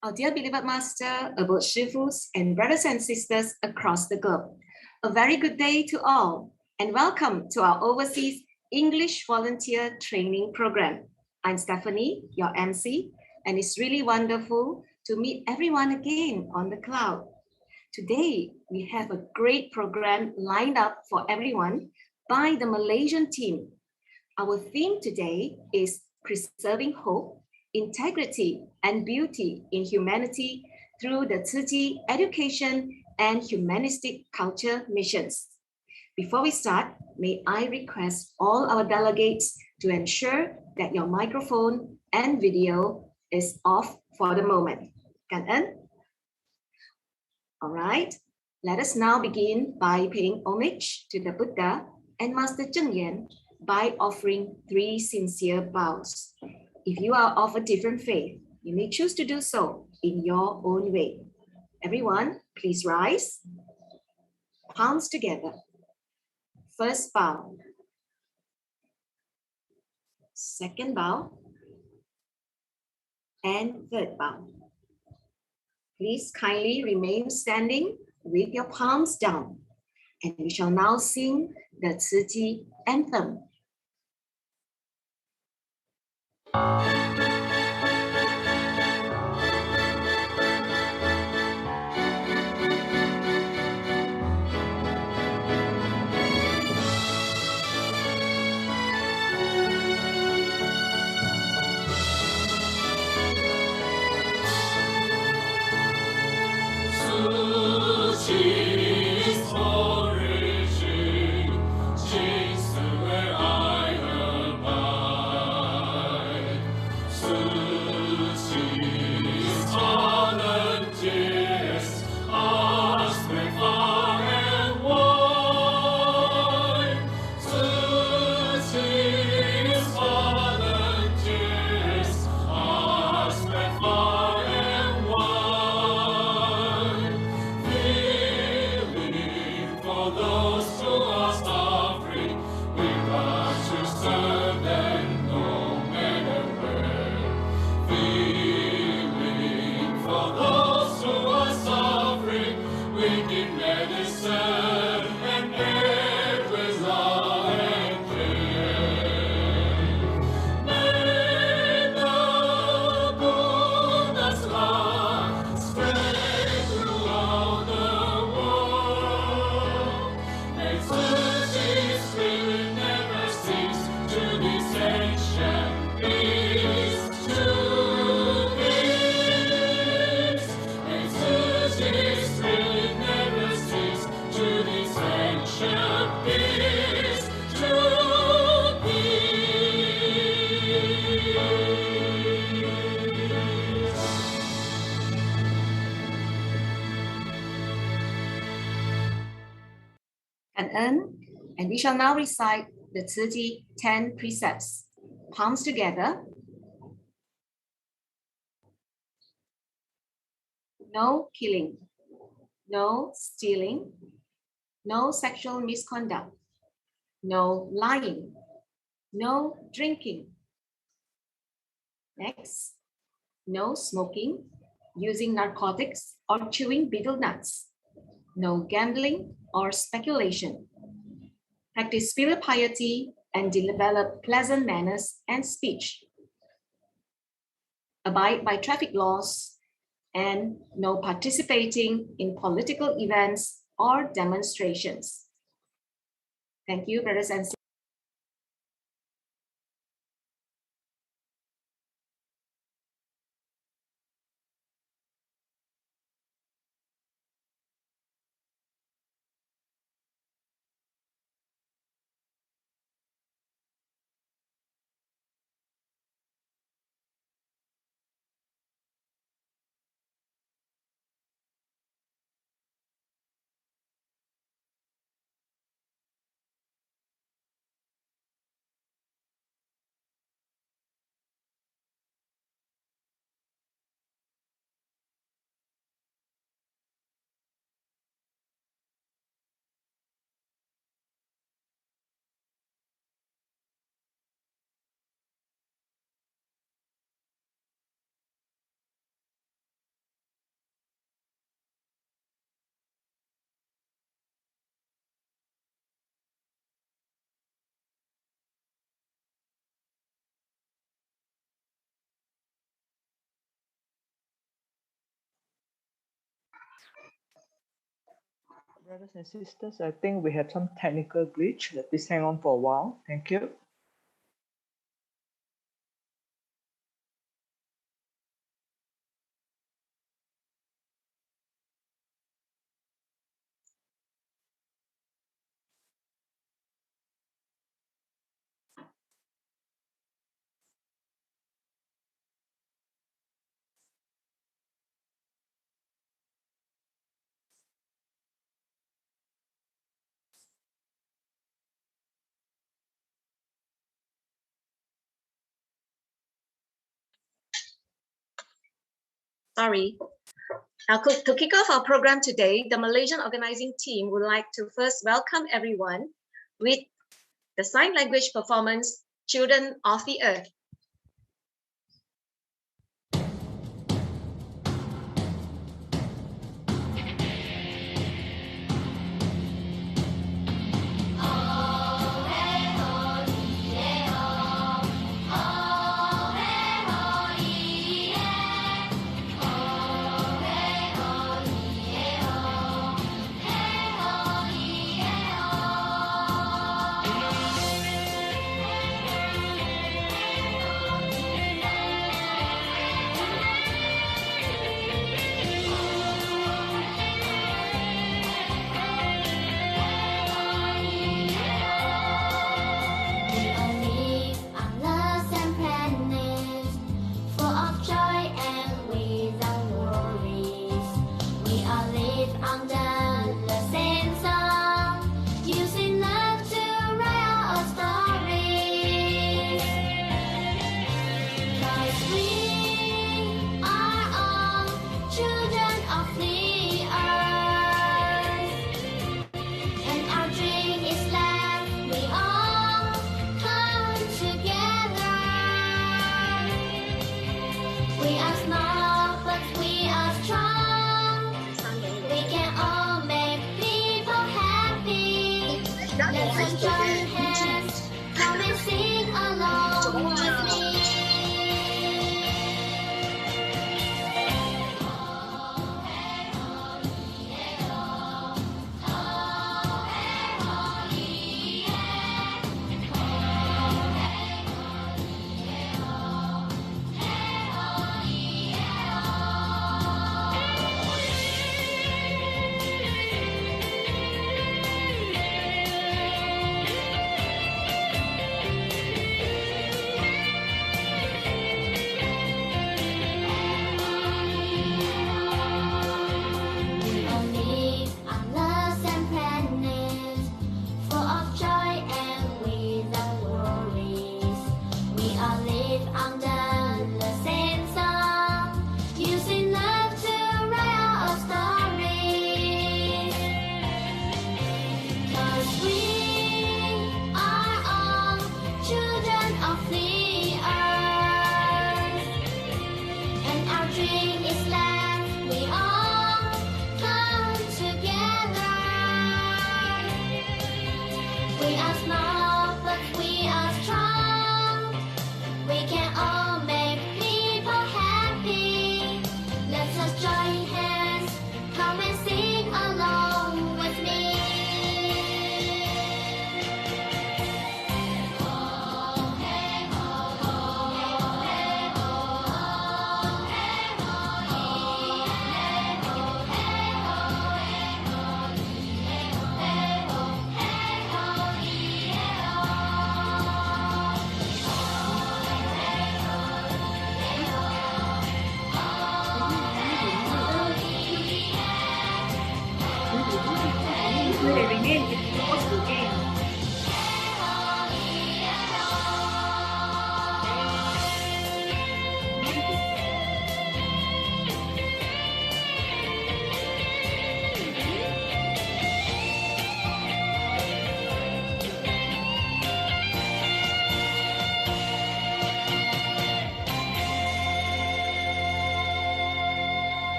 Our dear beloved Master, about Shifus and brothers and sisters across the globe. A very good day to all, and welcome to our Overseas English Volunteer Training Program. I'm Stephanie, your MC, and it's really wonderful to meet everyone again on the cloud. Today, we have a great program lined up for everyone by the Malaysian team. Our theme today is Preserving Hope, Integrity, and Beauty in Humanity through the Tzu Chi Education and Humanistic Culture missions. Before we start, may I request all our delegates to ensure that your microphone and video is off for the moment. Cảm ơn. All right, let us now begin by paying homage to the Buddha and Master Cheng Yen by offering 3 sincere bows. If you are of a different faith, you may choose to do so in your own way. Everyone, please rise. Palms together. First bow. Second bow. And third bow. Please kindly remain standing with your palms down. And we shall now sing the Tzu Chi anthem. And we shall now recite the Tzu Chi 10 precepts. Palms together. No killing, no stealing, no sexual misconduct, no lying, no drinking. Next, no smoking, using narcotics or chewing betel nuts, no gambling or speculation. Practice filial piety and develop pleasant manners and speech. Abide by traffic laws and no participating in political events or demonstrations. Thank you, brothers and sisters. Brothers and sisters, I think we have some technical glitch. Please hang on for a while. Thank you. Sorry. Now, to kick off our program today, the Malaysian organizing team would like to first welcome everyone with the sign language performance, Children of the Earth.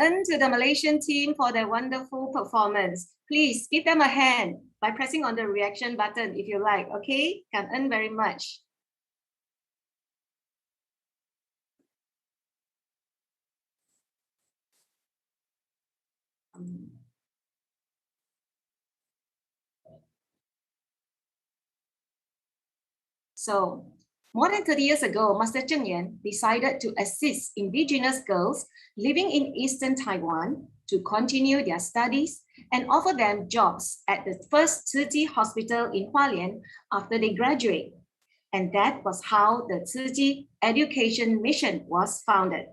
And to the Malaysian team for their wonderful performance. Please give them a hand by pressing on the reaction button if you like, okay? Cảm ơn very much. So, more than 30 years ago, Master Cheng Yan decided to assist indigenous girls living in Eastern Taiwan to continue their studies and offer them jobs at the first Tzu Chi hospital in Hualien after they graduate. And that was how the Tzu Chi Education Mission was founded.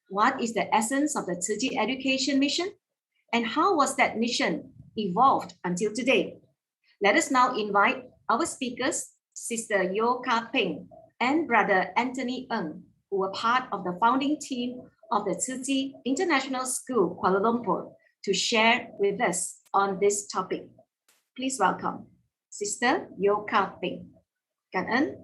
What is the essence of the Tzu Chi Education Mission? And how was that mission evolved until today? Let us now invite our speakers, Sister Yeo Ka Ping and Brother Anthony Ng, who were part of the founding team of the Tzu Chi International School, Kuala Lumpur, to share with us on this topic. Please welcome Sister Yeo Ka Ping. Cảm ơn.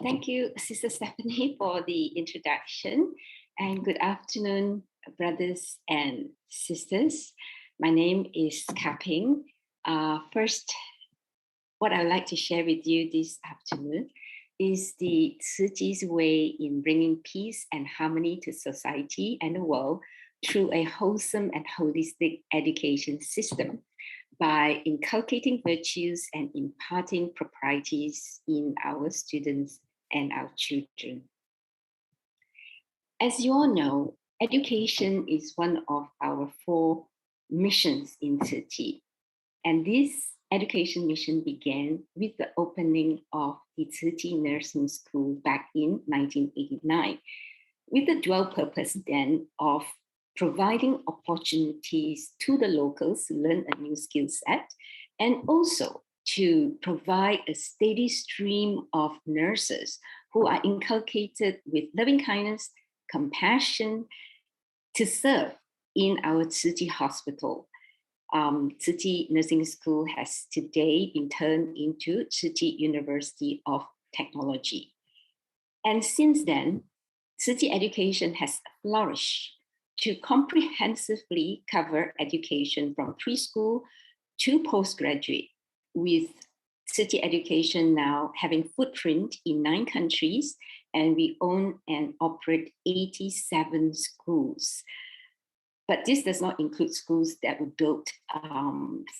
Thank you, Sister Stephanie, for the introduction. And good afternoon, brothers and sisters. My name is Ka Ping. First, what I'd like to share with you this afternoon is the Tzu Chi's way in bringing peace and harmony to society and the world through a wholesome and holistic education system by inculcating virtues and imparting proprieties in our students and our children. As you all know, education is one of our 4 missions in Tzu Chi. And this education mission began with the opening of the Tzu Chi Nursing School back in 1989, with the dual purpose then of providing opportunities to the locals to learn a new skill set, and also to provide a steady stream of nurses who are inculcated with loving kindness, compassion to serve in our Tzu Chi hospital. Tzu Chi Nursing School has today been turned into Tzu Chi University of Technology. And since then, Tzu Chi education has flourished to comprehensively cover education from preschool to postgraduate, with Tzu Chi education now having footprint in 9 countries, and we own and operate 87 schools. But this does not include schools that were built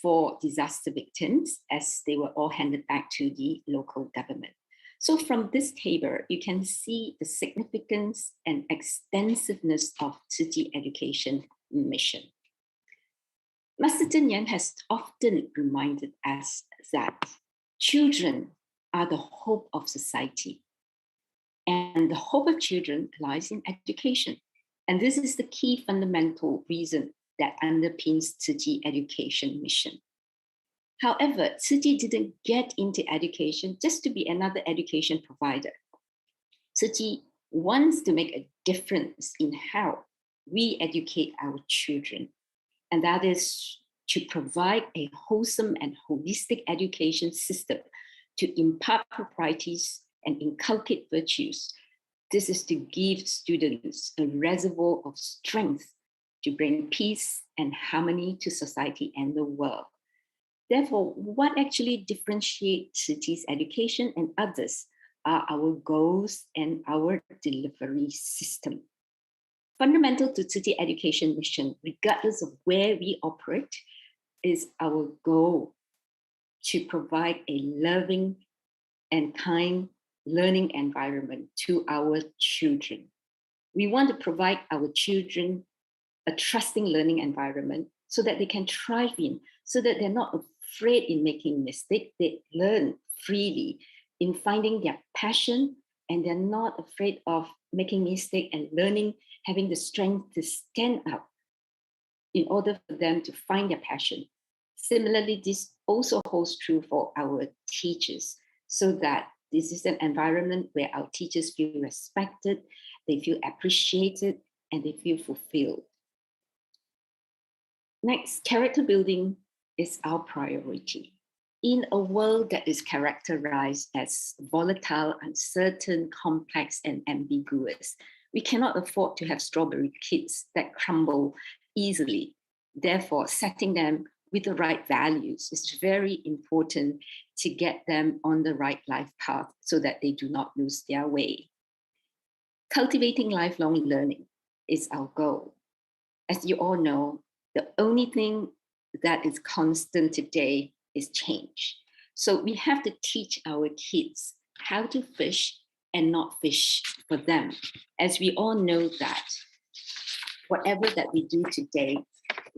for disaster victims, as they were all handed back to the local government. So from this table, you can see the significance and extensiveness of Tzu Chi education mission. Master Cheng Yan has often reminded us that children are the hope of society. And the hope of children lies in education. And this is the key fundamental reason that underpins Tzu Chi education mission. However, Tzu Chi didn't get into education just to be another education provider. Tzu Chi wants to make a difference in how we educate our children, and that is to provide a wholesome and holistic education system to impart proprieties and inculcate virtues. This is to give students a reservoir of strength to bring peace and harmony to society and the world. Therefore, what actually differentiates Tzu Chi's education and others are our goals and our delivery system. Fundamental to Tzu Chi education mission, regardless of where we operate, is our goal to provide a loving and kind learning environment to our children. We want to provide our children a trusting learning environment so that they can thrive in, so that they're not afraid in making mistakes. They learn freely in finding their passion, and they're not afraid of making mistakes and learning, having the strength to stand up in order for them to find their passion. Similarly, this also holds true for our teachers, so that this is an environment where our teachers feel respected, they feel appreciated, and they feel fulfilled. Next, character building is our priority. In a world that is characterized as volatile, uncertain, complex, and ambiguous, we cannot afford to have strawberry kids that crumble easily. Therefore, setting them with the right values. It's very important to get them on the right life path so that they do not lose their way. Cultivating lifelong learning is our goal. As you all know, the only thing that is constant today is change. So we have to teach our kids how to fish and not fish for them. As we all know that whatever that we do today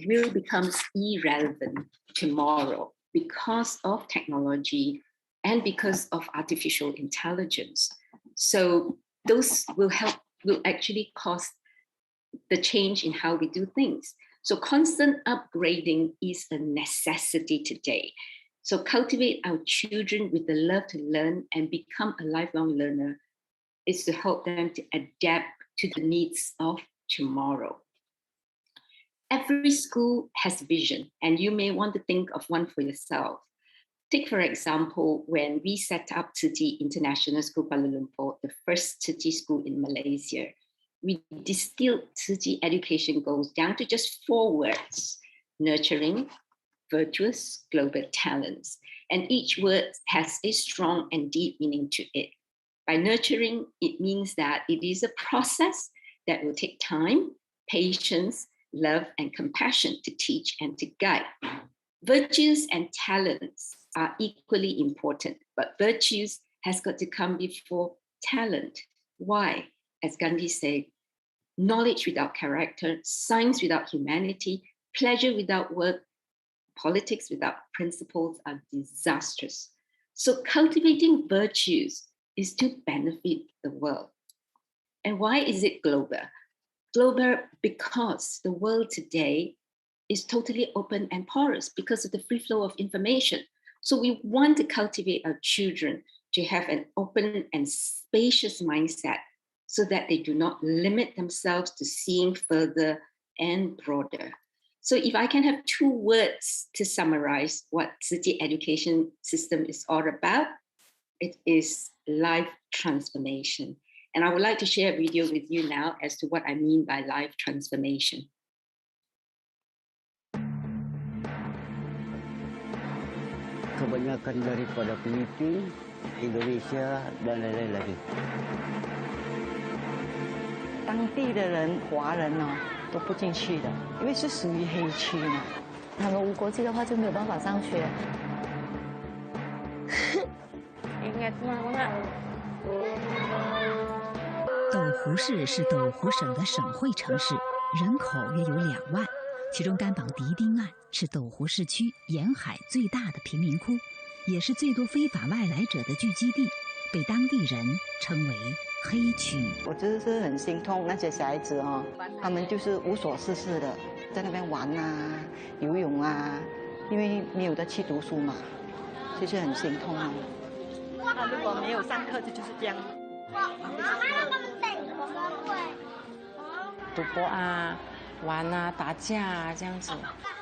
will become irrelevant tomorrow because of technology and because of artificial intelligence. So those will actually cause the change in how we do things. So constant upgrading is a necessity today. So cultivate our children with the love to learn and become a lifelong learner is to help them to adapt to the needs of tomorrow. Every school has vision, and you may want to think of one for yourself. Take, for example, when we set up Tzu Chi International School Kuala Lumpur, the first Tzu Chi school in Malaysia, we distilled Tzu Chi education goals down to just 4 words: nurturing virtuous global talents. And each word has a strong and deep meaning to it. By nurturing, it means that it is a process that will take time, patience, love, and compassion to teach and to guide. Virtues and talents are equally important, but virtues has got to come before talent. Why? As Gandhi said, knowledge without character, science without humanity, pleasure without work, politics without principles are disastrous. So cultivating virtues is to benefit the world. And why is it global? Global because the world today is totally open and porous because of the free flow of information. So we want to cultivate our children to have an open and spacious mindset so that they do not limit themselves to seeing further and broader. So if I can have 2 words to summarize what Tzu Chi education system is all about, it is life transformation. And I would like to share a video with you now as to what I mean by life transformation. Kebanyakan daripada peneliti Indonesia dan lain-lain lagi. 当地的人，华人哦都不进去的，因为是属于黑区嘛。他们无国籍的话就没有办法上学。斗湖市是斗湖省的省会城市，人口约有2万。其中甘榜迪丁案是斗湖市区沿海最大的贫民窟，也是最多非法外来者的聚集地，被当地人称为黑区。我真的是很心痛那些小孩子哦，他们就是无所事事的，在那边玩啊、游泳啊，因为没有得去读书嘛，就是很心痛啊。那如果没有上课，就是这样。赌博啊、玩啊、打架啊，这样子。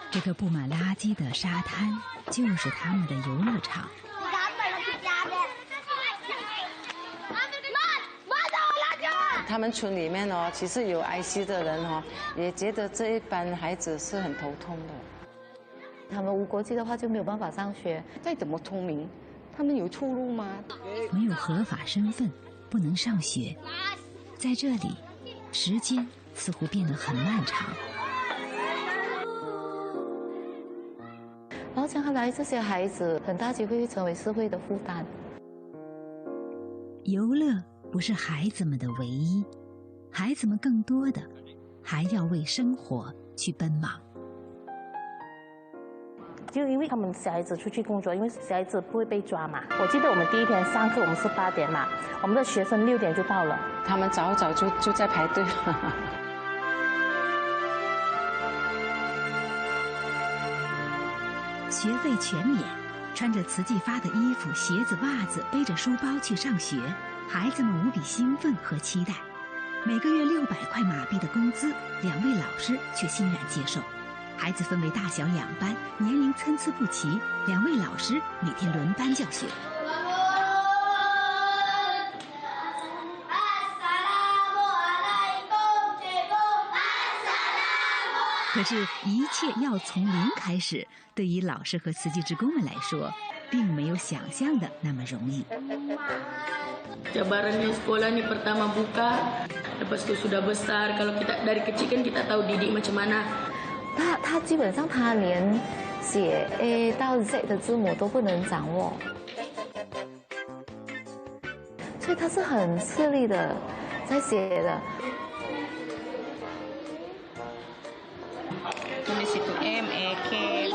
这个布满垃圾的沙滩就是他们的游乐场。他们村里面哦，其实有癌系的人哦，也觉得这一班孩子是很头痛的。他们无国籍的话就没有办法上学。再怎么聪明，他们有出路吗？没有合法身份，不能上学。在这里，时间似乎变得很漫长。然后将来这些孩子很大机会会成为社会的负担。游乐不是孩子们的唯一，孩子们更多的还要为生活去奔忙。就因为他们小孩子出去工作，因为小孩子不会被抓嘛。我记得我们第一天上课，我们是8点嘛，我们的学生6点就到了。他们早早就在排队了。学费全免，穿着慈济发的衣服、鞋子、袜子，背着书包去上学，孩子们无比兴奋和期待。每个月600块马币的工资，2位老师却欣然接受。孩子分为大小2班，年龄参差不齐，2位老师每天轮班教学。可是，一切要从零开始，对于老师和慈济职工们来说，并没有想象的那么容易。Cabarannya sekolah ni pertama buka, lepas tu sudah besar. Kalau kita dari kecil kan kita tahu didik macam mana. 他基本上他连写 A 到 Z 的字母都不能掌握，所以他是很吃力的在写的。Tulis itu M E K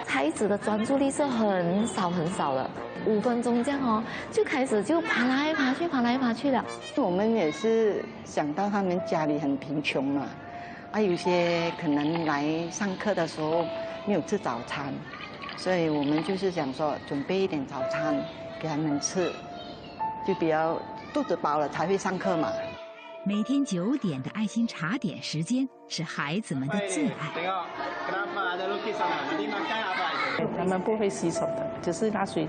孩子的专注力是很少的，5分钟这样哦，就开始就爬来爬去的。我们也是想到他们家里很贫穷嘛，有些可能来上课的时候没有吃早餐，所以我们就是想说准备一点早餐给他们吃，就比较肚子饱了才会上课嘛。每天9点的爱心茶点时间是孩子们的最爱。他们不会洗手的，只是拿水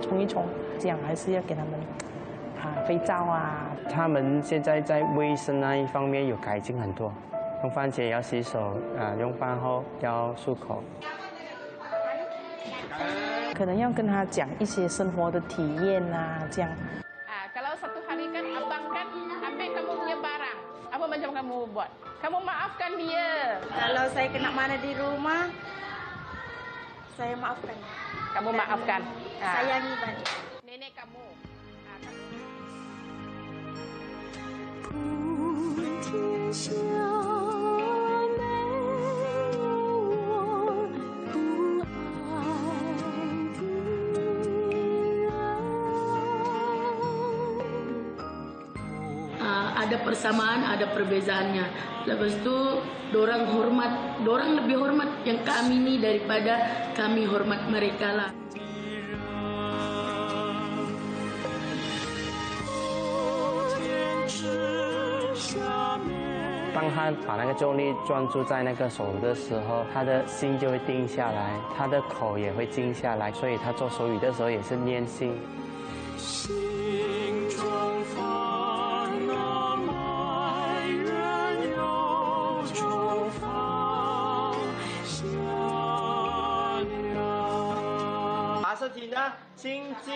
冲一冲，这样还是要给他们肥皂啊。他们现在在卫生那一方面有改进很多，用饭前要洗手，用饭后要漱口。可能要跟他讲一些生活的体验啊，这样。Kalau satu hari kan abang kan ambil kamu punya barang, apa macam kamu buat? Kamu maafkan dia. Kalau saya kena mana di rumah, saya maafkan. Kamu maafkan. Sayangi balik. Nenek kamu. 天下ada persamaan, ada perbezaannya. Lepas itu, dorang lebih hormat yang kami ini daripada kami hormat mereka lah. 当他把那个重力专注在那个手的时候，他的心就会定下来，他的口也会静下来，所以他做手语的时候也是念心。是题呢，心经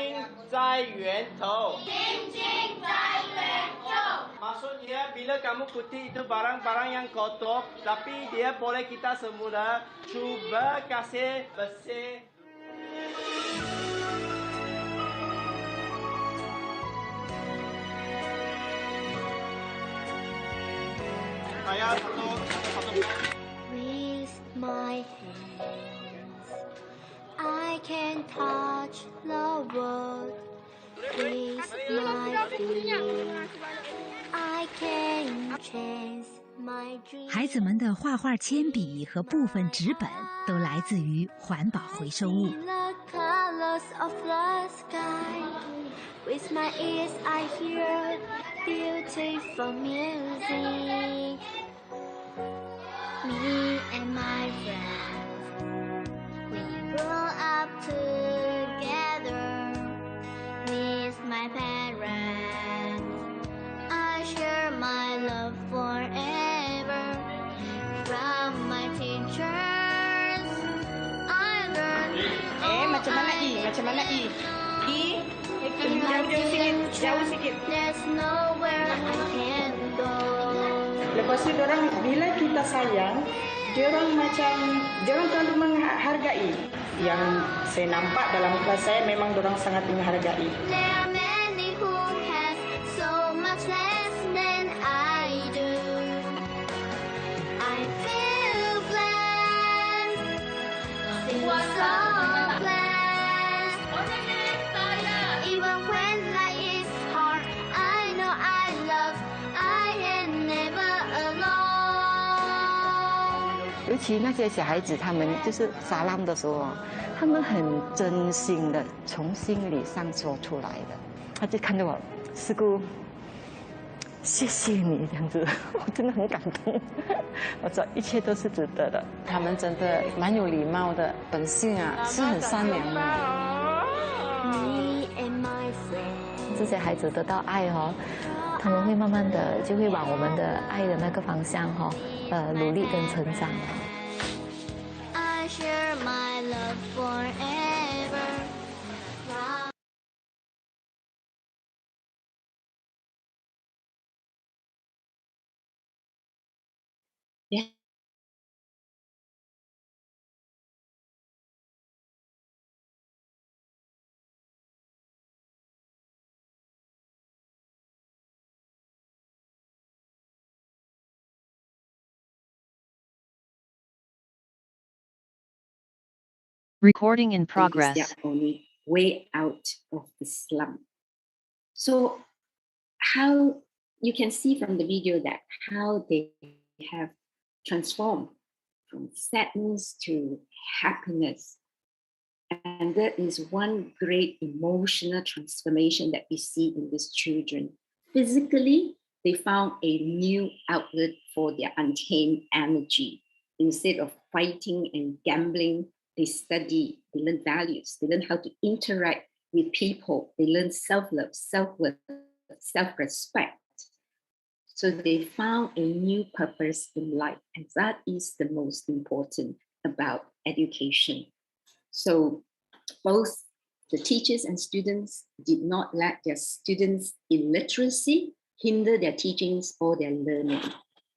在源头。心经在源头。Maksudnya bila kamu kutip itu barang-barang yang kotor, tapi dia boleh kita semula cuba kasih bersih. Saya satu. With my hands, I can touch the world. With my feet, I can chase my dreams. 孩子们的画画铅笔和部分纸本都来自于环保回收物。 The colors of the sky. With my ears, I hear beautiful music. Me and my friends, we grow up together. With my parents, I share my love forever. From my teachers, I learn. Macam mana I? Macam mana I? I? Jauh sikit. There's nowhere I can go. Lepas tu orang bila kita sayang, diorang terlalu menghargai. Yang saya nampak dalam kelas saya memang diorang sangat menghargai. There are many who has so much less than I do. I feel blessed, feel so blessed. Even when life is hard, I know I love, I am never alone. 尤其那些小孩子，他们就是撒浪的时候，他们很真心的从心里上说出来的。他就看着我，师姑，谢谢你这样子，我真的很感动。我说一切都是值得的。他们真的蛮有礼貌的，本性啊是很善良的。 Me and my friends, 这些孩子得到爱他们会慢慢的就会往我们的爱的那个方向努力跟成长。I share my love forever. Yeah. Recording in It is progress. their only way out of the slum. So how you can see from the video that how they have transformed from sadness to happiness. And that is one great emotional transformation that we see in these children. Physically, they found a new outlet for their untamed energy. Instead of fighting and gambling, they study, they learn values, they learn how to interact with people, they learn self-love, self-worth, self-respect. So they found a new purpose in life, and that is the most important about education. So both the teachers and students did not let their students' illiteracy hinder their teachings or their learning.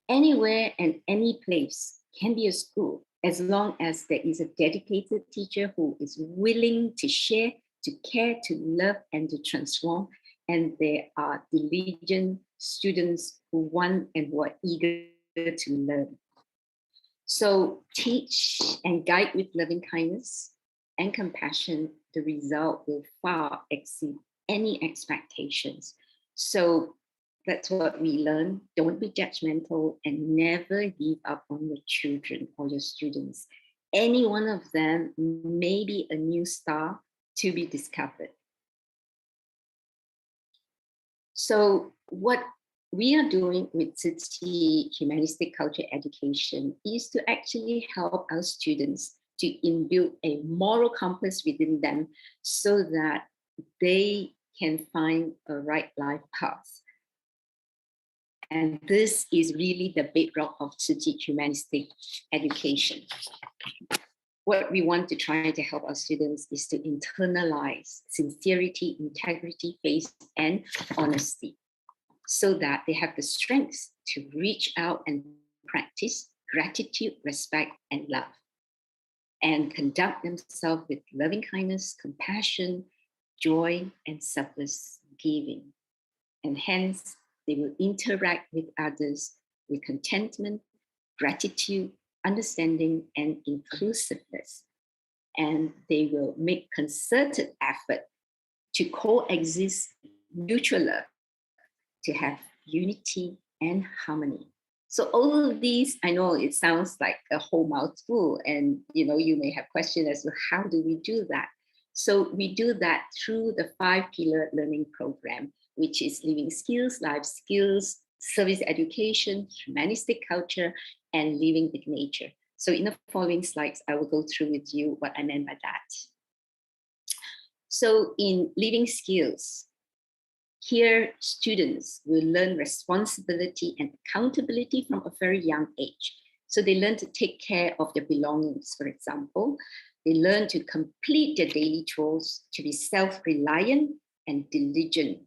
Anywhere and any place can be a school, as long as there is a dedicated teacher who is willing to share, to care, to love, and to transform. And there are diligent students who want and who are eager to learn. So teach and guide with loving kindness and compassion, the result will far exceed any expectations. So that's what we learn. Don't be judgmental and never give up on your children or your students. Any one of them may be a new star to be discovered. So what we are doing with Tzu Chi Humanistic Culture Education is to actually help our students to imbue a moral compass within them so that they can find a right life path. And this is really the bedrock of Tzu Chi Humanistic Education. What we want to try to help our students is to internalize sincerity, integrity, faith, and honesty, so that they have the strength to reach out and practice gratitude, respect, and love, and conduct themselves with loving kindness, compassion, joy, and selfless giving. And hence, they will interact with others with contentment, gratitude, understanding, and inclusiveness. And they will make concerted effort to coexist mutual love, to have unity and harmony. So all of these, I know it sounds like a whole mouthful, and you may have questions as to how do we do that? So we do that through the 5-pillar learning program, which is living skills, life skills, service education, humanistic culture, and living with nature. So in the following slides, I will go through with you what I meant by that. So in living skills, here students will learn responsibility and accountability from a very young age. So they learn to take care of their belongings, for example. They learn to complete their daily chores, to be self-reliant and diligent.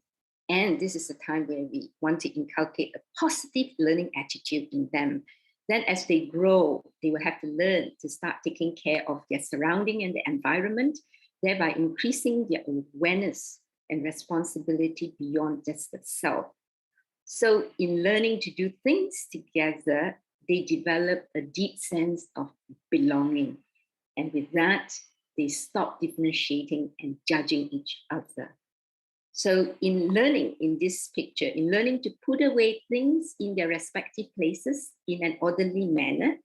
And this is a time where we want to inculcate a positive learning attitude in them. Then as they grow, they will have to learn to start taking care of their surrounding and the environment, thereby increasing their awareness and responsibility beyond just the self. So in learning to do things together, they develop a deep sense of belonging. And with that, they stop differentiating and judging each other. So in learning in this picture, in learning to put away things in their respective places in an orderly manner,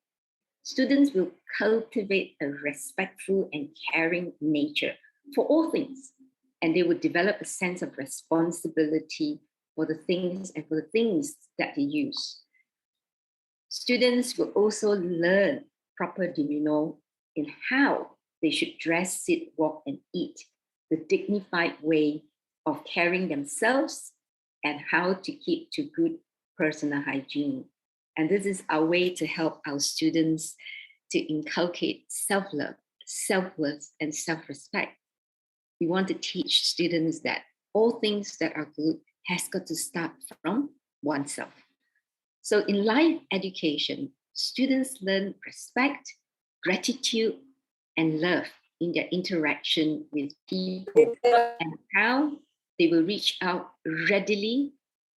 students will cultivate a respectful and caring nature for all things. And they will develop a sense of responsibility for the things and for the things that they use. Students will also learn proper demeanor in how they should dress, sit, walk, and eat, the dignified way of carrying themselves and how to keep to good personal hygiene. And this is our way to help our students to inculcate self-love, self-worth, and self-respect. We want to teach students that all things that are good has got to start from oneself. So in life education, students learn respect, gratitude, and love in their interaction with people and how they will reach out readily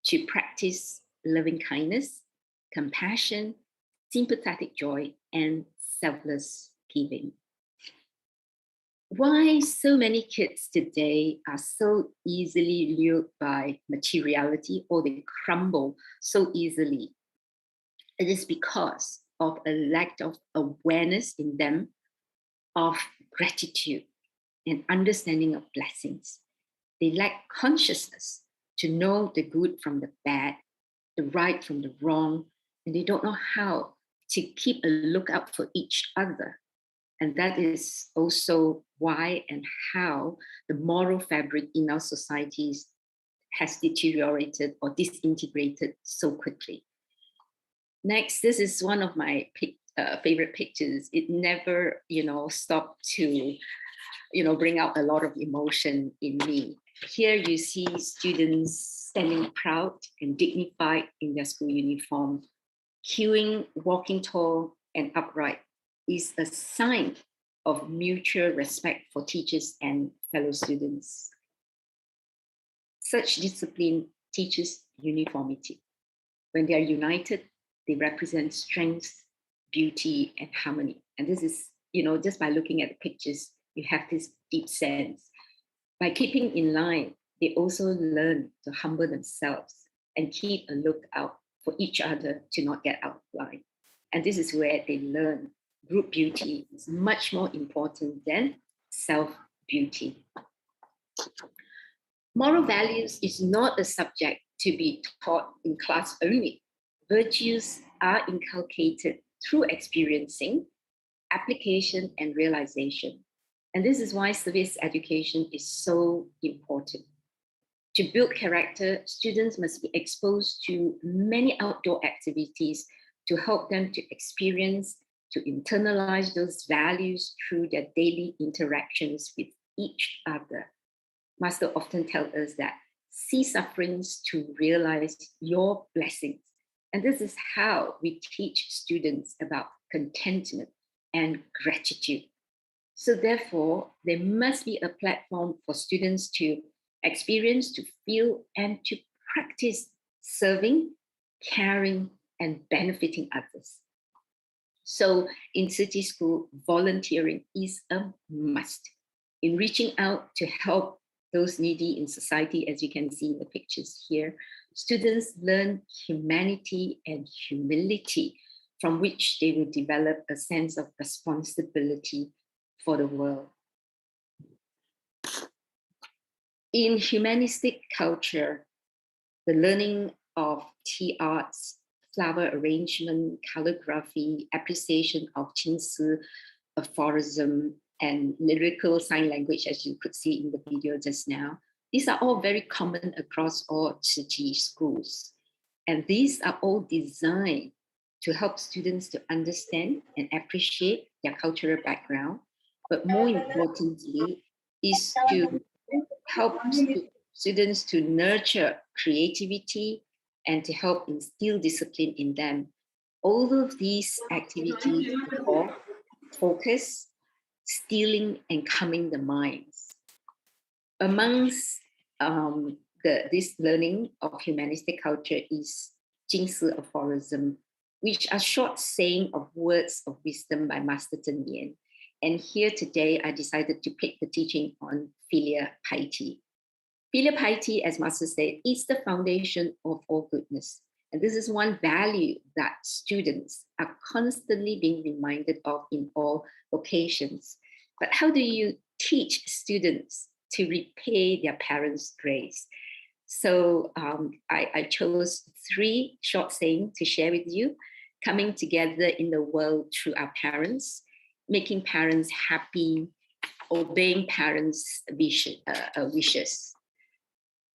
to practice loving kindness, compassion, sympathetic joy, and selfless giving. Why so many kids today are so easily lured by materiality, or they crumble so easily? It is because of a lack of awareness in them of gratitude and understanding of blessings. They lack consciousness to know the good from the bad, the right from the wrong, and they don't know how to keep a lookout for each other. And that is also why and how the moral fabric in our societies has deteriorated or disintegrated so quickly. Next, this is one of my favorite pictures. It never, stopped to, bring out a lot of emotion in me. Here you see students standing proud and dignified in their school uniform, queuing, walking tall and upright is a sign of mutual respect for teachers and fellow students. Such discipline teaches uniformity. When they are united, they represent strength, beauty, and harmony. And this is, just by looking at the pictures, you have this deep sense. By keeping in line, they also learn to humble themselves and keep a lookout for each other to not get out of line. And this is where they learn group beauty is much more important than self-beauty. Moral values is not a subject to be taught in class only. Virtues are inculcated through experiencing, application, and realization. And this is why service education is so important. To build character, students must be exposed to many outdoor activities to help them to experience, to internalize those values through their daily interactions with each other. Master often tells us that see sufferings to realize your blessings. And this is how we teach students about contentment and gratitude. So therefore, there must be a platform for students to experience, to feel, and to practice serving, caring, and benefiting others. So in City School, volunteering is a must. In reaching out to help those needy in society, as you can see in the pictures here, students learn humanity and humility, from which they will develop a sense of responsibility for the world. In humanistic culture, the learning of tea arts, flower arrangement, calligraphy, appreciation of Qingci aphorism, and lyrical sign language, as you could see in the video just now. These are all very common across all Tzu Chi schools. And these are all designed to help students to understand and appreciate their cultural background, but more importantly, is to help students to nurture creativity and to help instill discipline in them. All of these activities involve focus, stilling, and calming the minds. Amongst this learning of humanistic culture is Qingci aphorism, which are short saying of words of wisdom by Master Zheng Yan. And here today, I decided to pick the teaching on filial piety. Filial piety, as Master said, is the foundation of all goodness. And this is one value that students are constantly being reminded of in all occasions. But how do you teach students to repay their parents' grace? So I chose 3 short sayings to share with you: coming together in the world through our parents, making parents happy, obeying parents' wishes.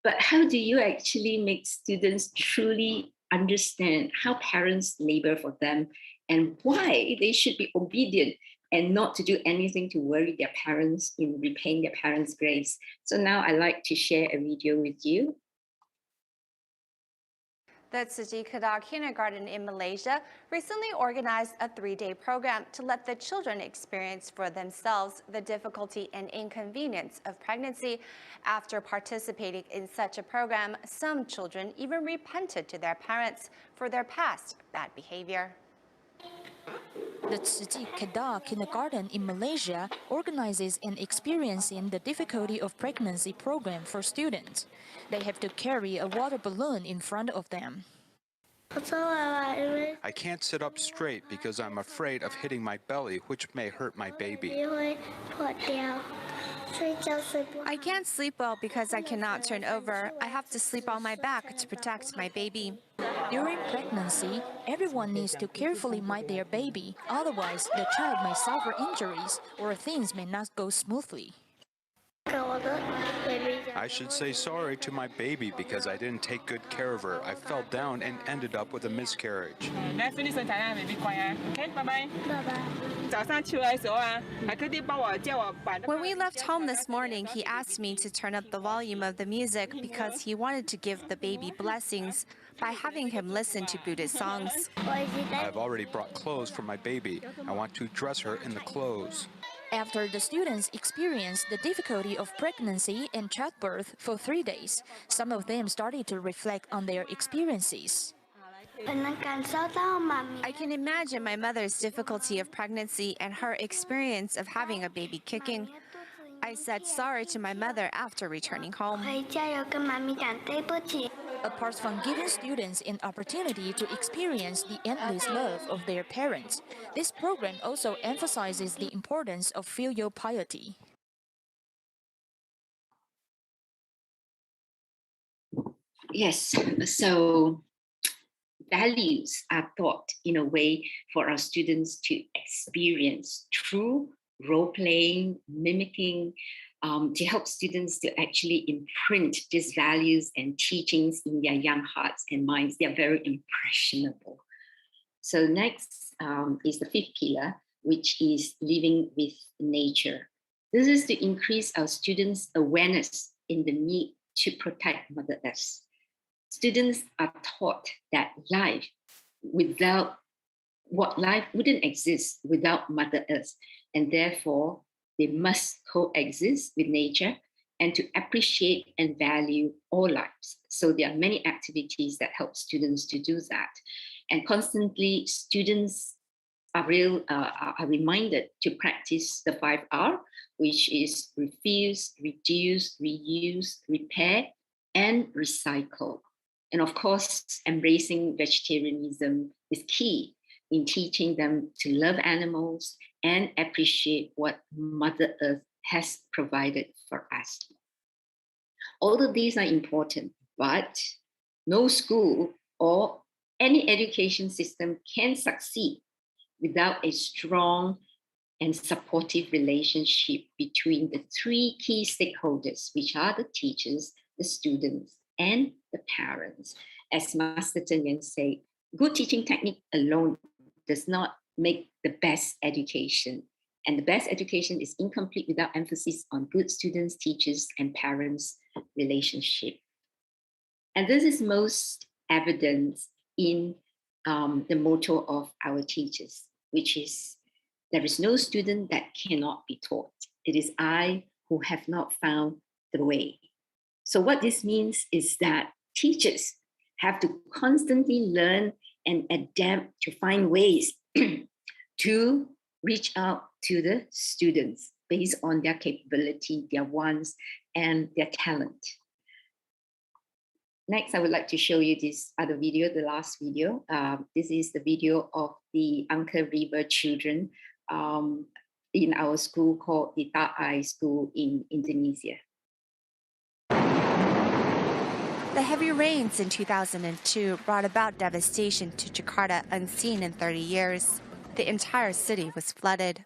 But how do you actually make students truly understand how parents labor for them and why they should be obedient and not to do anything to worry their parents in repaying their parents' grace? So now I'd like to share a video with you. The Tzu Chi Kedah Kindergarten in Malaysia recently organized a 3-day program to let the children experience for themselves the difficulty and inconvenience of pregnancy. After participating in such a program, some children even repented to their parents for their past bad behavior. The Tzu Chi Kedah Kindergarten in Malaysia organizes an Experiencing the Difficulty of Pregnancy program for students. They have to carry a water balloon in front of them. I can't sit up straight because I'm afraid of hitting my belly, which may hurt my baby. I can't sleep well because I cannot turn over. I have to sleep on my back to protect my baby. During pregnancy, everyone needs to carefully mind their baby, otherwise the child may suffer injuries or things may not go smoothly. I should say sorry to my baby because I didn't take good care of her. I fell down and ended up with a miscarriage. When we left home this morning, he asked me to turn up the volume of the music because he wanted to give the baby blessings by having him listen to Buddhist songs. I've already brought clothes for my baby. I want to dress her in the clothes. After the students experienced the difficulty of pregnancy and childbirth for 3 days, some of them started to reflect on their experiences. I can imagine my mother's difficulty of pregnancy and her experience of having a baby kicking. I said sorry to my mother after returning home. Apart from giving students an opportunity to experience the endless love of their parents, this program also emphasizes the importance of filial piety. Yes, so values are taught in a way for our students to experience through role-playing, mimicking, to help students to actually imprint these values and teachings in their young hearts and minds. They are very impressionable. So next is the 5th pillar, which is living with nature. This is to increase our students' awareness in the need to protect Mother Earth. Students are taught that life wouldn't exist without Mother Earth, and therefore they must coexist with nature and to appreciate and value all lives. So there are many activities that help students to do that. And constantly, students are reminded to practice the 5R, which is refuse, reduce, reuse, repair, and recycle. And of course, embracing vegetarianism is key in teaching them to love animals and appreciate what Mother Earth has provided for us. All of these are important, but no school or any education system can succeed without a strong and supportive relationship between the 3 key stakeholders, which are the teachers, the students, and the parents. As Master Chen Yuan said, good teaching technique alone does not make the best education. And the best education is incomplete without emphasis on good students, teachers, and parents' relationship. And this is most evident in the motto of our teachers, which is, there is no student that cannot be taught. It is I who have not found the way. So what this means is that teachers have to constantly learn and adapt to find ways to reach out to the students based on their capability, their wants, and their talent. Next, I would like to show you this other video, the last video. This is the video of the Angke River children in our school called the Ta'ai School in Indonesia. The heavy rains in 2002 brought about devastation to Jakarta unseen in 30 years. The entire city was flooded.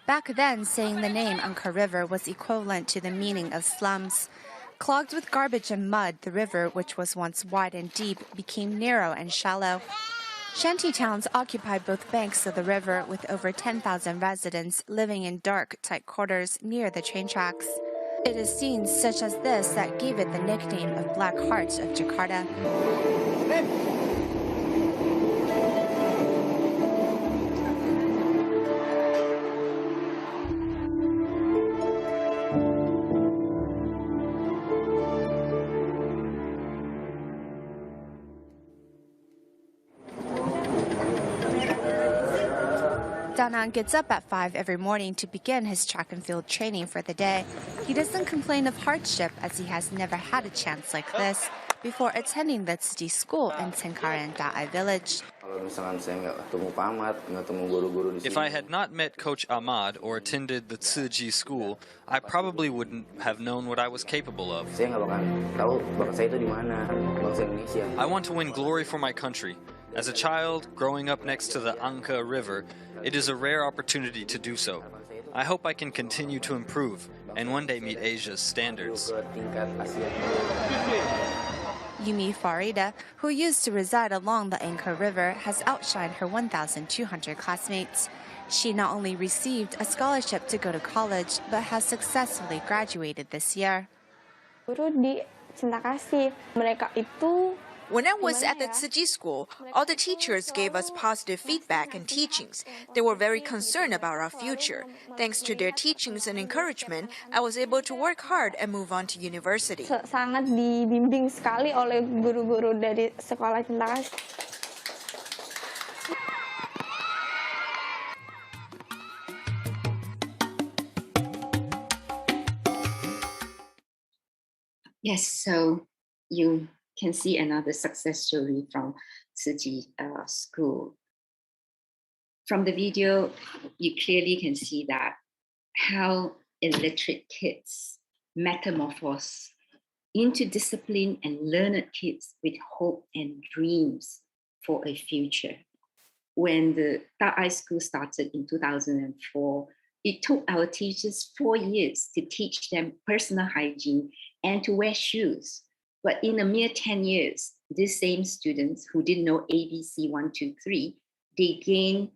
Back then, saying the name Angke River was equivalent to the meaning of slums. Clogged with garbage and mud, the river, which was once wide and deep, became narrow and shallow. Shanty towns occupy both banks of the river, with over 10,000 residents living in dark, tight quarters near the train tracks. It is scenes such as this that gave it the nickname of Black Heart of Jakarta. Danang gets up at 5 every morning to begin his track and field training for the day. He doesn't complain of hardship as he has never had a chance like this before attending the Tzu Chi school in Cengkareng Da'ai village. If I had not met Coach Ahmad or attended the Tzu Chi school, I probably wouldn't have known what I was capable of. I want to win glory for my country. As a child growing up next to the Angke River, it is a rare opportunity to do so. I hope I can continue to improve and one day meet Asia's standards. Yumi Farida, who used to reside along the Angke River, has outshined her 1,200 classmates. She not only received a scholarship to go to college, but has successfully graduated this year. When I was at the Tzu Chi school, all the teachers gave us positive feedback and teachings. They were very concerned about our future. Thanks to their teachings and encouragement, I was able to work hard and move on to university. Sangat dibimbing sekali oleh guru-guru dari sekolah Cinta Kasih. Yes, so you can see another success story from Tzu Chi school. From the video, you clearly can see that how illiterate kids metamorphose into disciplined and learned kids with hope and dreams for a future. When the Da'ai school started in 2004, it took our teachers 4 years to teach them personal hygiene and to wear shoes. But in a mere 10 years, these same students who didn't know ABC 1, 2, 3, they gained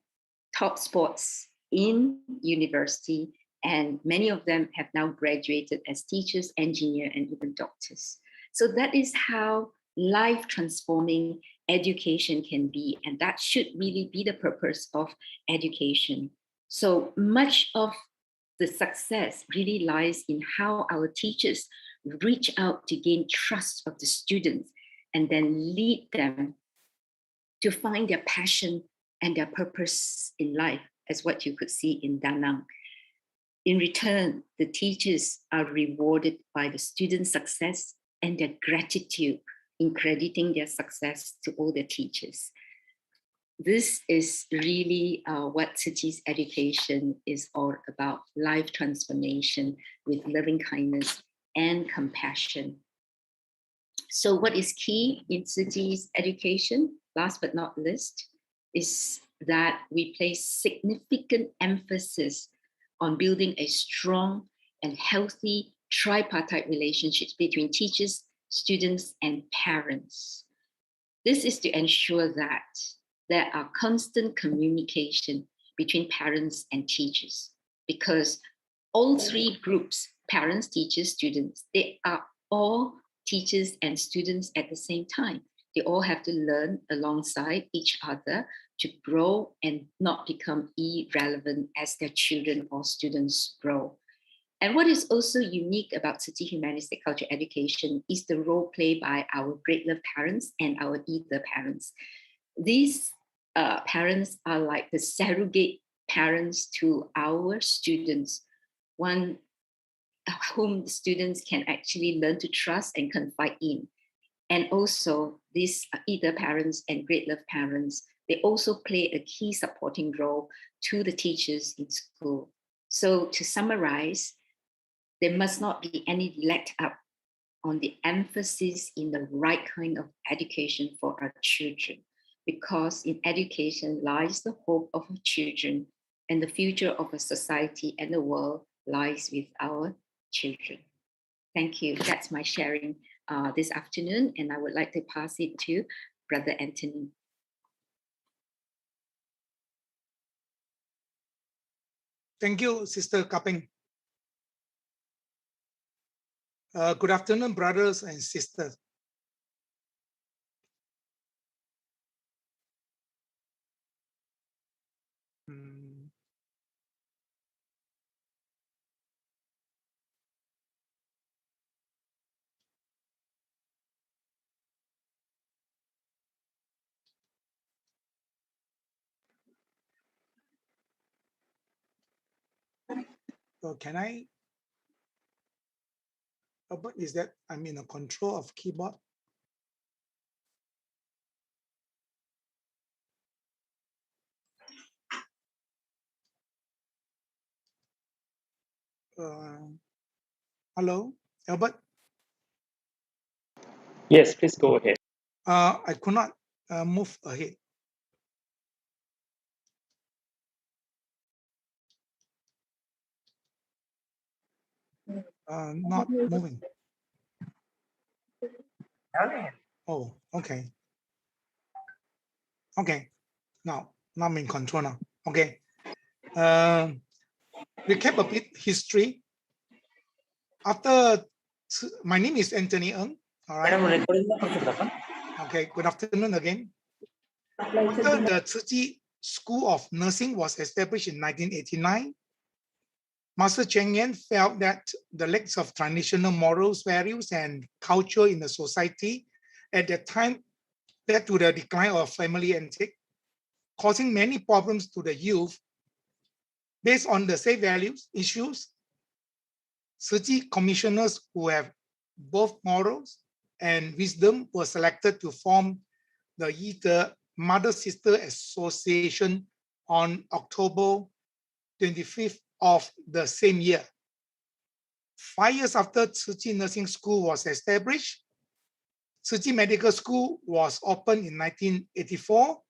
top spots in university, and many of them have now graduated as teachers, engineers, and even doctors. So that is how life-transforming education can be, and that should really be the purpose of education. So much of the success really lies in how our teachers reach out to gain trust of the students and then lead them to find their passion and their purpose in life, as what you could see in Danang. In return, the teachers are rewarded by the students' success and their gratitude in crediting their success to all the teachers. This is really what Tzu Chi's education is all about, life transformation with loving kindness and compassion. So what is key in Tzu Chi's education, last but not least, is that we place significant emphasis on building a strong and healthy tripartite relationships between teachers, students, and parents. This is to ensure that there are constant communication between parents and teachers, because all three groups, parents, teachers, students, they are all teachers and students at the same time. They all have to learn alongside each other to grow and not become irrelevant as their children or students grow. And what is also unique about Tzu Chi Humanistic Culture Education is the role played by our Great Love parents and our Either parents. These parents are like the surrogate parents to our students, one whom the students can actually learn to trust and confide in. And also these Either parents and Great Love parents, they also play a key supporting role to the teachers in school. So to summarize, there must not be any let up on the emphasis in the right kind of education for our children, because in education lies the hope of our children, and the future of a society and the world lies with our children. Thank you. That's my sharing this afternoon, and I would like to pass it to Brother Anthony. Thank you, Sister Kapeng. Good afternoon, brothers and sisters. So can I? But is that I'm in a control of keyboard? Hello, Albert? Yes, please go ahead. I could not move ahead. Not moving. Oh, okay. Okay. Now I'm in control now. Okay. Recap a bit history. After, my name is Anthony Ng. All right. Okay. Good afternoon again. After the Tzu Chi School of Nursing was established in 1989, Master Cheng Yen felt that the lack of traditional morals, values, and culture in the society at that time led to the decline of family ethic, causing many problems to the youth. Based on the same values issues, Tzu Chi commissioners who have both morals and wisdom were selected to form the Yite Mother-Sister Association on October 25th of the same year. 5 years after Tzu Chi Nursing School was established, Tzu Chi Medical School was opened in 1984.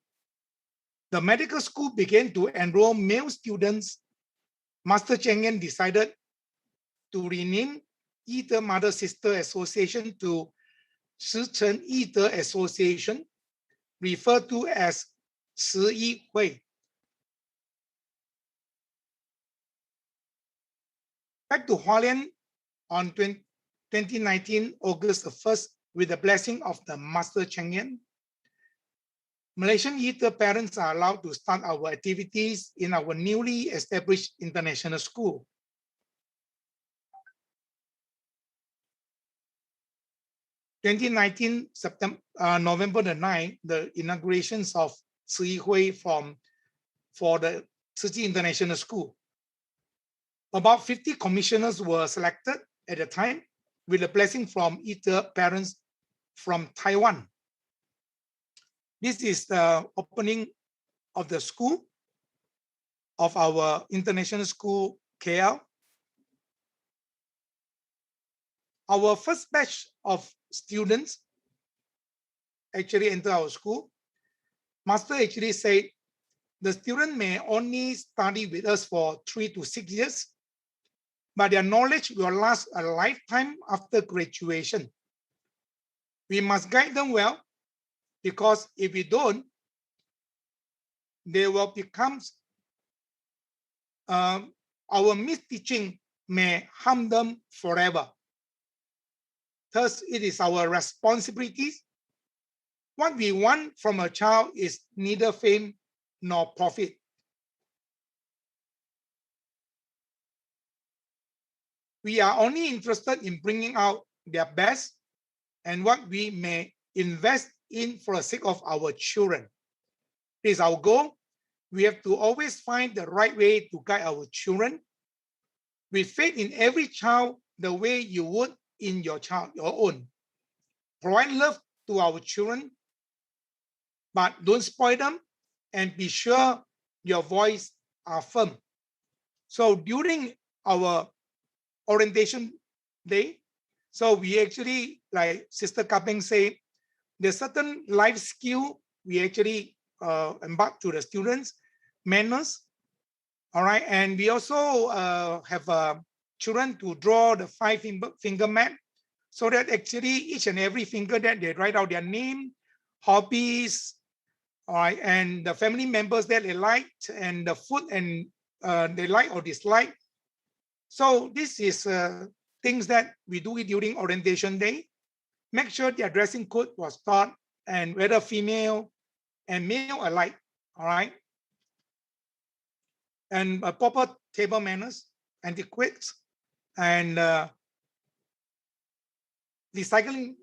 The medical school began to enroll male students. Master Cheng Yen decided to rename Yite Mother-Sister Association to Shichen Yite Association, referred to as Shi Yi Hui. Back to Hualien on 2019, August 1st, with the blessing of the Master Cheng Yen. Malaysian Yite parents are allowed to start our activities in our newly established international school. November the 9th, the inaugurations of Shi Yi Hui for the Tzu Chi International School. About 50 commissioners were selected at the time with a blessing from Yite parents from Taiwan. This is the opening of the school, of our international school, KL. Our first batch of students actually enter our school. Master actually said the student may only study with us for 3 to 6 years, but their knowledge will last a lifetime after graduation. We must guide them well, because if we don't, they will become, our misteaching may harm them forever. Thus, it is our responsibility. What we want from a child is neither fame nor profit. We are only interested in bringing out their best and what we may invest in for the sake of our children. It is our goal. We have to always find the right way to guide our children. We faith in every child the way you would in your child, your own. Provide love to our children, but don't spoil them, and be sure your voice are firm. So during our orientation day, so we actually, like Sister Kapeng say, there's certain life skill we actually embark to the students, manners, all right, and we also have children to draw the 5-finger map, so that actually each and every finger that they write out their name, hobbies, all right, and the family members that they liked, and the food and they like or dislike. So this is things that we do it during orientation day. Make sure their dressing code was taught, and whether female and male alike, all right? And proper table manners, etiquette, and recycling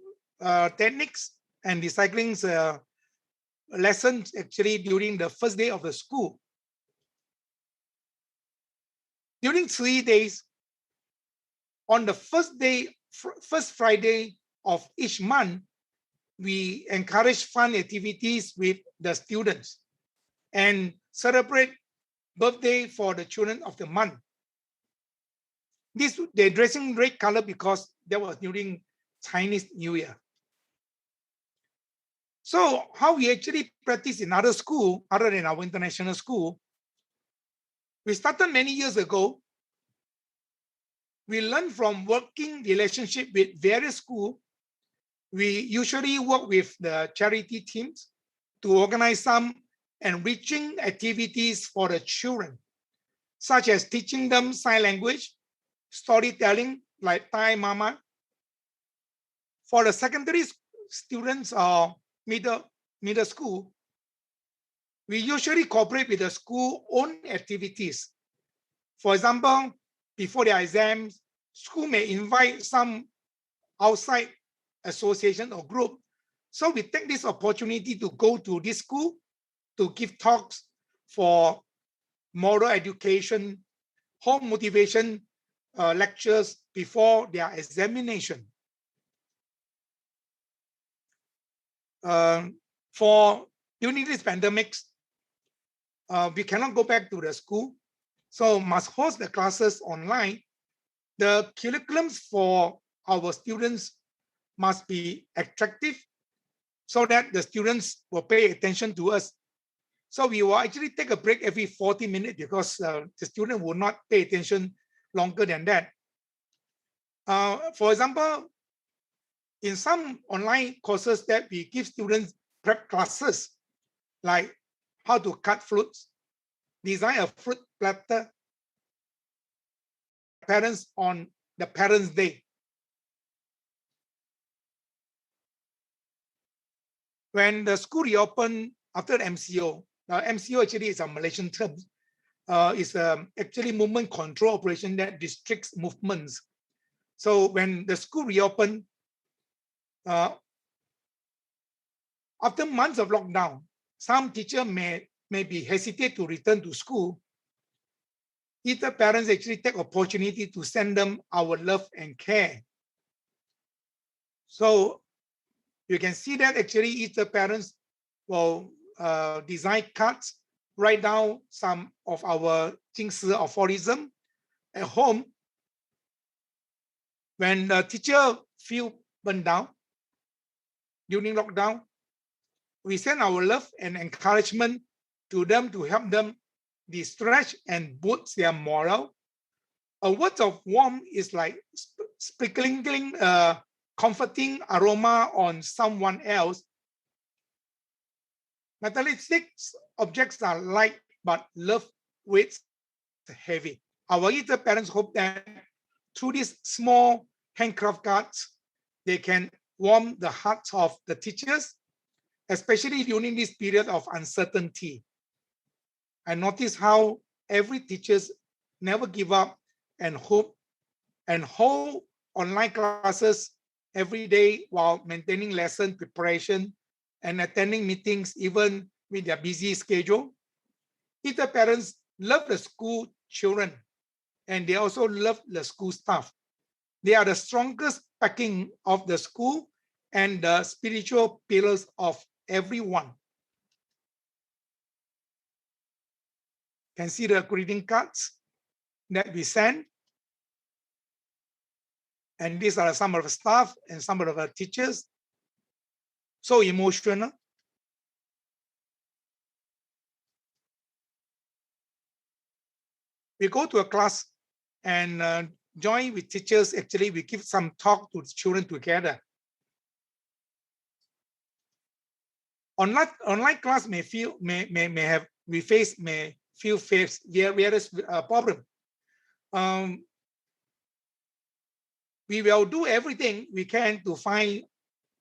techniques and recycling lessons actually during the first day of the school. During 3 days, on the first day, first Friday of each month, we encourage fun activities with the students and celebrate birthday for the children of the month. They're dressing red color because that was during Chinese New Year. So how we actually practice in other school, other than our international school, we started many years ago. We learned from working relationship with various schools. We usually work with the charity teams to organize some enriching activities for the children, such as teaching them sign language, storytelling like Thai Mama. For the secondary students or middle school, we usually cooperate with the school own activities. For example, before their exams, school may invite some outside association or group. So we take this opportunity to go to this school to give talks for moral education, home motivation lectures before their examination. For during this pandemic, we cannot go back to the school, so must host the classes online. The curriculums for our students must be attractive so that the students will pay attention to us. So we will actually take a break every 40 minutes because the student will not pay attention longer than that. For example, in some online courses that we give students prep classes, like how to cut fruits, design a fruit platter, parents on the Parents' Day. When the school reopened after the MCO, MCO actually is a Malaysian term. It's actually movement control operation that restricts movements. So when the school reopened, after months of lockdown, some teachers may be hesitate to return to school. Either parents actually take opportunity to send them our love and care. So you can see that actually either parents will design cards, write down some of our Jingsi aphorism at home. When the teacher feel burned down during lockdown, we send our love and encouragement to them to help them de-stress and boost their morale. A word of warmth is like sprinkling comforting aroma on someone else. Materialistic objects are light, but love weighs heavy. Our either parents hope that through these small handcraft cards, they can warm the hearts of the teachers, especially during this period of uncertainty. I notice how every teacher never give up and hope and hold online classes every day while maintaining lesson preparation and attending meetings even with their busy schedule. Either parents love the school children and they also love the school staff. They are the strongest backing of the school and the spiritual pillars of everyone. You can see the greeting cards that we send. And these are some of the staff and some of the teachers. So emotional. We go to a class and join with teachers. Actually, we give some talk to the children together. Online class may face various problem. We will do everything we can to find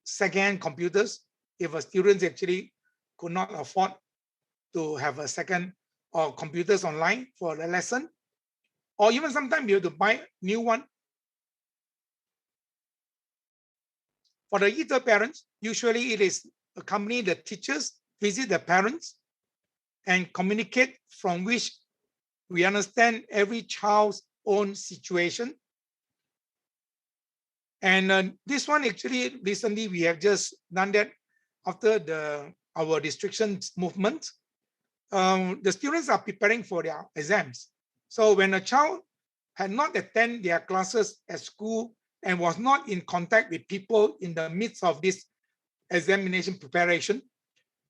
second computers if a student actually could not afford to have a second or computers online for the lesson, or even sometimes you have to buy new one. For the either parents, usually it is accompany the teachers, visit the parents, and communicate, from which we understand every child's own situation. And this one actually recently we have just done that after our restrictions movement. The students are preparing for their exams. So when a child had not attended their classes at school and was not in contact with people in the midst of this examination preparation,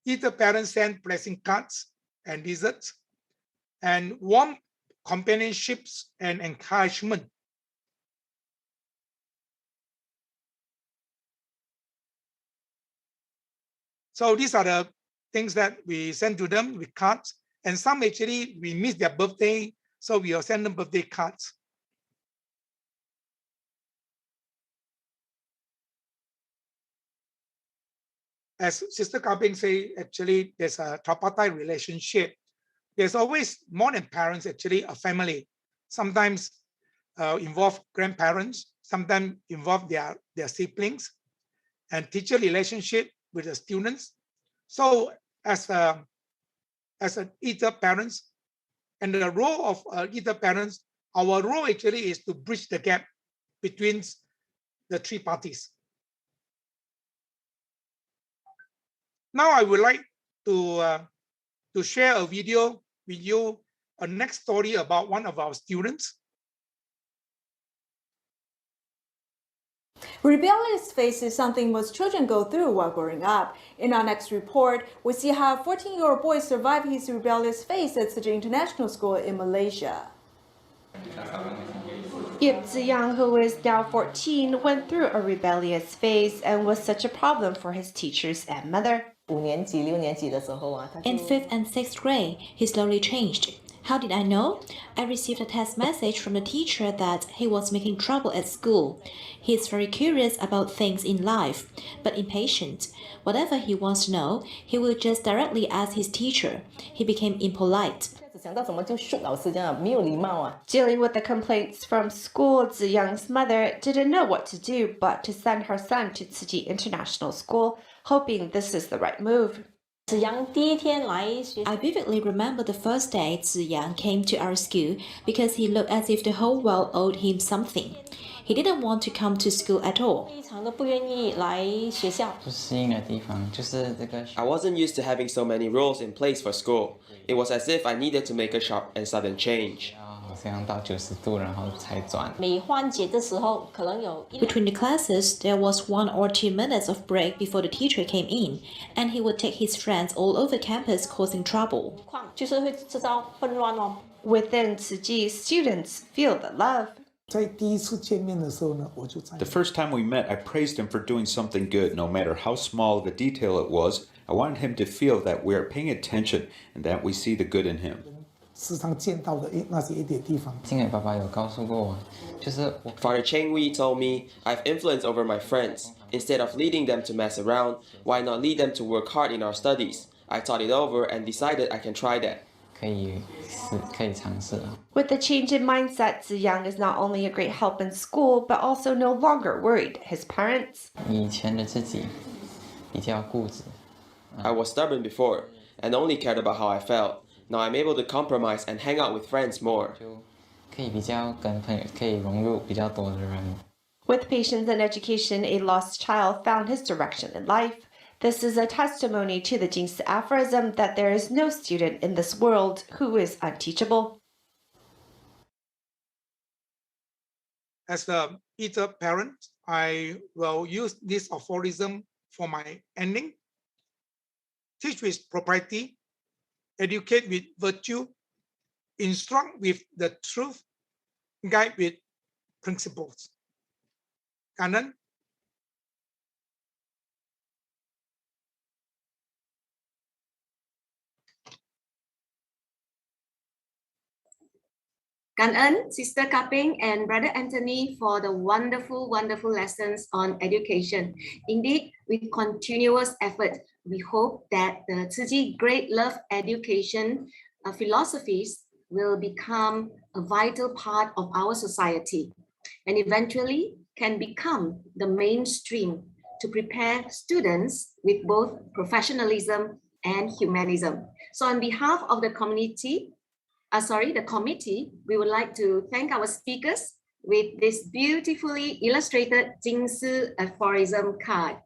either parents send blessing cards and desserts and warm companionships and encouragement. So these are the things that we send to them with cards, and some actually we miss their birthday, so we will send them birthday cards. As Sister Kaping say, actually there's a tripartite relationship. There's always more than parents, actually a family. Sometimes involve grandparents, sometimes involve their siblings, and teacher relationship with the students. So as either parents, and the role of either parents, our role actually is to bridge the gap between the three parties. Now I would like to share a video with you, a next story about one of our students. Rebellious phase is something most children go through while growing up. In our next report, we see how a 14-year-old boy survived his rebellious phase at Tzu Chi International School in Malaysia. Yip Ziyang, who is now 14, went through a rebellious phase and was such a problem for his teachers and mother. In 5th and 6th grade, he slowly changed. How did I know? I received a text message from the teacher that he was making trouble at school. He is very curious about things in life, but impatient. Whatever he wants to know, he will just directly ask his teacher. He became impolite. Dealing with the complaints from school, Ziyang's mother didn't know what to do but to send her son to Tzu Chi International School, hoping this is the right move. I vividly remember the first day Ziyang came to our school because he looked as if the whole world owed him something. He didn't want to come to school at all. I wasn't used to having so many rules in place for school. It was as if I needed to make a sharp and sudden change. Between the classes, there was 1 or 2 minutes of break before the teacher came in, and he would take his friends all over campus causing trouble. Within Tzu Chi, students feel the love. The first time we met, I praised him for doing something good, no matter how small of a detail it was. I wanted him to feel that we are paying attention and that we see the good in him. Father Cheng Wei told me, I have influence over my friends. Instead of leading them to mess around, why not lead them to work hard in our studies? I thought it over and decided I can try that. With the change in mindset, Ziyang is not only a great help in school, but also no longer worried his parents. I was stubborn before and only cared about how I felt. Now I'm able to compromise and hang out with friends more. With patience and education, a lost child found his direction in life. This is a testimony to the Jingsi aphorism that there is no student in this world who is unteachable. As the either parent, I will use this aphorism for my ending. Teach with propriety, educate with virtue, instruct with the truth, guide with principles. Cảm ơn. Cảm ơn Sister Kaping and Brother Anthony for the wonderful, wonderful lessons on education. Indeed, with continuous effort, we hope that the Tzu Chi Great Love Education philosophies will become a vital part of our society and eventually can become the mainstream to prepare students with both professionalism and humanism. So on behalf of the committee, we would like to thank our speakers with this beautifully illustrated Jingsi aphorism card.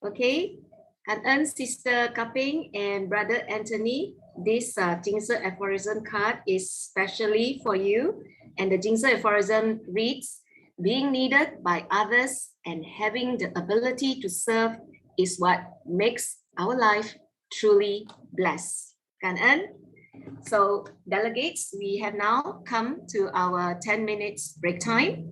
Okay, cảm ơn Sister Kaping and Brother Anthony. This Jingsi aphorism card is specially for you, and the Jingsi aphorism reads, "Being needed by others and having the ability to serve is what makes our life truly blessed." Cảm ơn. So delegates, we have now come to our 10 minutes break time.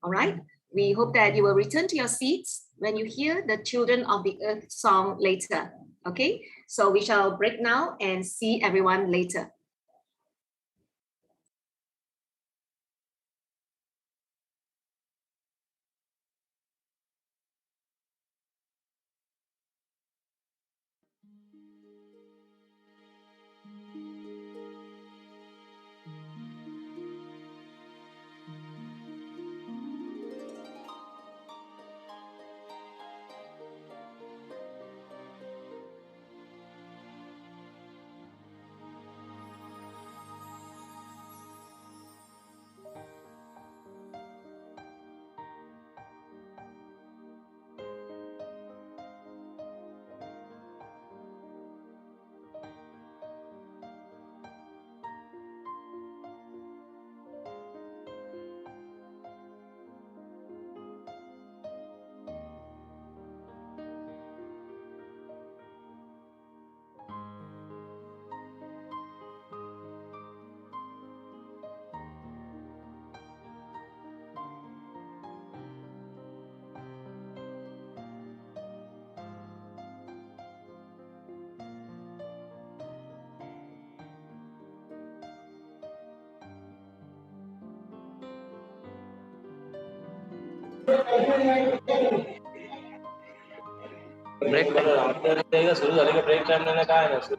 All right, we hope that you will return to your seats when you hear the Children of the Earth song later. Okay, so we shall break now and see everyone later. Break सुरू झाले की break time नाही काय नसतं.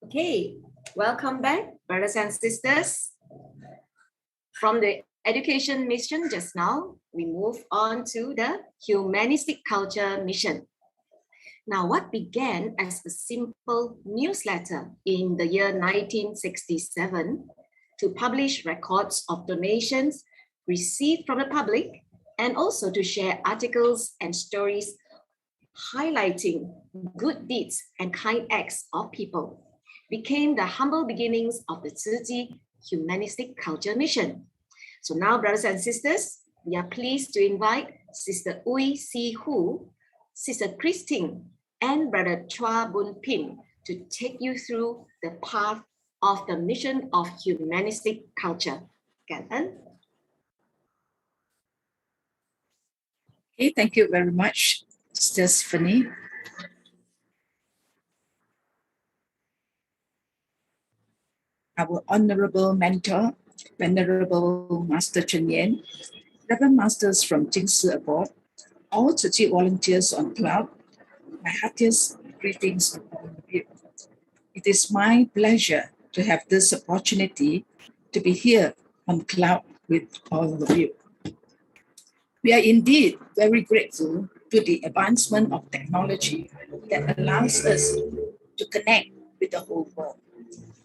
Okay, welcome back, brothers and sisters. From the education mission just now, we move on to the humanistic culture mission. Now, what began as a simple newsletter in the year 1967 to publish records of donations received from the public and also to share articles and stories highlighting good deeds and kind acts of people, became the humble beginnings of the Tzu Chi Humanistic Culture Mission. So now, brothers and sisters, we are pleased to invite Sister Ui Si Hu, Sister Christine, and Brother Chua Bun Pin to take you through the path of the mission of humanistic culture. Cảm ơn. Okay, thank you very much, Sister Stephanie. Our honorable mentor, Venerable Master Cheng Yen, Reverend Masters from Jingsi Abroad, all Tzu Chi volunteers on cloud, my heartiest greetings to all of you. It is my pleasure to have this opportunity to be here on cloud with all of you. We are indeed very grateful to the advancement of technology that allows us to connect with the whole world.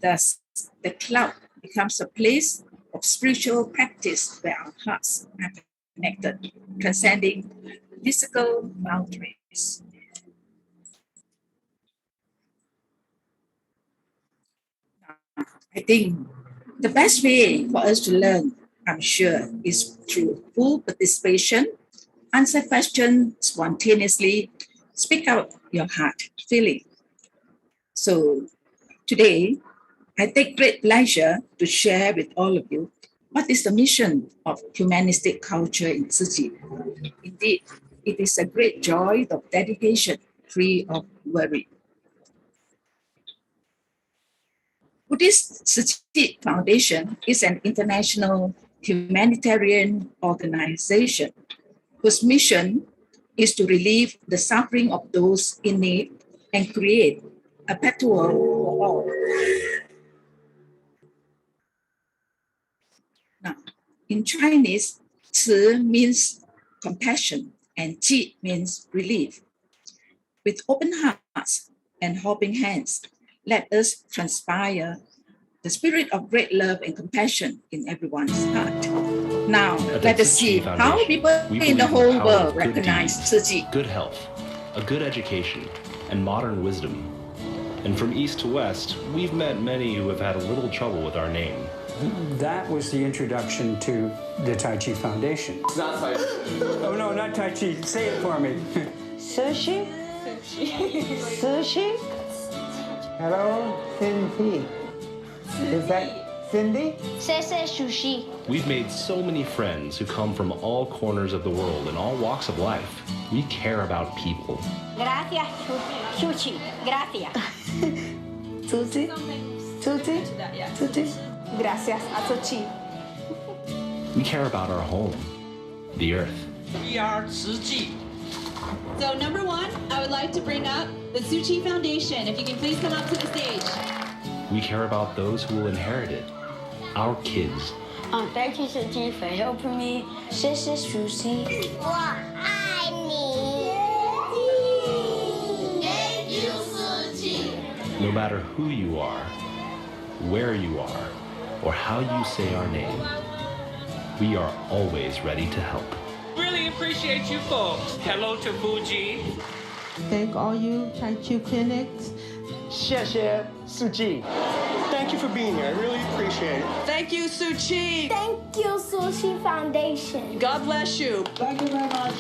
Thus, the cloud becomes a place of spiritual practice where our hearts are connected, transcending physical boundaries. I think the best way for us to learn, I'm sure, is through full participation, answer questions spontaneously, speak out your heart feeling. So today, I take great pleasure to share with all of you what is the mission of humanistic culture in Tzu Chi. Indeed, it is a great joy of dedication, free of worry. Buddhist Tzu Chi Foundation is an international humanitarian organization whose mission is to relieve the suffering of those in need and create a better world for all. Now, in Chinese, Tzu means compassion and Chi means relief. With open hearts and helping hands, let us transpire the spirit of great love and compassion in everyone's heart. Now, let us see how people in the whole world recognize Tzu Chi. Good health, a good education, and modern wisdom. And from east to west, we've met many who have had a little trouble with our name. That was the introduction to the Tai Chi Foundation. Not Tai Chi. Oh no, not Tai Chi. Say it for me. Sushi? Sushi? Hello, Cindy. Is that Cindy? Sese sushi. We've made so many friends who come from all corners of the world and all walks of life. We care about people. Gracias, sushi. Gracias. Sushi? Sushi? Sushi? Gracias a Tzu Chi. We care about our home, the earth. We are Tzu Chi. So number one, I would like to bring up the Tzu Chi Foundation. If you can please come up to the stage. We care about those who will inherit it, our kids. Thank you, Tzu Chi, for helping me. 谢谢sushi. 我爱你. Thank you, Tzu Chi. No matter who you are, where you are, or how you say our name, we are always ready to help. Really appreciate you folks. Hello to Fuji. Thank all you Tai Chi clinics. 谢谢Tzu Chi. Thank you for being here. I really appreciate it. Thank you, Tzu Chi. Thank you, Tzu Chi Foundation. God bless you. Thank you very much.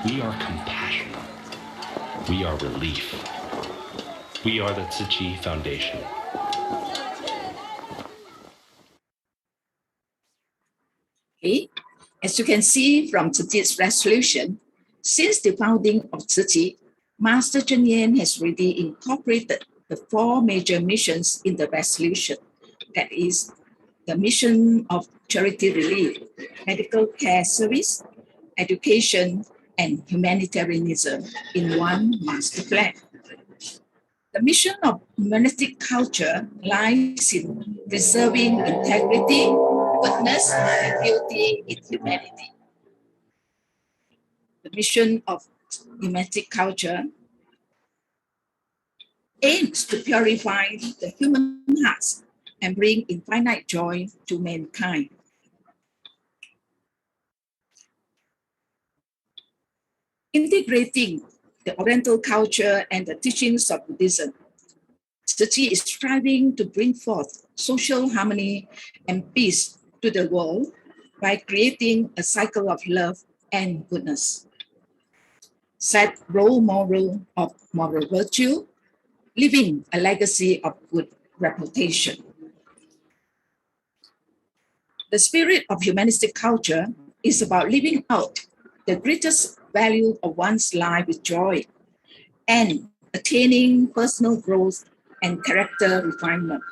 We are compassion. We are relief. We are the Tzu Chi Foundation. Okay. As you can see from Tzu Chi's resolution, since the founding of Tzu Chi, Master Cheng Yen has already incorporated the 4 major missions in the resolution. That is the mission of charity relief, medical care service, education, and humanitarianism in one master plan. The mission of humanistic culture lies in preserving integrity, goodness, and beauty in humanity. The mission of humanistic culture aims to purify the human hearts and bring infinite joy to mankind. Integrating the Oriental culture and the teachings of Buddhism, Tzu Chi is striving to bring forth social harmony and peace to the world by creating a cycle of love and goodness. Set role model of moral virtue, leaving a legacy of good reputation. The spirit of humanistic culture is about living out the greatest value of one's life with joy and attaining personal growth and character refinement.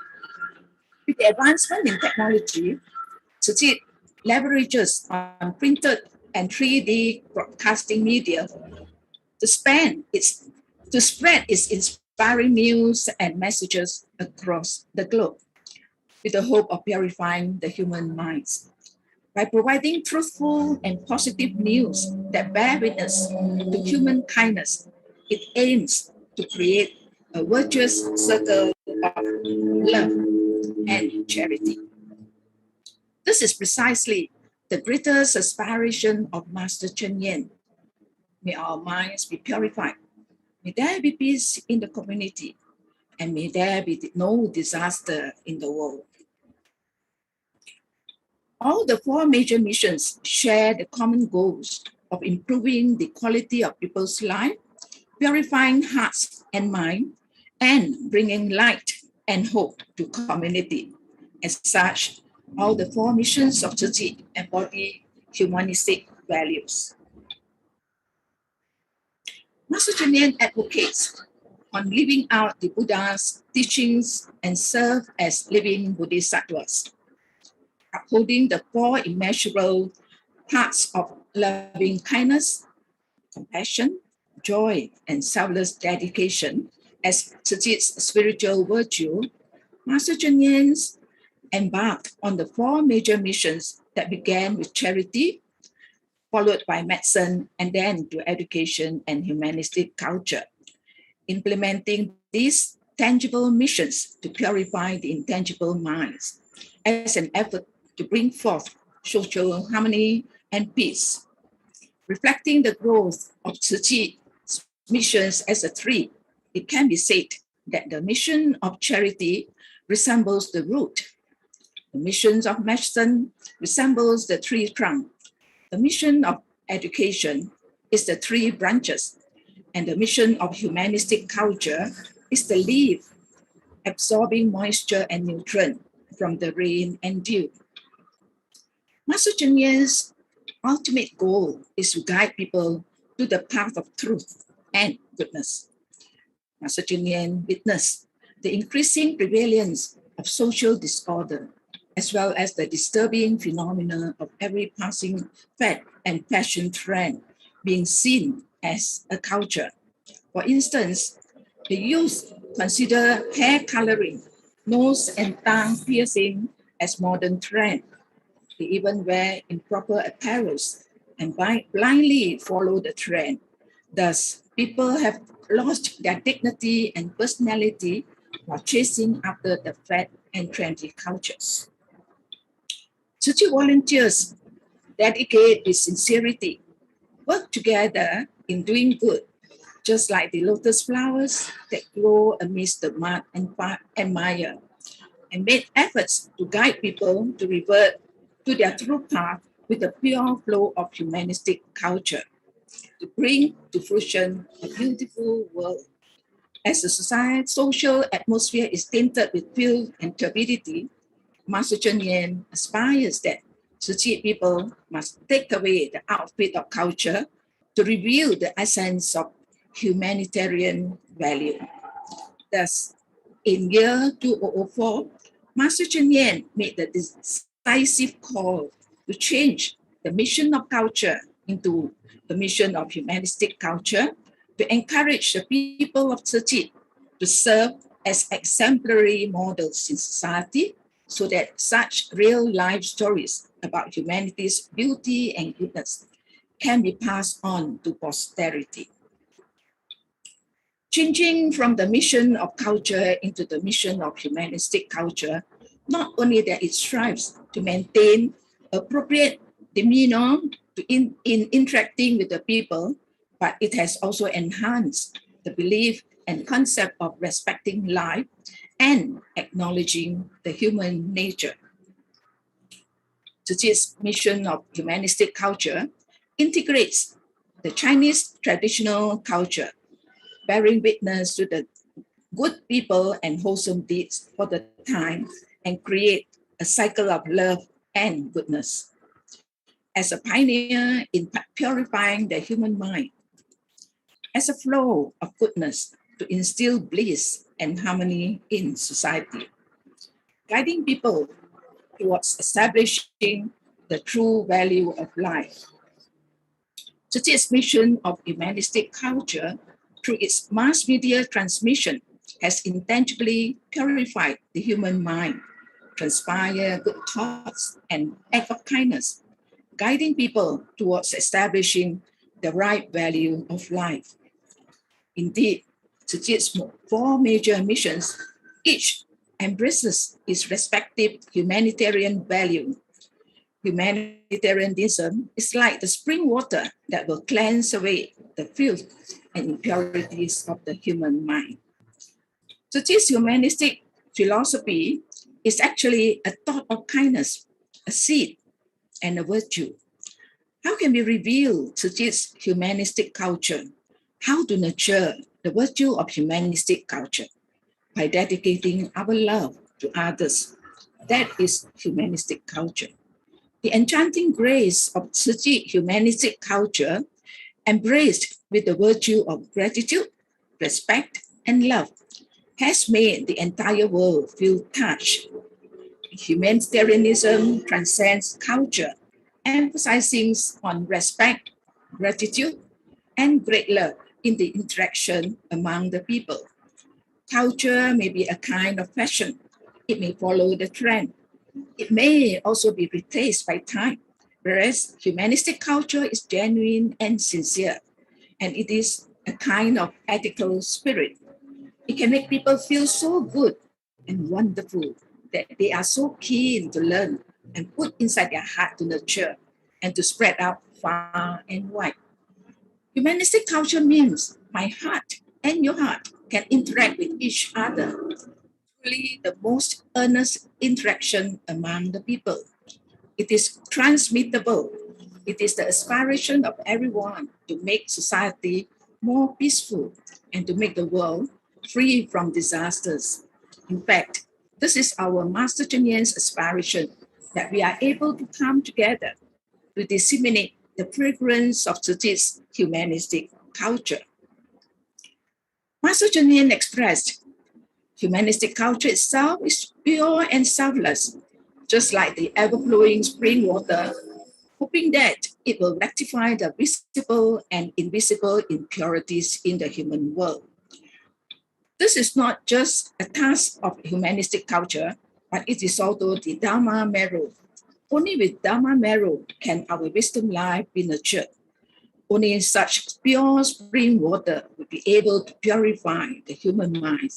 With the advancement in technology, Tzu Chi leverages on printed and 3D broadcasting media to spread its inspiring news and messages across the globe, with the hope of purifying the human minds. By providing truthful and positive news that bear witness to human kindness, it aims to create a virtuous circle of love and charity. This is precisely the greatest aspiration of Master Cheng Yen. May our minds be purified. May there be peace in the community, and may there be no disaster in the world. All the four major missions share the common goals of improving the quality of people's life, purifying hearts and mind, and bringing light and hope to community. As such, all the four missions of Tzu Chi embody humanistic values. Master Cheng Yen advocates on living out the Buddha's teachings and serve as living bodhisattvas, upholding the four immeasurable parts of loving kindness, compassion, joy, and selfless dedication as Tzu Chi's spiritual virtue. Master Cheng Yen embarked on the four major missions that began with charity, followed by medicine, and then to education and humanistic culture. Implementing these tangible missions to purify the intangible minds as an effort to bring forth social harmony and peace. Reflecting the growth of Tzu Chi's missions as a tree, it can be said that the mission of charity resembles the root. The mission of medicine resembles the tree trunk. The mission of education is the three branches, and the mission of humanistic culture is the leaf, absorbing moisture and nutrient from the rain and dew. Master Cheng Yen's ultimate goal is to guide people to the path of truth and goodness. Master Cheng Yen witnessed the increasing prevalence of social disorder, as well as the disturbing phenomena of every passing fad and fashion trend being seen as a culture. For instance, the youth consider hair coloring, nose and tongue piercing as modern trend. They even wear improper apparels and blindly follow the trend. Thus, people have lost their dignity and personality while chasing after the fad and trendy cultures. Tzu Chi volunteers dedicate with sincerity, work together in doing good, just like the lotus flowers that grow amidst the mud and mire, and made efforts to guide people to revert to their true path with the pure flow of humanistic culture, to bring to fruition a beautiful world. As the social atmosphere is tainted with filth and turbidity, Master Cheng Yen aspires that Tzu Chi people must take away the outfit of culture to reveal the essence of humanitarian value. Thus, in year 2004, Master Cheng Yen made the decisive call to change the mission of culture into the mission of humanistic culture to encourage the people of Tzu Chi to serve as exemplary models in society so that such real-life stories about humanity's beauty and goodness can be passed on to posterity. Changing from the mission of culture into the mission of humanistic culture, not only that it strives to maintain appropriate demeanor in interacting with the people, but it has also enhanced the belief and concept of respecting life and acknowledging the human nature. Tzu Chi's mission of humanistic culture integrates the Chinese traditional culture, bearing witness to the good people and wholesome deeds for the time, and create a cycle of love and goodness. As a pioneer in purifying the human mind, as a flow of goodness to instill bliss and harmony in society, guiding people towards establishing the true value of life. Tzu Chi's mission of humanistic culture, through its mass media transmission, has intangibly purified the human mind, transpire good thoughts and act of kindness, guiding people towards establishing the right value of life. Indeed, Tzu Chi's 4 major missions each embraces its respective humanitarian value. Humanitarianism is like the spring water that will cleanse away the filth and impurities of the human mind. Tzu Chi's humanistic philosophy is actually a thought of kindness, a seed, and a virtue. How can we reveal Tzu Chi's humanistic culture? How to nurture the virtue of humanistic culture? By dedicating our love to others. That is humanistic culture. The enchanting grace of Tzu Chi humanistic culture, embraced with the virtue of gratitude, respect, and love, has made the entire world feel touched. Humanitarianism transcends culture, emphasizing on respect, gratitude, and great love in the interaction among the people. Culture may be a kind of fashion. It may follow the trend. It may also be replaced by time, whereas humanistic culture is genuine and sincere, and it is a kind of ethical spirit. It can make people feel so good and wonderful that they are so keen to learn and put inside their heart to nurture and to spread out far and wide. Humanistic culture means my heart and your heart can interact with each other. Truly the most earnest interaction among the people. It is transmittable. It is the aspiration of everyone to make society more peaceful and to make the world free from disasters. In fact, this is our Master Cheng Yen's aspiration, that we are able to come together to disseminate the fragrance of Tzu Chi's humanistic culture. Master Cheng Yen expressed, humanistic culture itself is pure and selfless, just like the ever-flowing spring water, hoping that it will rectify the visible and invisible impurities in the human world. This is not just a task of humanistic culture, but it is also the Dharma marrow. Only with Dharma marrow can our wisdom life be nurtured. Only such pure spring water will be able to purify the human mind.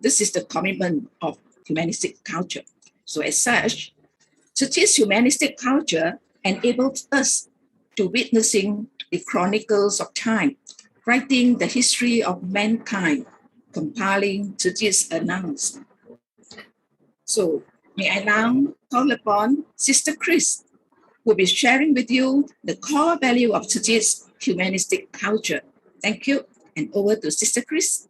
This is the commitment of humanistic culture. So as such, Tzu Chi's humanistic culture enables us to witnessing the chronicles of time, writing the history of mankind, compiling Tzu Chi's announcement. So may I now call upon Sister Chris, who will be sharing with you the core value of Tzu Chi's humanistic culture. Thank you, and over to Sister Chris.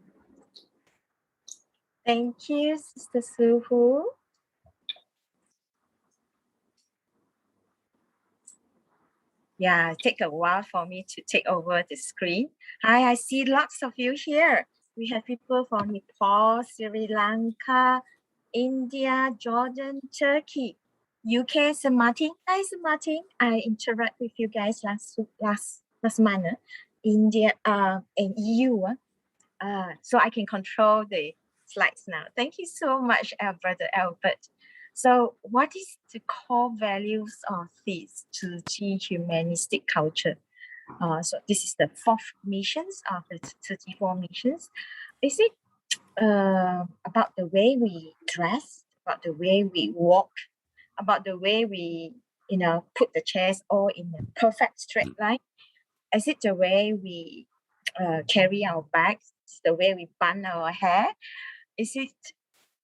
Thank you, Sister Su Hu. Yeah, it take a while for me to take over the screen. Hi, I see lots of you here. We have people from Nepal, Sri Lanka, India, Jordan, Turkey. UK, St. Martin. Hi, St. Martin. I interact with you guys last month in EU. So I can control the slides now. Thank you so much, Brother Albert. So what is the core values of this Tzu Chi humanistic culture? So this is the 4th missions of the 34 missions. Is it about the way we dress, about the way we walk, about the way we, put the chairs all in a perfect straight line? Is it the way we carry our bags, the way we bun our hair? Is it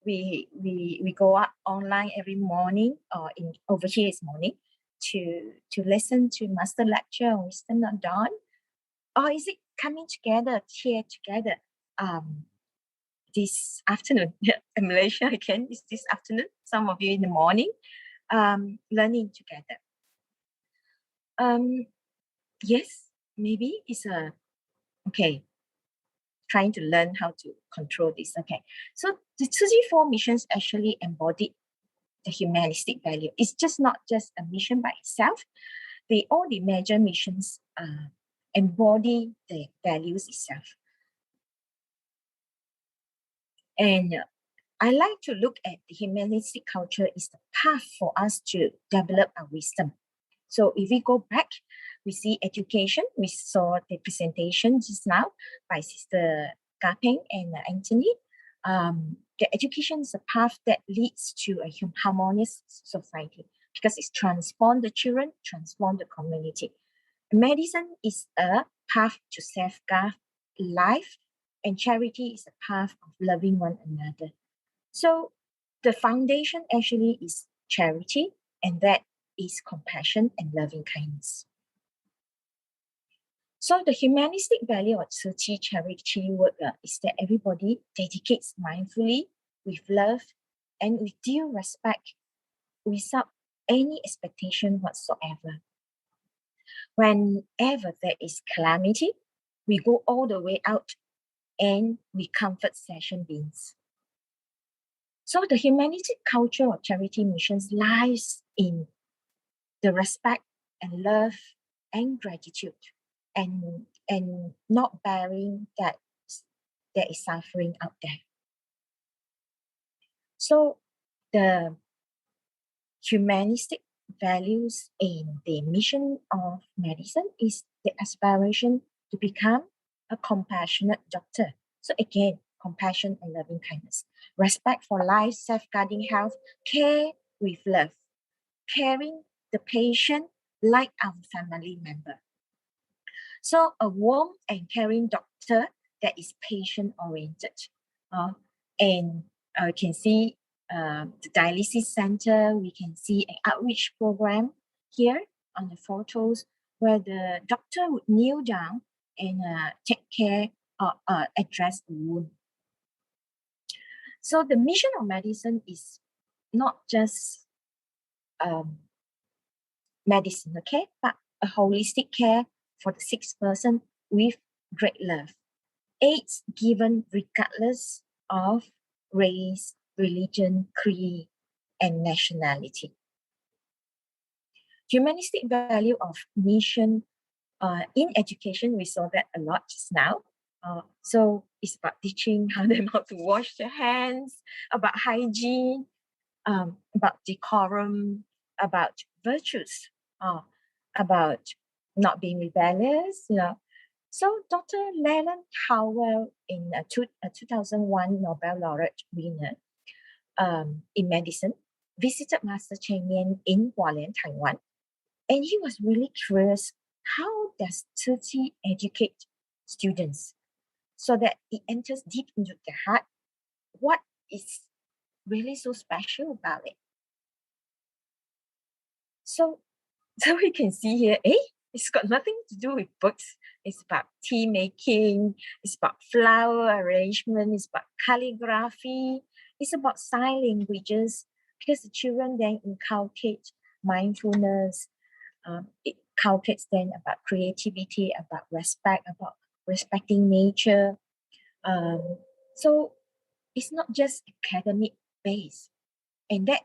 we go up online every morning, or over here is morning, to listen to master lecture on Wisdom of Dawn? Or is it coming together here together this afternoon? In Malaysia again, it's this afternoon. Some of you in the morning, learning together. Yes, maybe it's trying to learn how to control this. Okay, so the 34 missions actually embody the humanistic value. It's just not just a mission by itself. All the major missions embody the values itself. And I like to look at the humanistic culture is the path for us to develop our wisdom. So if we go back, we see education. We saw the presentation just now by Sister Kapeng and Anthony. The education is a path that leads to a harmonious society because it's transformed the children, transformed the community. Medicine is a path to safeguard life, and charity is a path of loving one another. So the foundation actually is charity, and that is compassion and loving kindness. So the humanistic value of Tzu Chi charity work is that everybody dedicates mindfully, with love, and with due respect, without any expectation whatsoever. Whenever there is calamity, we go all the way out and we comfort session beings. So the humanistic culture of charity missions lies in the respect and love and gratitude, and not bearing that there is suffering out there. So the humanistic values in the mission of medicine is the aspiration to become a compassionate doctor. So again, compassion and loving kindness, respect for life, safeguarding health, care with love, caring the patient like our family member. So a warm and caring doctor that is patient-oriented. And you can see the dialysis center, we can see an outreach program here on the photos where the doctor would kneel down and take care or address the wound. So the mission of medicine is not just medicine, okay, but a holistic care for the sick person with great love. Aids given regardless of race, religion, creed, and nationality. Humanistic value of mission in education, we saw that a lot just now. So it's about teaching them how to wash their hands, about hygiene, about decorum, about virtues, about not being rebellious, So Dr. Leland Howell, in a 2001 Nobel laureate winner in medicine, visited Master Cheng Yen in Hualien, Taiwan. And he was really curious, how does Tzu Chi educate students so that it enters deep into their heart? What is really so special about it? So we can see here, it's got nothing to do with books. It's about tea making, it's about flower arrangement, it's about calligraphy, it's about sign languages, because the children then inculcate mindfulness, it inculcates then about creativity, about respect, about respecting nature. So it's not just academic based, and that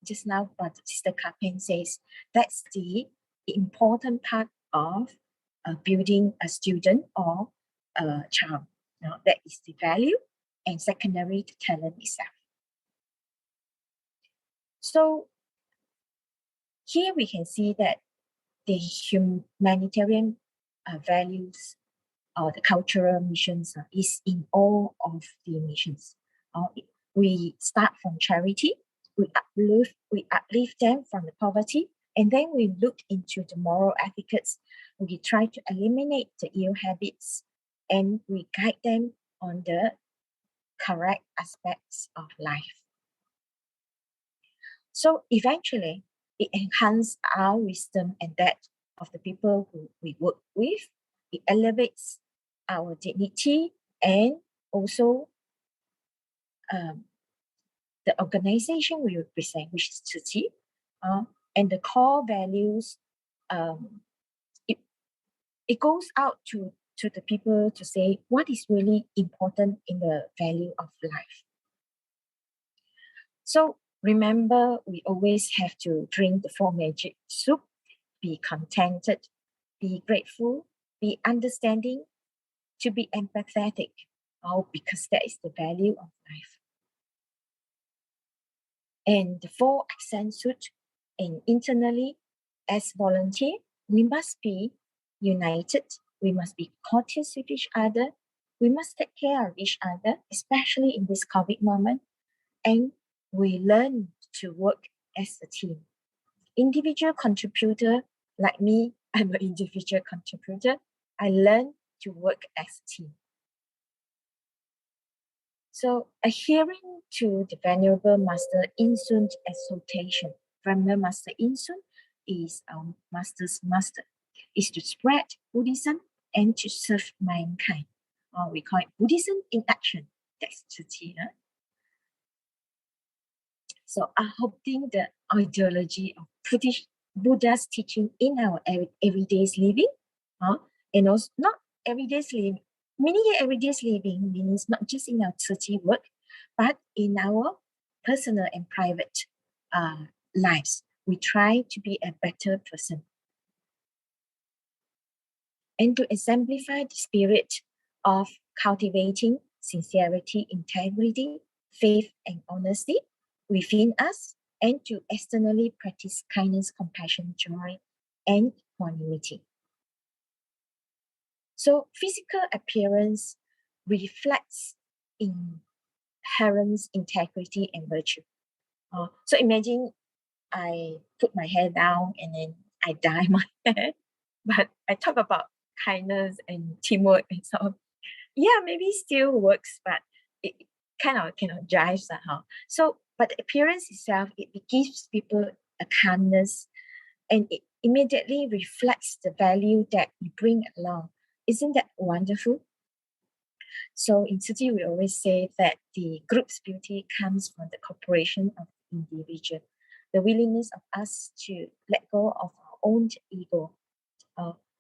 just now what Sister Kapin says, that's the important part of building a student or a child. Now, that is the value, and secondary to talent itself. So here we can see that the humanitarian values or the cultural missions is in all of the missions. We start from charity, we uplift them from the poverty, and then we look into the moral ethics. We try to eliminate the ill habits, and we guide them on the correct aspects of life. So eventually, it enhances our wisdom and that of the people who we work with. It elevates our dignity and also the organization we represent, which is Tzu Chi, and the core values. It goes out to the people to say what is really important in the value of life. So remember, we always have to drink the four magic soup, be contented, be grateful, be understanding, to be empathetic, because that is the value of life. And the four accent suit, and internally, as volunteer, we must be united, we must be courteous with each other, we must take care of each other, especially in this COVID moment, and we learn to work as a team. Individual contributor, like me, I'm an individual contributor, I learn to work as a team. So adhering to the Venerable Master In Sun's exhortation, Venerable Master In Sun is our master's master, is to spread Buddhism and to serve mankind. We call it Buddhism in action. That's Tzu Chi. So adopting the ideology of Buddha's teaching in our everyday living, and also not everyday living, meaning everyday living means not just in our Tzu Chi work, but in our personal and private lives. We try to be a better person. And to exemplify the spirit of cultivating sincerity, integrity, faith, and honesty within us, and to externally practice kindness, compassion, joy, and equanimity. So physical appearance reflects inherent integrity and virtue. So imagine I put my hair down and then I dye my hair, but I talk about kindness and teamwork and so on. Yeah, maybe still works, but it cannot jive somehow. So, but the appearance itself, it gives people a calmness, and it immediately reflects the value that we bring along. Isn't that wonderful? So in Tzu Chi, we always say that the group's beauty comes from the cooperation of the individual, the willingness of us to let go of our own ego.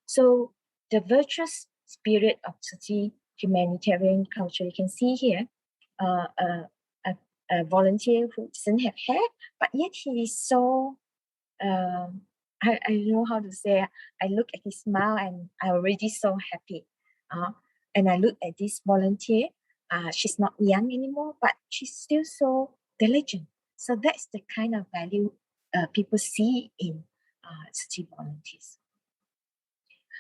So the virtuous spirit of Tzu Chi humanitarian culture, you can see here, a volunteer who doesn't have hair, but yet he is so, I don't know how to say, I look at his smile and I'm already so happy. And I look at this volunteer, she's not young anymore, but she's still so diligent. So that's the kind of value people see in Tzu Chi volunteers.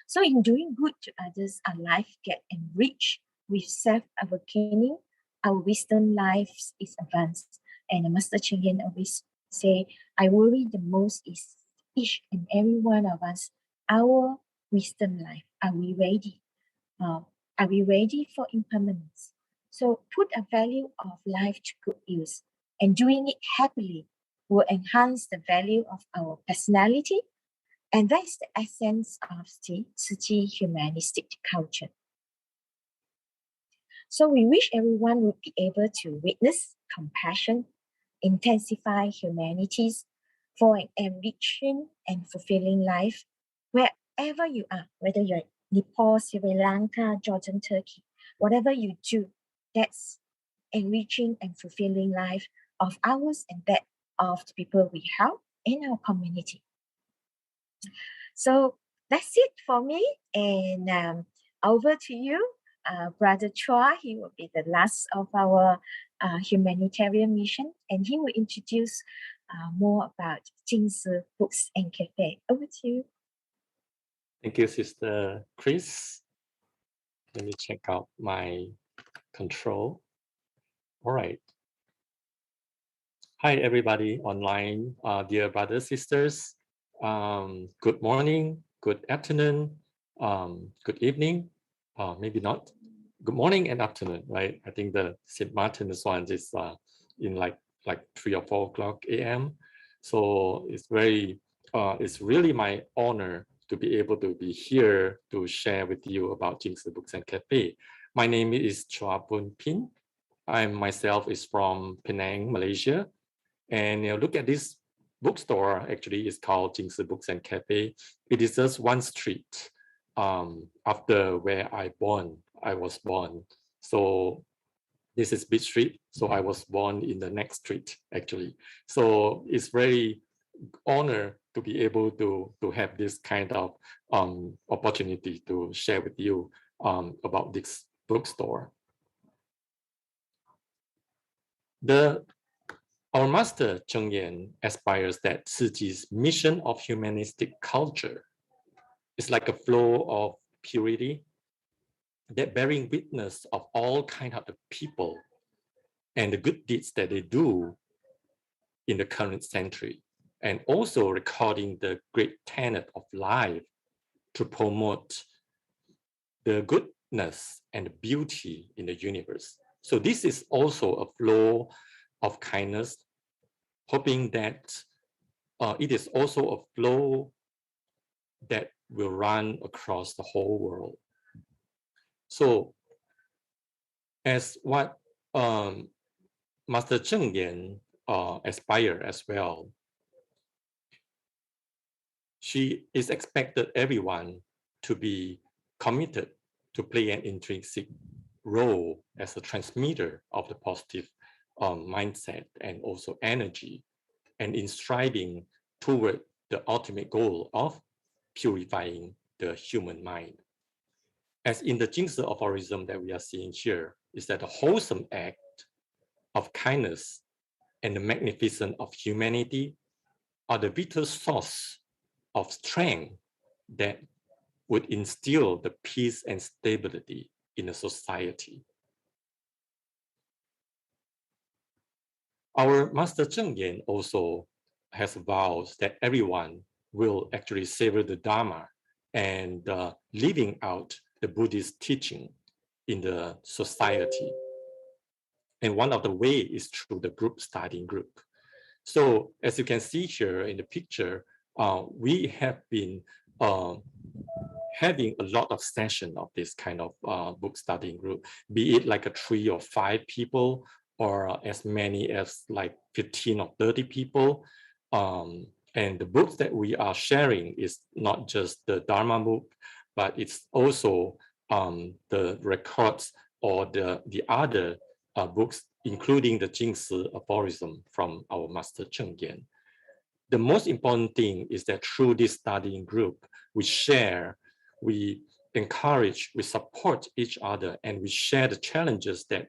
So in doing good to others, our life get enriched with self-awakening. Our wisdom lives is advanced. And the Master Cheng Yen always say, I worry the most is each and every one of us, our wisdom life. Are we ready? Are we ready for impermanence? So put a value of life to good use, and doing it happily will enhance the value of our personality. And that's the essence of the Tzu Chi humanistic culture. So we wish everyone would be able to witness compassion, intensify humanities for an enriching and fulfilling life wherever you are, whether you're in Nepal, Sri Lanka, Jordan, Turkey, whatever you do, that's enriching and fulfilling life of ours and that of the people we help in our community. So that's it for me, and over to you, Brother Chua. He will be the last of our humanitarian mission, and he will introduce more about Jingsi Books and Cafe. Over to you. Thank you, Sister Chris. Let me check out my control. All right. Hi, everybody online, dear brothers, sisters. Good morning, good afternoon, good evening, maybe not. Good morning and afternoon, right? I think the St. Martin's one is in like 3 or 4 o'clock a.m. So it's really my honor to be able to be here to share with you about Jingsi Books and Cafe. My name is Chua Bun Pin. I myself is from Penang, Malaysia. And look at this bookstore. Actually, it's called Jingsi Books and Cafe. It is just one street after where I was born. So this is Beach Street. So I was born in the next street, actually. So it's very honor to be able to have this kind of opportunity to share with you about this bookstore. Our master Cheng Yen aspires that Tzu Chi's mission of humanistic culture is like a flow of purity that bearing witness of all kinds of people and the good deeds that they do in the current century, and also recording the great tenet of life to promote the goodness and beauty in the universe. So this is also a flow of kindness, hoping that it is also a flow that will run across the whole world. So as what Master Cheng Yen aspire as well, she is expected everyone to be committed to play an intrinsic role as a transmitter of the positive mindset and also energy, and in striving toward the ultimate goal of purifying the human mind. As in the Jingsi aphorism that we are seeing here, is that a wholesome act of kindness and the magnificence of humanity are the vital source of strength that would instill the peace and stability in a society. Our Master Cheng Yen also has vows that everyone will actually savor the Dharma and living out the Buddhist teaching in the society. And one of the way is through the group studying group. So as you can see here in the picture, we have been having a lot of session of this kind of book studying group, be it like a 3 or 5 people, or as many as like 15 or 30 people. And the books that we are sharing is not just the Dharma book, but it's also the records or the other books, including the Jingsi aphorism from our Master Cheng Yen. The most important thing is that through this studying group, we share, we encourage, we support each other, and we share the challenges that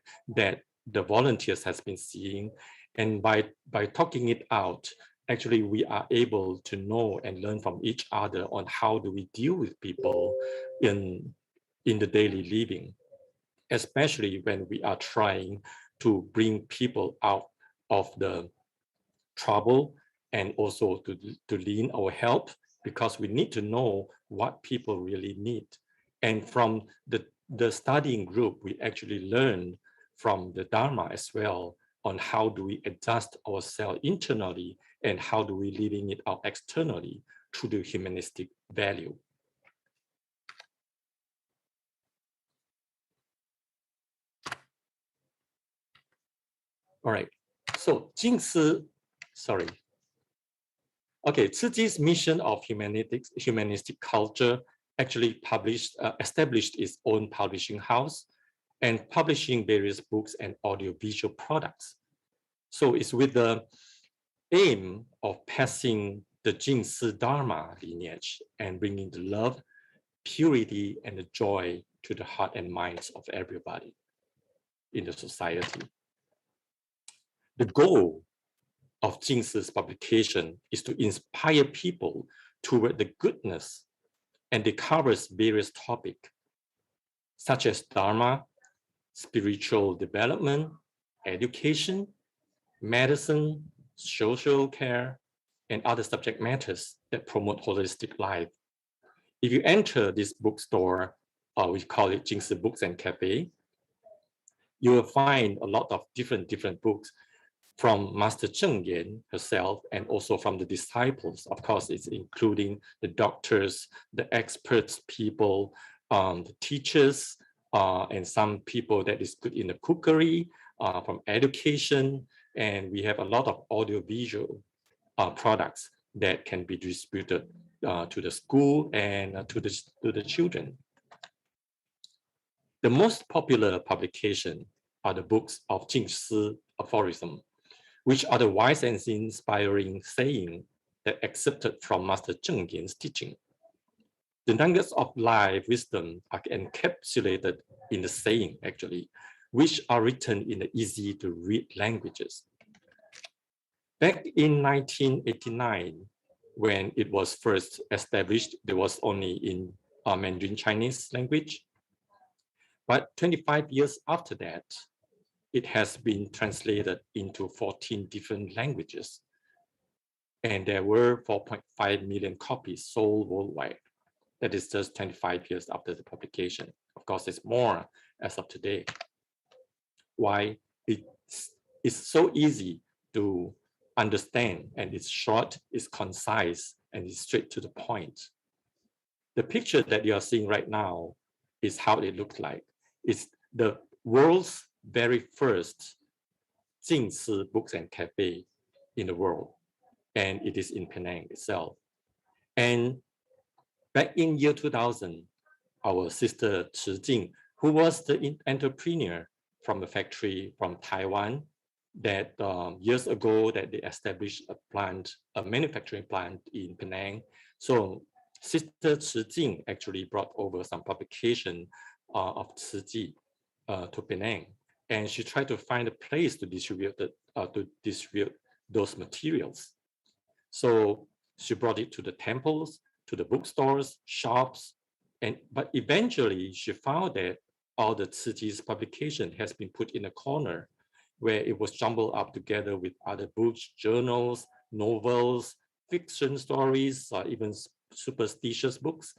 the volunteers has been seeing. And by talking it out, actually we are able to know and learn from each other on how do we deal with people in the daily living, especially when we are trying to bring people out of the trouble and also to lend our help, because we need to know what people really need. And from the studying group, we actually learn from the Dharma as well on how do we adjust ourselves internally and how do we living it out externally through the humanistic value. All right, so Jingsi, sorry. Okay, Tzu Chi's mission of humanistic culture actually established its own publishing house and publishing various books and audiovisual products. So it's with the aim of passing the Jingsi Dharma lineage and bringing the love, purity, and the joy to the heart and minds of everybody in the society. The goal of Jingsi's publication is to inspire people toward the goodness, and it covers various topics such as Dharma, spiritual development, education, medicine, social care, and other subject matters that promote holistic life. If you enter this bookstore, we call it Jingsi Books and Cafe, you will find a lot of different books from Master Cheng Yen herself and also from the disciples. Of course, it's including the doctors, the experts people, the teachers, and some people that is good in the cookery, from education, and we have a lot of audiovisual products that can be distributed to the school and to the children. The most popular publication are the books of Jingsi aphorism, which are the wise and inspiring saying that accepted from Master Cheng Yen's teaching. The nuggets of life wisdom are encapsulated in the saying, actually, which are written in the easy to read languages. Back in 1989, when it was first established, there was only in Mandarin Chinese language. But 25 years after that, it has been translated into 14 different languages. And there were 4.5 million copies sold worldwide. That is just 25 years after the publication. Of course, it's more as of today. Why? It's so easy to understand, and it's short, it's concise, and it's straight to the point. The picture that you are seeing right now is how it looks like. It's the world's very first Jingsi Books and Cafe in the world, and it is in Penang itself. And back in year 2000, our sister Chi Jing, who was the entrepreneur from a factory from Taiwan, that years ago that they established a manufacturing plant in Penang. So Sister Chi Jing actually brought over some publication of Chi Ji to Penang, and she tried to find a place to distribute those materials. So she brought it to the temples, to the bookstores, shops, but eventually she found that all the Chi Ji's publication has been put in a corner where it was jumbled up together with other books, journals, novels, fiction stories, or even superstitious books.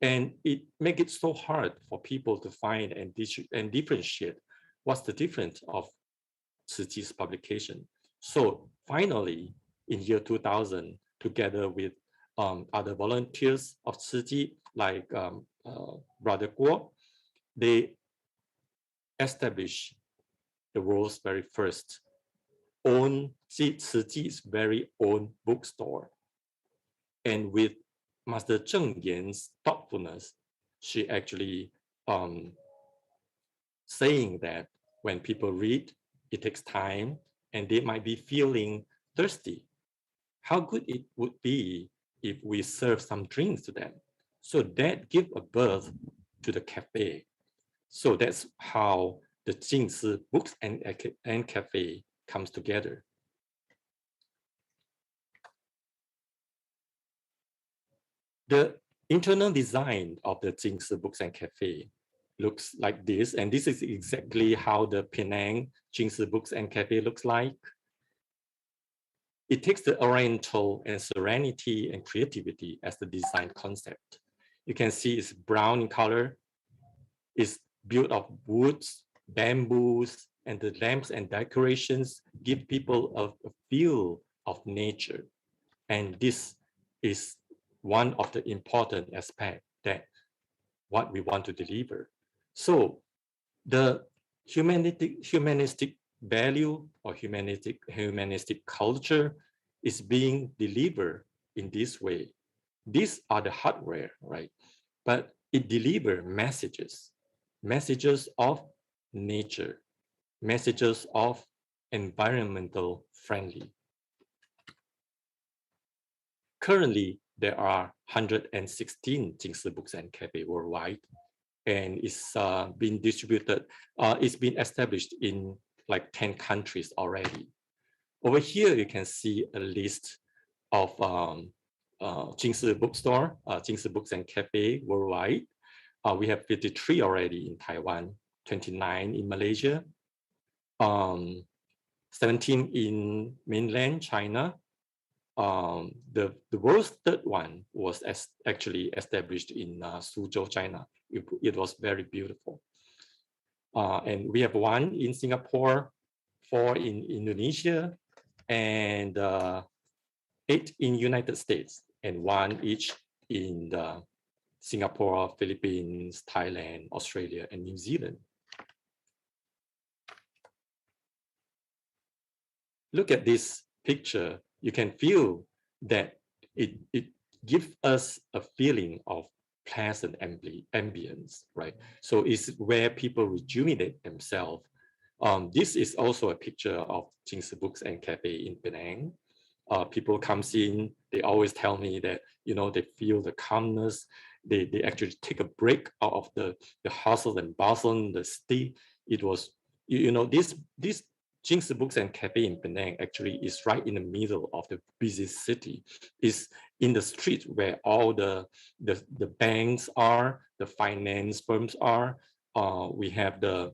And it makes it so hard for people to find and differentiate what's the difference of Chi Ji's publication. So finally, in year 2000, together with other volunteers of Chi Ji, like Brother Guo, they established the world's very first Chi Ji's very own bookstore. And with Master Cheng Yen's thoughtfulness, she actually saying that when people read, it takes time and they might be feeling thirsty. How good it would be if we serve some drinks to them. So that give a birth to the cafe. So that's how the Jingsi Books and Cafe comes together. The internal design of the Jingsi Books and Cafe looks like this, and this is exactly how the Penang Jingsi Books and Cafe looks like. It takes the Oriental and serenity and creativity as the design concept. You can see it's brown in color. It's built of woods, bamboos, and the lamps and decorations give people a feel of nature. And this is one of the important aspects that what we want to deliver. So the humanistic value or humanistic culture is being delivered in this way. These are the hardware, right? But it delivers messages of nature, messages of environmental friendly. Currently, there are 116 Jingsi Books and Cafe worldwide, and it's been distributed, it's been established in like 10 countries already. Over here, you can see a list of Jingsi Bookstore, Jingsi Books and Cafe worldwide. We have 53 already in Taiwan, 29 in Malaysia, 17 in mainland China. The world's third one was actually established in Suzhou, China. It was very beautiful. And we have one in Singapore, 4 in Indonesia, and 8 in United States, and 1 each in Singapore, Philippines, Thailand, Australia, and New Zealand. Look at this picture. You can feel that it gives us a feeling of pleasant ambience, right? So it's where people rejuvenate themselves. This is also a picture of Jingsi Books and Cafe in Penang. People comes in, they always tell me that, you know, they feel the calmness. They actually take a break out of the hustle and bustle, the city. It was, you know, this Jingsi Books and Cafe in Penang actually is right in the middle of the busy city. It's in the street where all the banks are, the finance firms are. We have the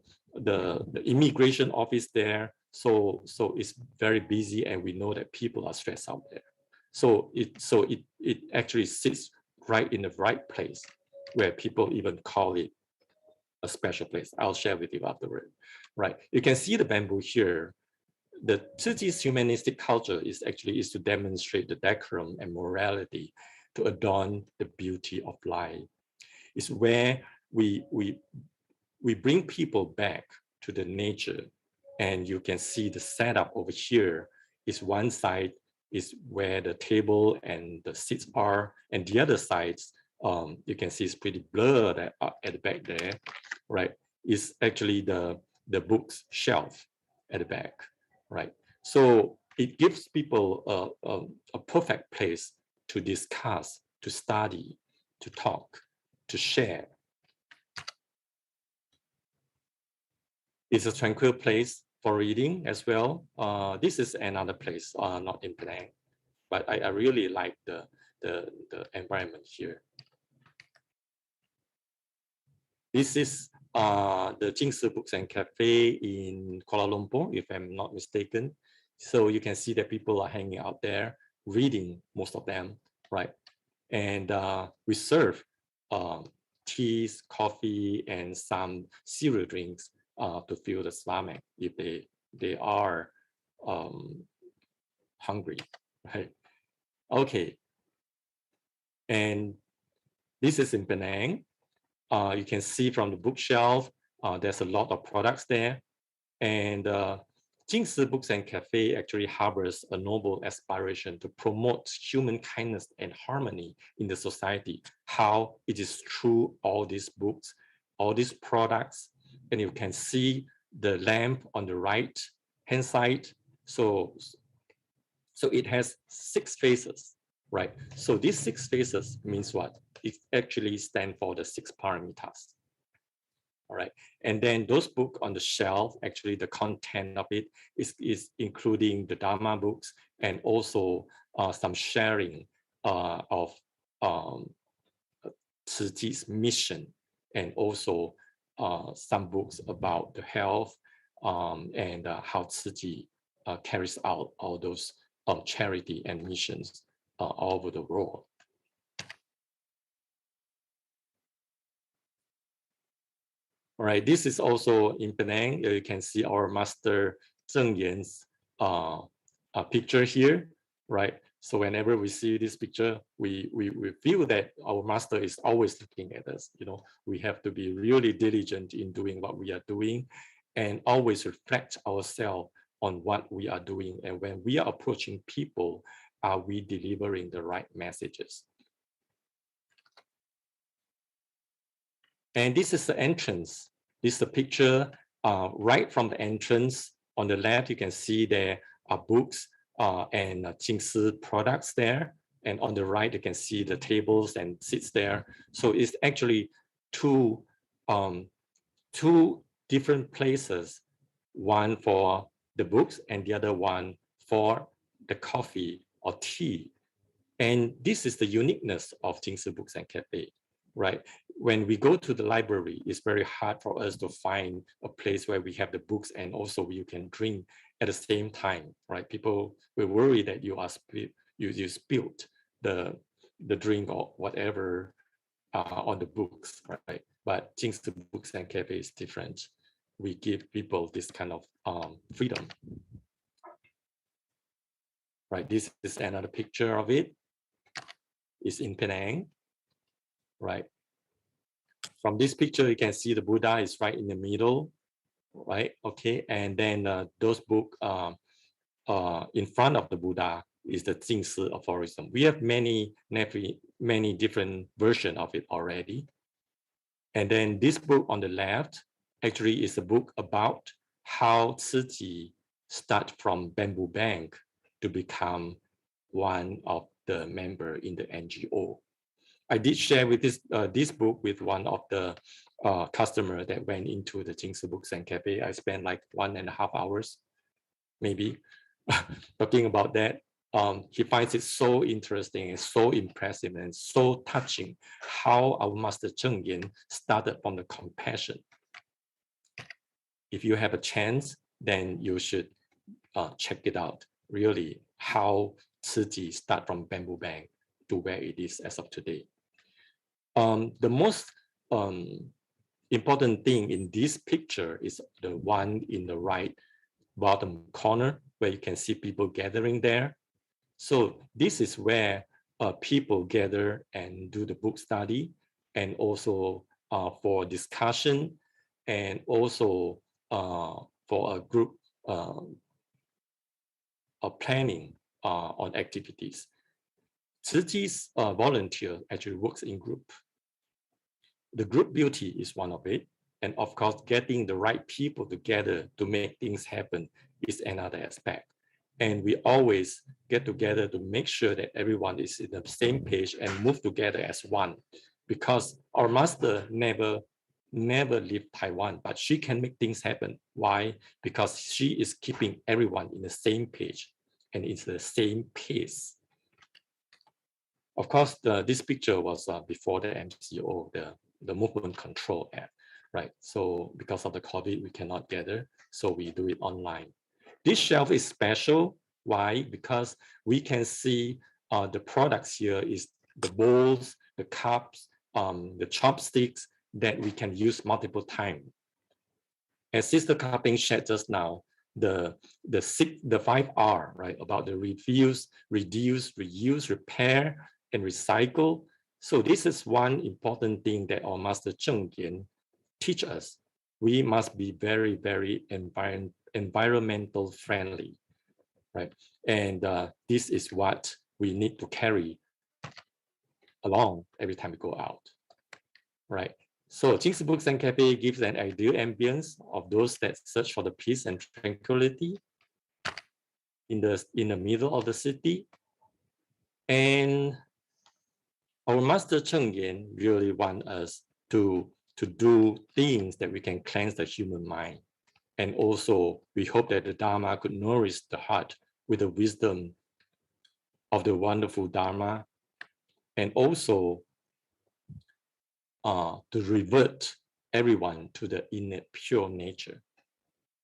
immigration office there. So it's very busy, and we know that people are stressed out there. So it actually sits right in the right place, where people even call it a special place. I'll share with you afterward. Right, you can see the bamboo here. The Tzu Chi's humanistic culture is to demonstrate the decorum and morality to adorn the beauty of life. It's where we bring people back to the nature, and you can see the setup over here. Is one side is where the table and the seats are, and the other sides, you can see it's pretty blurred at the back there, right? It's actually the books shelf at the back, right? So it gives people a perfect place to discuss, to study, to talk, to share. It's a tranquil place for reading as well. This is another place, not in Penang, but I really like the environment here. This is the Jingsi Books and Cafe in Kuala Lumpur, if I'm not mistaken. So you can see that people are hanging out there, reading, most of them, right? And we serve teas, coffee, and some cereal drinks to fill the stomach if they are hungry, right? Okay. And this is in Penang. You can see from the bookshelf, there's a lot of products there. And Jingsi Books and Cafe actually harbors a noble aspiration to promote human kindness and harmony in the society. How it is through all these books, all these products, and you can see the lamp on the right hand side. So it has 6 faces, right? So these 6 faces means what? It actually stands for the 6 paramitas. All right, and then those books on the shelf, actually the content of it is including the Dharma books, and also some sharing of Tzu Chi's mission, and also some books about the health and how Tzu Chi carries out all those charity and missions all over the world. All right, this is also in Penang. You can see our master Zheng Yan's picture here, right? So whenever we see this picture, we feel that our master is always looking at us. You know, we have to be really diligent in doing what we are doing, and always reflect ourselves on what we are doing. And when we are approaching people, are we delivering the right messages? And this is the entrance. This is the picture right from the entrance. On the left, you can see there are books and Jingsi products there, And on the right, you can see the tables and seats there. So it's actually two different places, one for the books and the other one for the coffee or tea. And this is the uniqueness of Jingsi Books and Cafe, right? When we go to the library, it's very hard for us to find a place where we have the books and also you can drink at the same time, right? People will worry that you spilled the drink or whatever on the books, right? But Jingsi Books and Cafe is different. We give people this kind of freedom. Right, this is another picture of it. It's in Penang, right? From this picture, you can see the Buddha is right in the middle, right? Okay, and then those books in front of the Buddha is the Jingsi aphorism. We have many different versions of it already. And then this book on the left actually is a book about how Tzu Chi start from Bamboo Bank to become one of the member in the NGO. I did share with this book with one of the customer that went into the Jingsi Books and Cafe. I spent like 1.5 hours, maybe, talking about that. He finds it so interesting and so impressive and so touching how our Master Cheng Yen started from the compassion. If you have a chance, then you should check it out. Really, how Tzu Chi start from Bamboo Bank to where it is as of today. The most important thing in this picture is the one in the right bottom corner where you can see people gathering there. So this is where people gather and do the book study and also for discussion and also for a group planning on activities. Tzu Chi's volunteer actually works in group. The group beauty is one of it. And of course, getting the right people together to make things happen is another aspect. And we always get together to make sure that everyone is in the same page and move together as one. Because our master never left Taiwan, but she can make things happen. Why? Because she is keeping everyone in the same page and it's the same pace. Of course, this picture was before the MCO, the Movement Control Act, right? So because of the COVID, we cannot gather, so we do it online. This shelf is special. Why? Because we can see the products here is the bowls, the cups, the chopsticks that we can use multiple times. As Sister Cupping shared just now, the 5 R, right? About the refuse, reduce, reuse, repair, and recycle. So this is one important thing that our Master Cheng Yen teach us. We must be very, very environmental friendly, right? And this is what we need to carry along every time we go out, right? So Jingsi Books and Cafe gives an ideal ambience of those that search for the peace and tranquility in the middle of the city. And our Master Cheng Yen really want us to do things that we can cleanse the human mind. And also, we hope that the Dharma could nourish the heart with the wisdom of the wonderful Dharma, and also to revert everyone to the innate pure nature.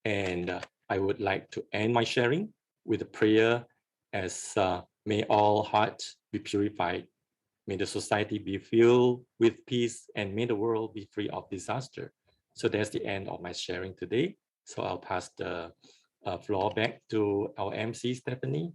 And I would like to end my sharing with a prayer as may all hearts be purified, may the society be filled with peace, and may the world be free of disaster. So that's the end of my sharing today. So I'll pass the floor back to our MC, Stephanie.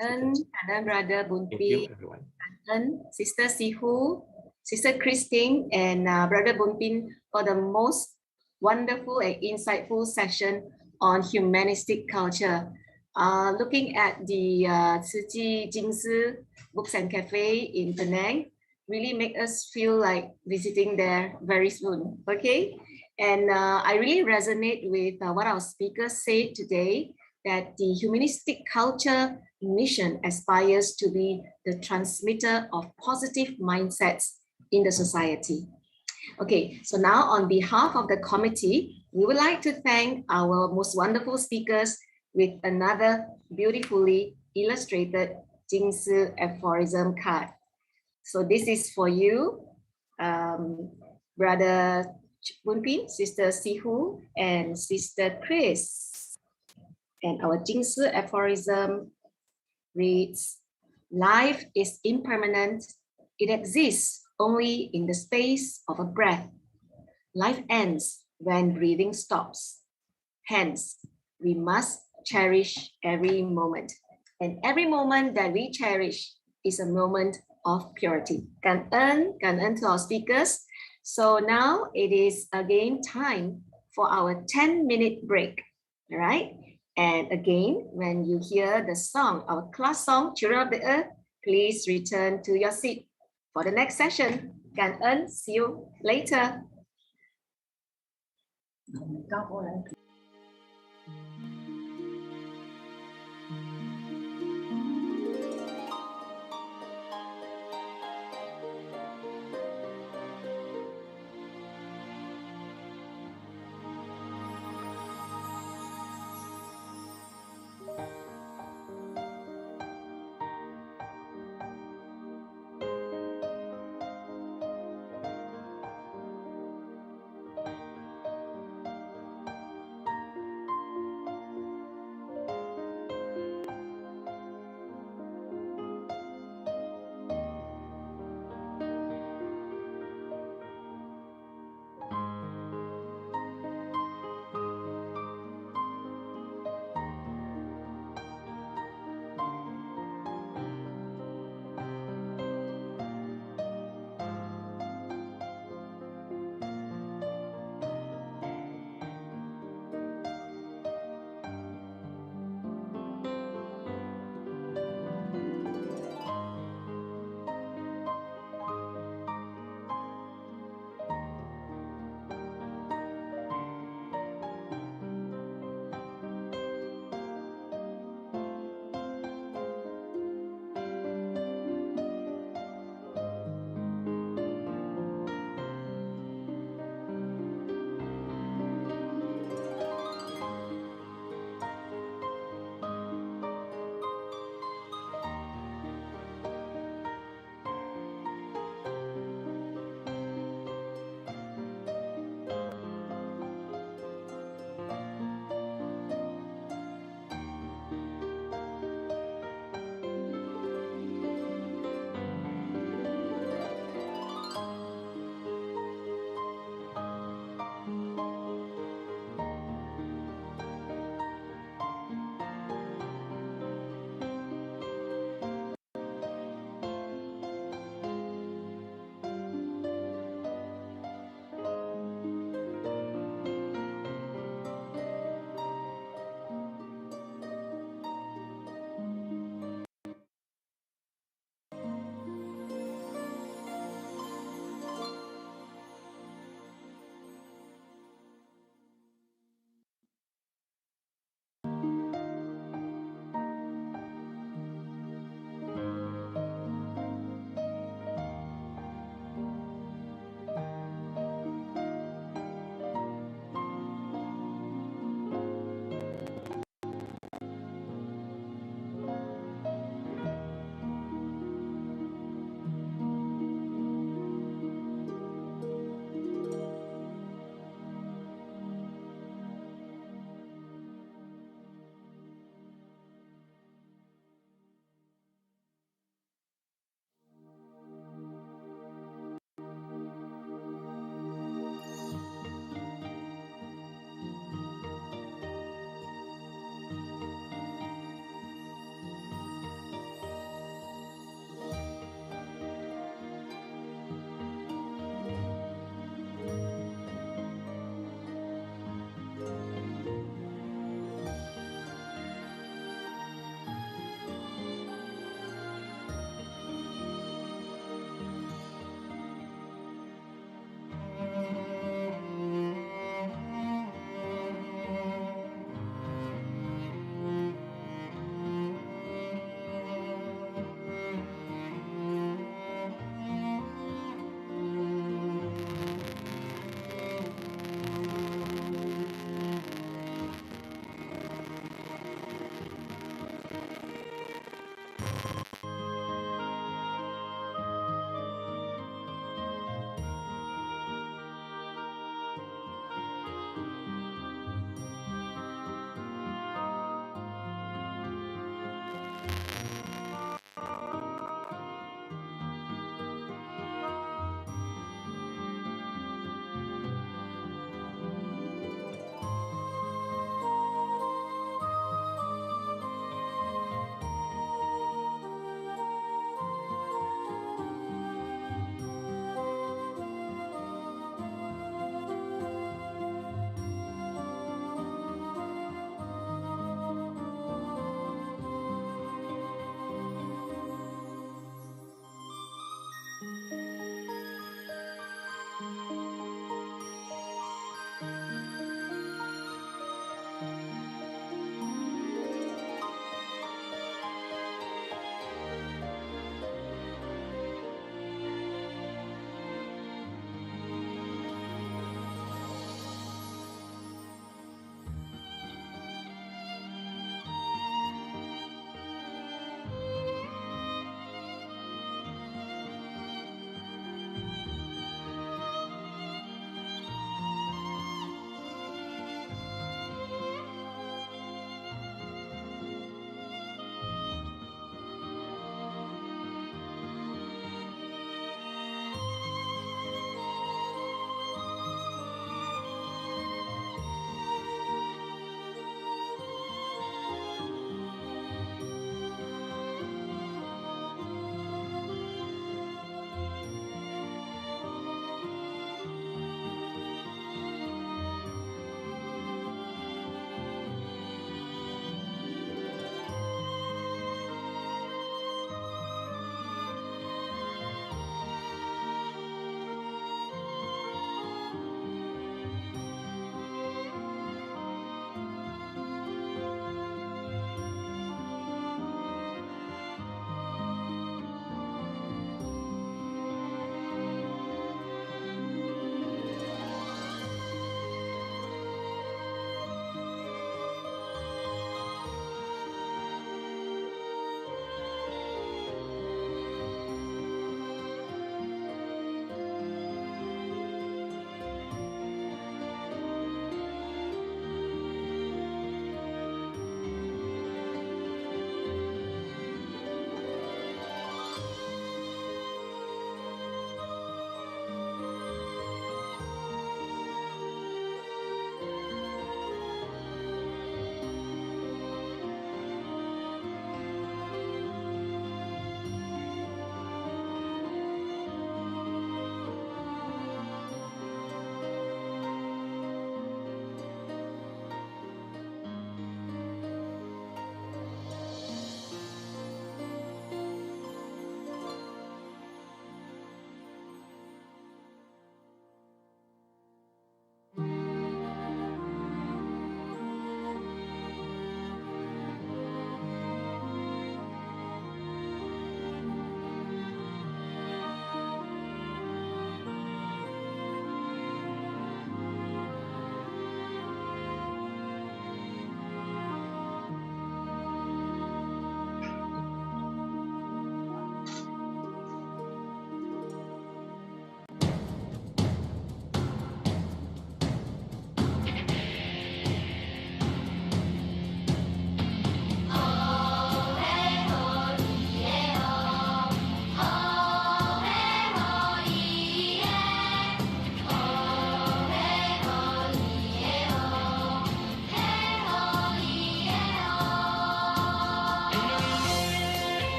And Brother Boon Pin. Thank you, everyone. And Sister Sihu, Sister Christine, and Brother Boon Pin for the most wonderful and insightful session on humanistic culture. Looking at the Tzu Chi Jingsi Books and Cafe in Penang, really make us feel like visiting there very soon, okay? And I really resonate with what our speakers said today. that the Humanistic Culture mission aspires to be the transmitter of positive mindsets in the society. Okay, so now on behalf of the committee, we would like to thank our most wonderful speakers with another beautifully illustrated Jingsi aphorism card. So this is for you, Brother Bunpin, Sister Sihu, and Sister Chris. And our Jingsi aphorism reads, life is impermanent. It exists only in the space of a breath. Life ends when breathing stops. Hence, we must cherish every moment. And every moment that we cherish is a moment of purity. 感恩 to our speakers. So now it is again time for our 10-minute break. All right. And again, when you hear the song, our class song, Children of the Earth, please return to your seat for the next session. 感恩, see you later.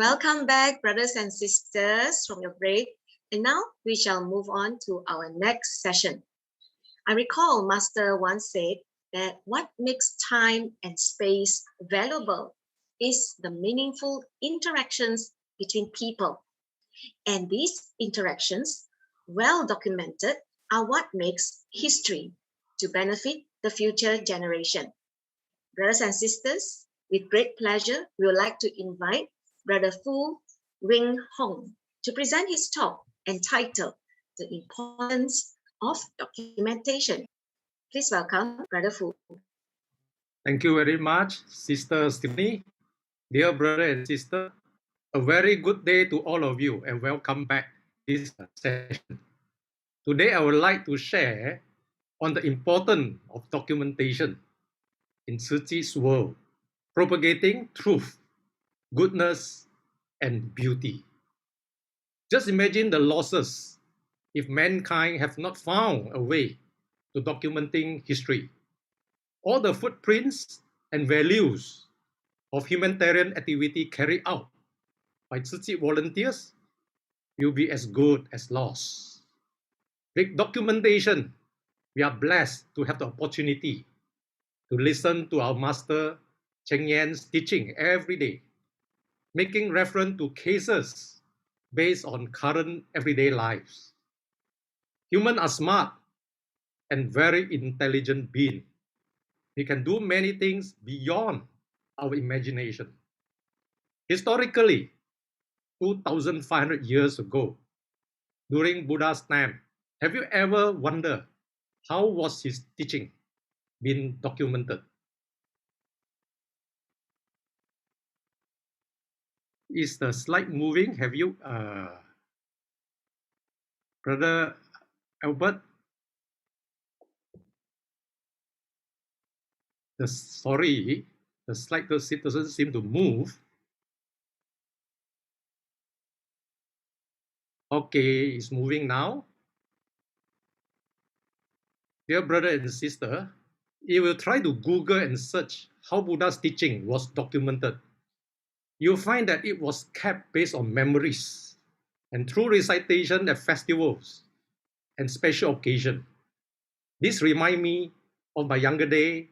Welcome back, brothers and sisters, from your break. And now we shall move on to our next session. I recall Master once said that what makes time and space valuable is the meaningful interactions between people. And these interactions, well documented, are what makes history to benefit the future generation. Brothers and sisters, with great pleasure, we would like to invite Brother Fu Wing Hong to present his talk entitled The Importance of Documentation. Please welcome Brother Fu. Thank you very much, Sister Stephanie. Dear brother and sister, a very good day to all of you and welcome back to this session. Today, I would like to share on the importance of documentation in Tzu Chi's world, propagating truth, goodness, and beauty. Just imagine the losses if mankind have not found a way to documenting history. All the footprints and values of humanitarian activity carried out by Tzu Chi volunteers will be as good as lost. With documentation, we are blessed to have the opportunity to listen to our Master Cheng Yan's teaching every day, making reference to cases based on current everyday lives. Humans are smart and very intelligent beings. We can do many things beyond our imagination. Historically, 2,500 years ago, during Buddha's time, have you ever wondered how was his teaching been documented? Is the slide moving? Have you, Brother Albert? Sorry, the slide doesn't seem to move. Okay, it's moving now. Dear brother and sister, you will try to Google and search how Buddha's teaching was documented. You'll find that it was kept based on memories and through recitation at festivals and special occasions. This reminds me of my younger day,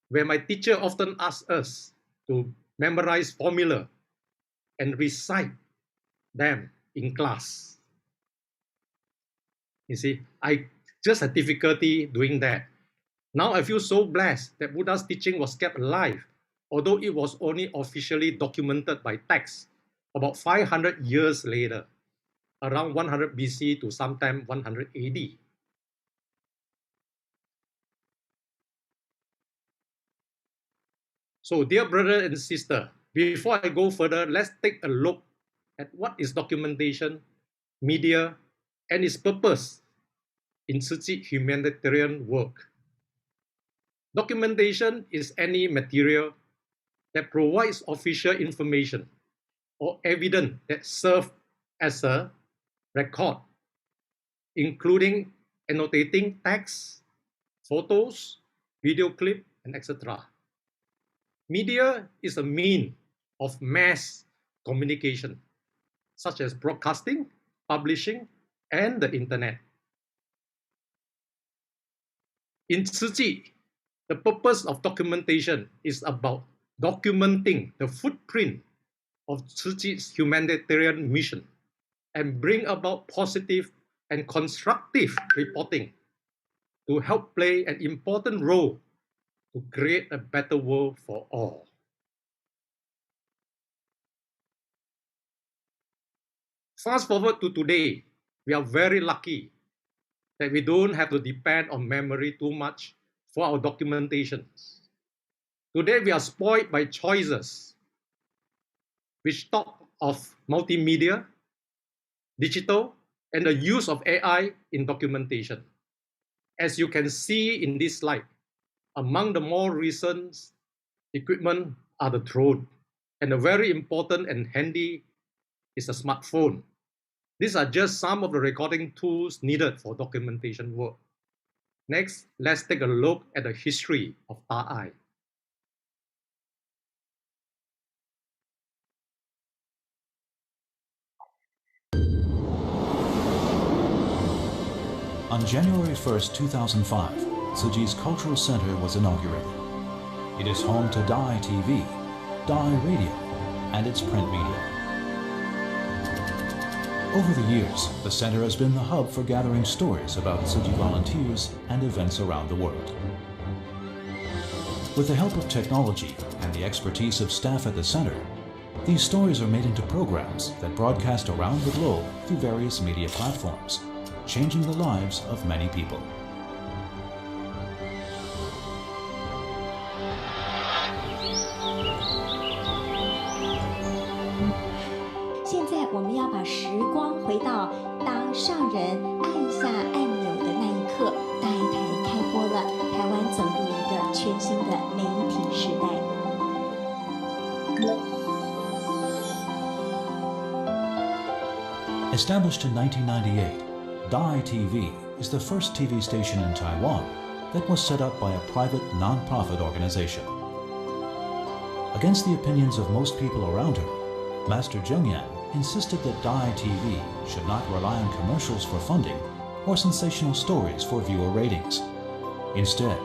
where my teacher often asked us to memorize formula and recite them in class. You see, I just had difficulty doing that. Now I feel so blessed that Buddha's teaching was kept alive, although it was only officially documented by text about 500 years later, around 100 BC to sometime 100 AD. So, dear brother and sister, before I go further, let's take a look at what is documentation, media, and its purpose in Tzu Chi humanitarian work. Documentation is any material that provides official information or evidence that serves as a record, including annotating text, photos, video clip, and etc. Media is a means of mass communication, such as broadcasting, publishing, and the internet. In Tzu Chi, the purpose of documentation is about documenting the footprint of Tzu Chi's humanitarian mission and bring about positive and constructive reporting to help play an important role to create a better world for all. Fast forward to today, we are very lucky that we don't have to depend on memory too much for our documentations. Today, we are spoiled by choices which talk of multimedia, digital, and the use of AI in documentation. As you can see in this slide, among the more recent equipment are the drone, and a very important and handy is a smartphone. These are just some of the recording tools needed for documentation work. Next, let's take a look at the history of Ta'ai. On January 1st, 2005, Tzuji's Cultural Center was inaugurated. It is home to Dai TV, Dai Radio, and its print media. Over the years, the center has been the hub for gathering stories about Tzuji volunteers and events around the world. With the help of technology and the expertise of staff at the center, these stories are made into programs that broadcast around the globe through various media platforms, changing the lives of many people. 现在我们要把时光回到当上人按下按钮的那一刻，大台开播了，台湾走入一个全新的媒体时代。 Established in 1998, Dai TV is the first TV station in Taiwan that was set up by a private non-profit organization. Against the opinions of most people around her, Master Zheng Yan insisted that Dai TV should not rely on commercials for funding or sensational stories for viewer ratings. Instead,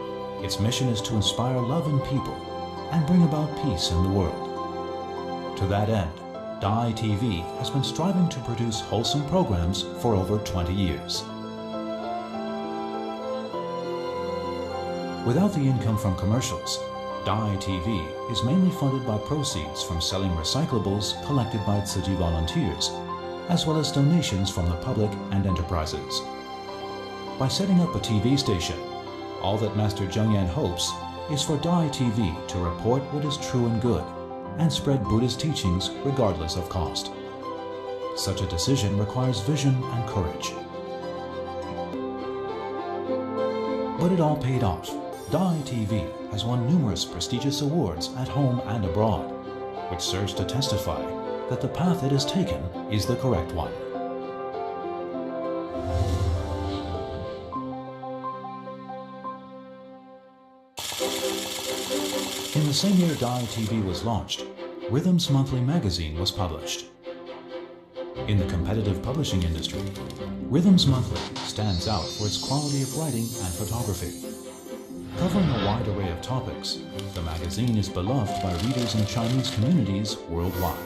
its mission is to inspire love in people and bring about peace in the world. To that end, Dai TV has been striving to produce wholesome programs for over 20 years. Without the income from commercials, Dai TV is mainly funded by proceeds from selling recyclables collected by Tzuji volunteers, as well as donations from the public and enterprises. By setting up a TV station, all that Master Zheng Yan hopes is for Dai TV to report what is true and good, and spread Buddhist teachings regardless of cost. Such a decision requires vision and courage. But it all paid off. Dai TV has won numerous prestigious awards at home and abroad, which serves to testify that the path it has taken is the correct one. In the same year Dai TV was launched, Rhythms Monthly magazine was published. In the competitive publishing industry, Rhythms Monthly stands out for its quality of writing and photography. Covering a wide array of topics, the magazine is beloved by readers in Chinese communities worldwide.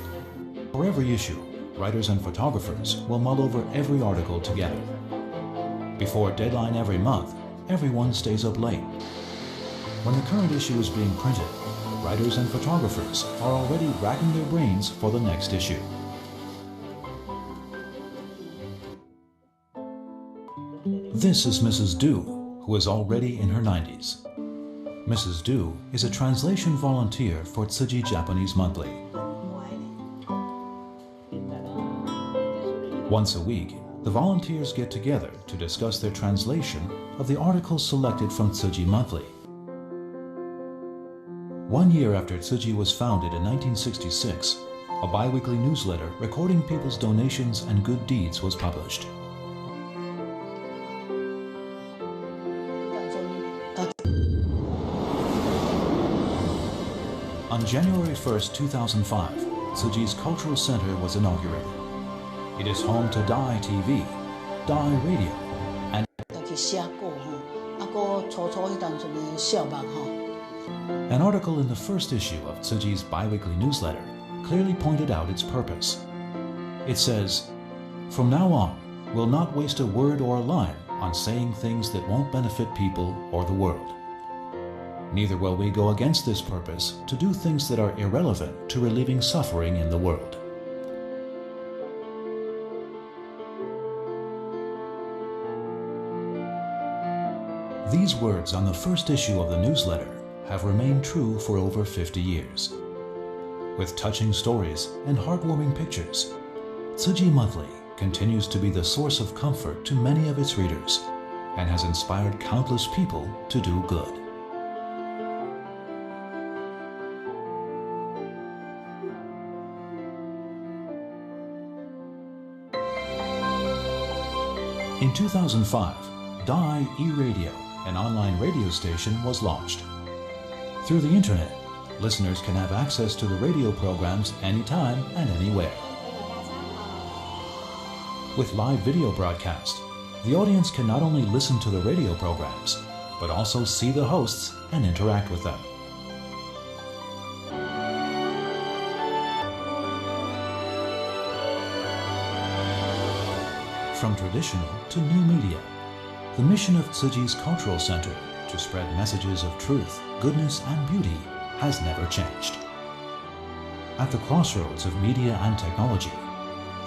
For every issue, writers and photographers will mull over every article together. Before deadline every month, everyone stays up late. When the current issue is being printed, writers and photographers are already racking their brains for the next issue. This is Mrs. Du, who is already in her 90s. Mrs. Du is a translation volunteer for Tzuji Japanese Monthly. Once a week, the volunteers get together to discuss their translation of the articles selected from Tzuji Monthly. 1 year after Tzuji was founded in 1966, a bi-weekly newsletter recording people's donations and good deeds was published. On January 1st, 2005, Tzuji's Cultural Center was inaugurated. It is home to Dai TV, Dai Radio, and an article in the first issue of Tzuji's bi-weekly newsletter clearly pointed out its purpose. It says, "From now on, we'll not waste a word or a line on saying things that won't benefit people or the world. Neither will we go against this purpose to do things that are irrelevant to relieving suffering in the world." These words on the first issue of the newsletter have remained true for over 50 years. With touching stories and heartwarming pictures, Tzuji Monthly continues to be the source of comfort to many of its readers and has inspired countless people to do good. In 2005, Dai E-Radio, an online radio station, was launched. Through the internet, listeners can have access to the radio programs anytime and anywhere. With live video broadcast, the audience can not only listen to the radio programs, but also see the hosts and interact with them. From traditional to new media, the mission of Tzu Chi's Cultural Center to spread messages of truth, goodness, and beauty has never changed. At the crossroads of media and technology,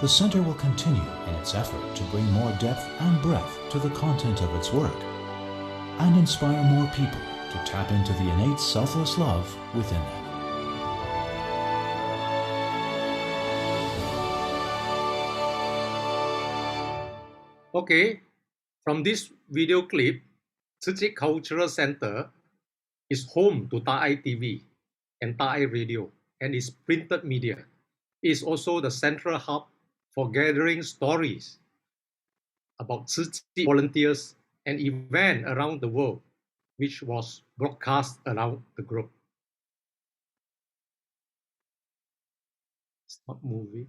the center will continue in its effort to bring more depth and breadth to the content of its work and inspire more people to tap into the innate selfless love within them. Okay, from this video clip, Tzu Chi Cultural Center is home to Ta'ai TV and Ta'ai Radio and its printed media. It is also the central hub for gathering stories about Tzu Chi volunteers and events around the world, which was broadcast around the globe. Stop movie.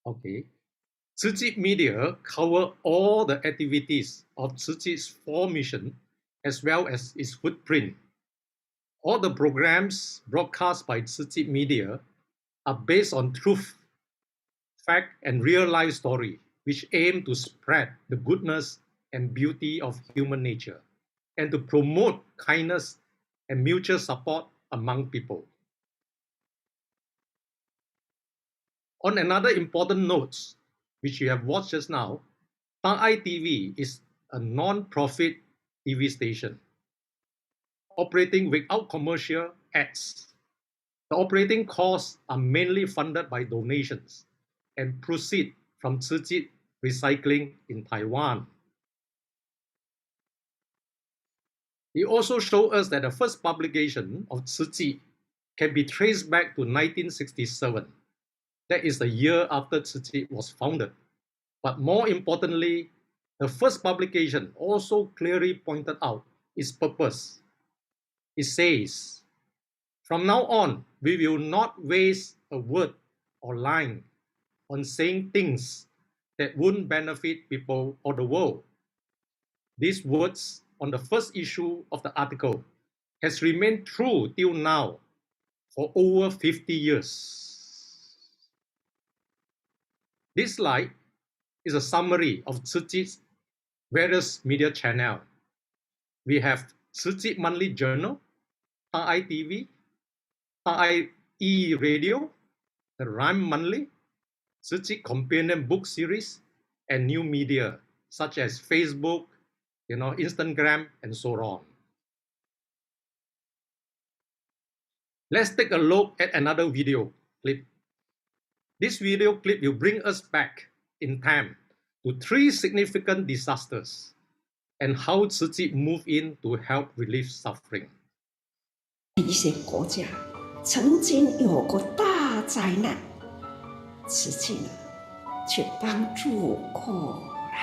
Okay. Tzu Chi Media cover all the activities of Tzu Chi's 4 missions as well as its footprint. All the programs broadcast by Tzu Chi Media are based on truth, fact, and real-life story, which aim to spread the goodness and beauty of human nature and to promote kindness and mutual support among people. On another important note, which you have watched just now, Ta'ai TV is a non-profit TV station operating without commercial ads. The operating costs are mainly funded by donations and proceed from Tzu Chi Recycling in Taiwan. It also shows us that the first publication of Tzu Chi can be traced back to 1967. That is the year after Tzu Chi was founded. But more importantly, the first publication also clearly pointed out its purpose. It says, from now on, we will not waste a word or line on saying things that wouldn't benefit people or the world. These words on the first issue of the article has remained true till now for over 50 years. This slide is a summary of Tzu Chi's various media channels. We have Tzu Chi Monthly Journal, Ta'ai TV, Ta'ai E-Radio, the Rhyme Monthly, Tzu Chi Companion Book Series, and new media such as Facebook, Instagram, and so on. Let's take a look at another video clip. This video clip will bring us back in time to 3 significant disasters and how Tzu Chi moved in to help relieve suffering. 一些国家曾经有过大灾难，慈济呢却帮助过了。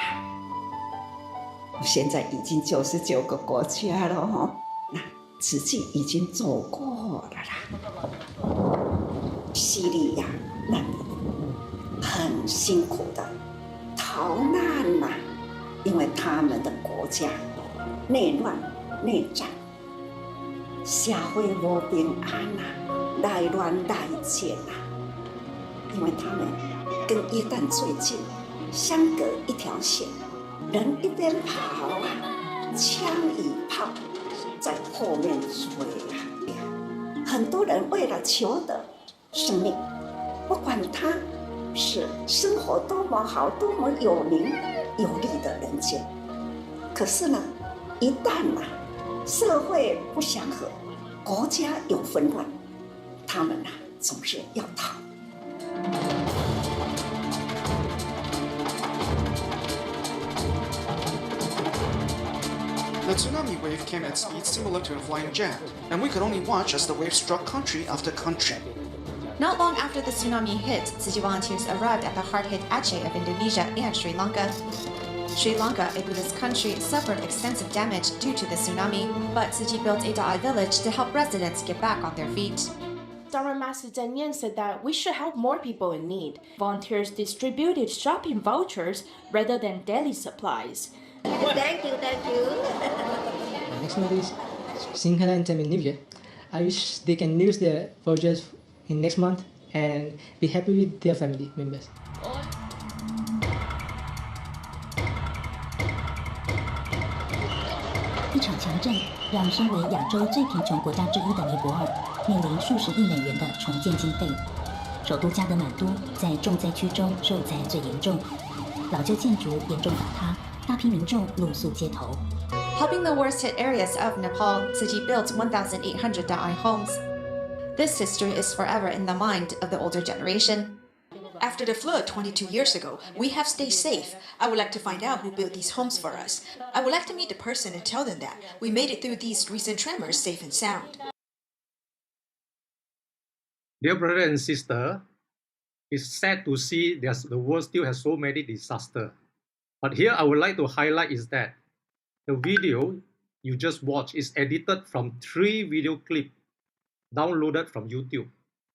现在已经99个国家了哈，那慈济已经走过了啦。叙利亚难民很辛苦的逃难呐，因为他们的国家内乱内战。 社会无平安呐，来乱来钱呐，因为他们跟约旦最近，相隔一条线，人一边跑啊，枪与炮在后面追啊。很多人为了求得生命，不管他是生活多么好、多么有名有利的人间，可是呢，一旦社会不祥和，国家有纷乱，他们总是要逃。The tsunami wave came at speed similar to a flying jet, and we could only watch as the wave struck country after country. Not long after the tsunami hit, Tzu Chi volunteers arrived at the hard-hit Aceh of Indonesia and Sri Lanka. Sri Lanka, a Buddhist country, suffered extensive damage due to the tsunami, but Tzu Chi built a Ta'ai village to help residents get back on their feet. Dharma Master Zhen Yan said that we should help more people in need. Volunteers distributed shopping vouchers rather than daily supplies. Thank you, thank you. Next month is Singhala and Tamil New Year. I wish they can use their vouchers in next month and be happy with their family members. 一场强震让身为亚洲最贫穷国家之一的尼泊尔面临数十亿美元的重建经费。首都加德满都在重灾区中受灾最严重，老旧建筑严重倒塌，大批民众露宿街头。 Helping the worst-hit areas of Nepal, Tzu Chi built 1,800 da'ai homes. This history is forever in the mind of the older generation. After the flood 22 years ago, we have stayed safe. I would like to find out who built these homes for us. I would like to meet the person and tell them that we made it through these recent tremors safe and sound. Dear brother and sister, it's sad to see the world still has so many disasters. But here I would like to highlight is that the video you just watched is edited from 3 video clips downloaded from YouTube.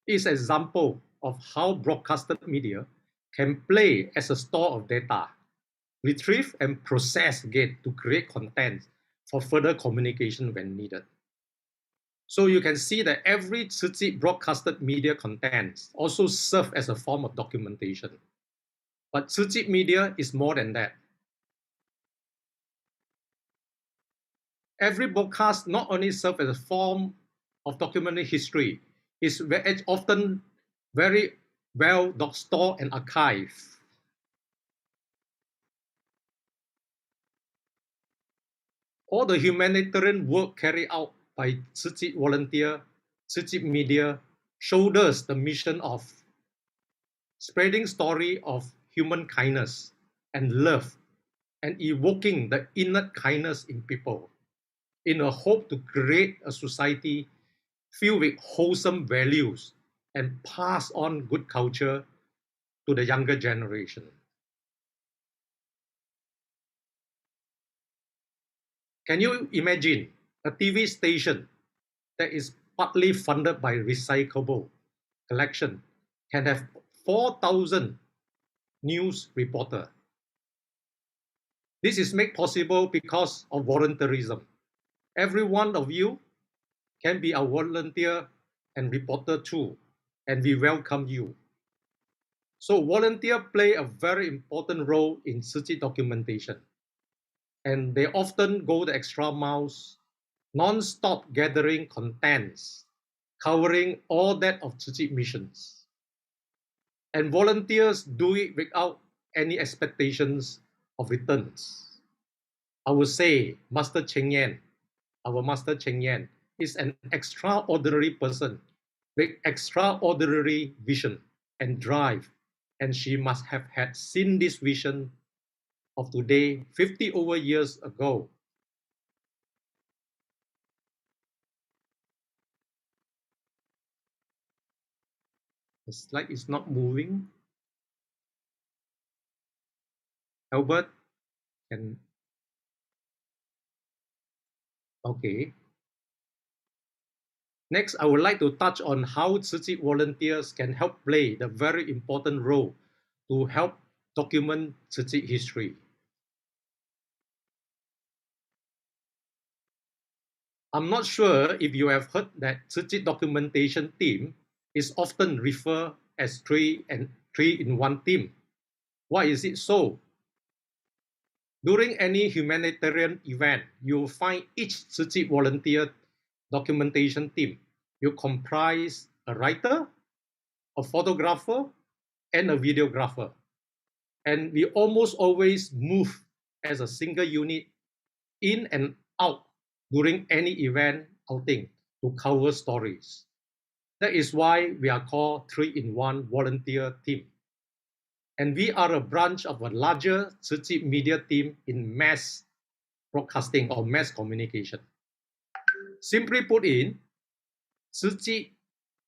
It's an example of how broadcasted media can play as a store of data, retrieve and process again to create content for further communication when needed. So you can see that every Tzu Chi broadcasted media content also serves as a form of documentation. But Tzu Chi media is more than that. Every broadcast not only serves as a form of documenting history, it's often very well stored and archived. All the humanitarian work carried out by Tzu Chi volunteer, Tzu Chi media shoulders the mission of spreading story of human kindness and love and evoking the inner kindness in people in a hope to create a society filled with wholesome values and pass on good culture to the younger generation. Can you imagine a TV station that is partly funded by recyclable collection can have 4,000 news reporters? This is made possible because of volunteerism. Every one of you can be a volunteer and reporter too, and we welcome you. So volunteers play a very important role in Tzu Chi documentation, and they often go the extra miles, non-stop gathering contents, covering all that of Tzu Chi missions. And volunteers do it without any expectations of returns. I would say Master Cheng Yan, our Master Cheng Yan, is an extraordinary person with extraordinary vision and drive, and she must have had seen this vision of today 50 over years ago. The slide is not moving. Albert, okay. Next, I would like to touch on how Tzu Chi volunteers can help play the very important role to help document Tzu Chi history. I'm not sure if you have heard that Tzu Chi documentation team is often referred as 3-in-1 team. Why is it so? During any humanitarian event, you will find each Tzu Chi volunteer documentation team. You comprise a writer, a photographer, and a videographer. And we almost always move as a single unit in and out during any event outing to cover stories. That is why we are called 3-in-1 volunteer team. And we are a branch of a larger Tzu Chi media team in mass broadcasting or mass communication. Simply put in, Tzu Chi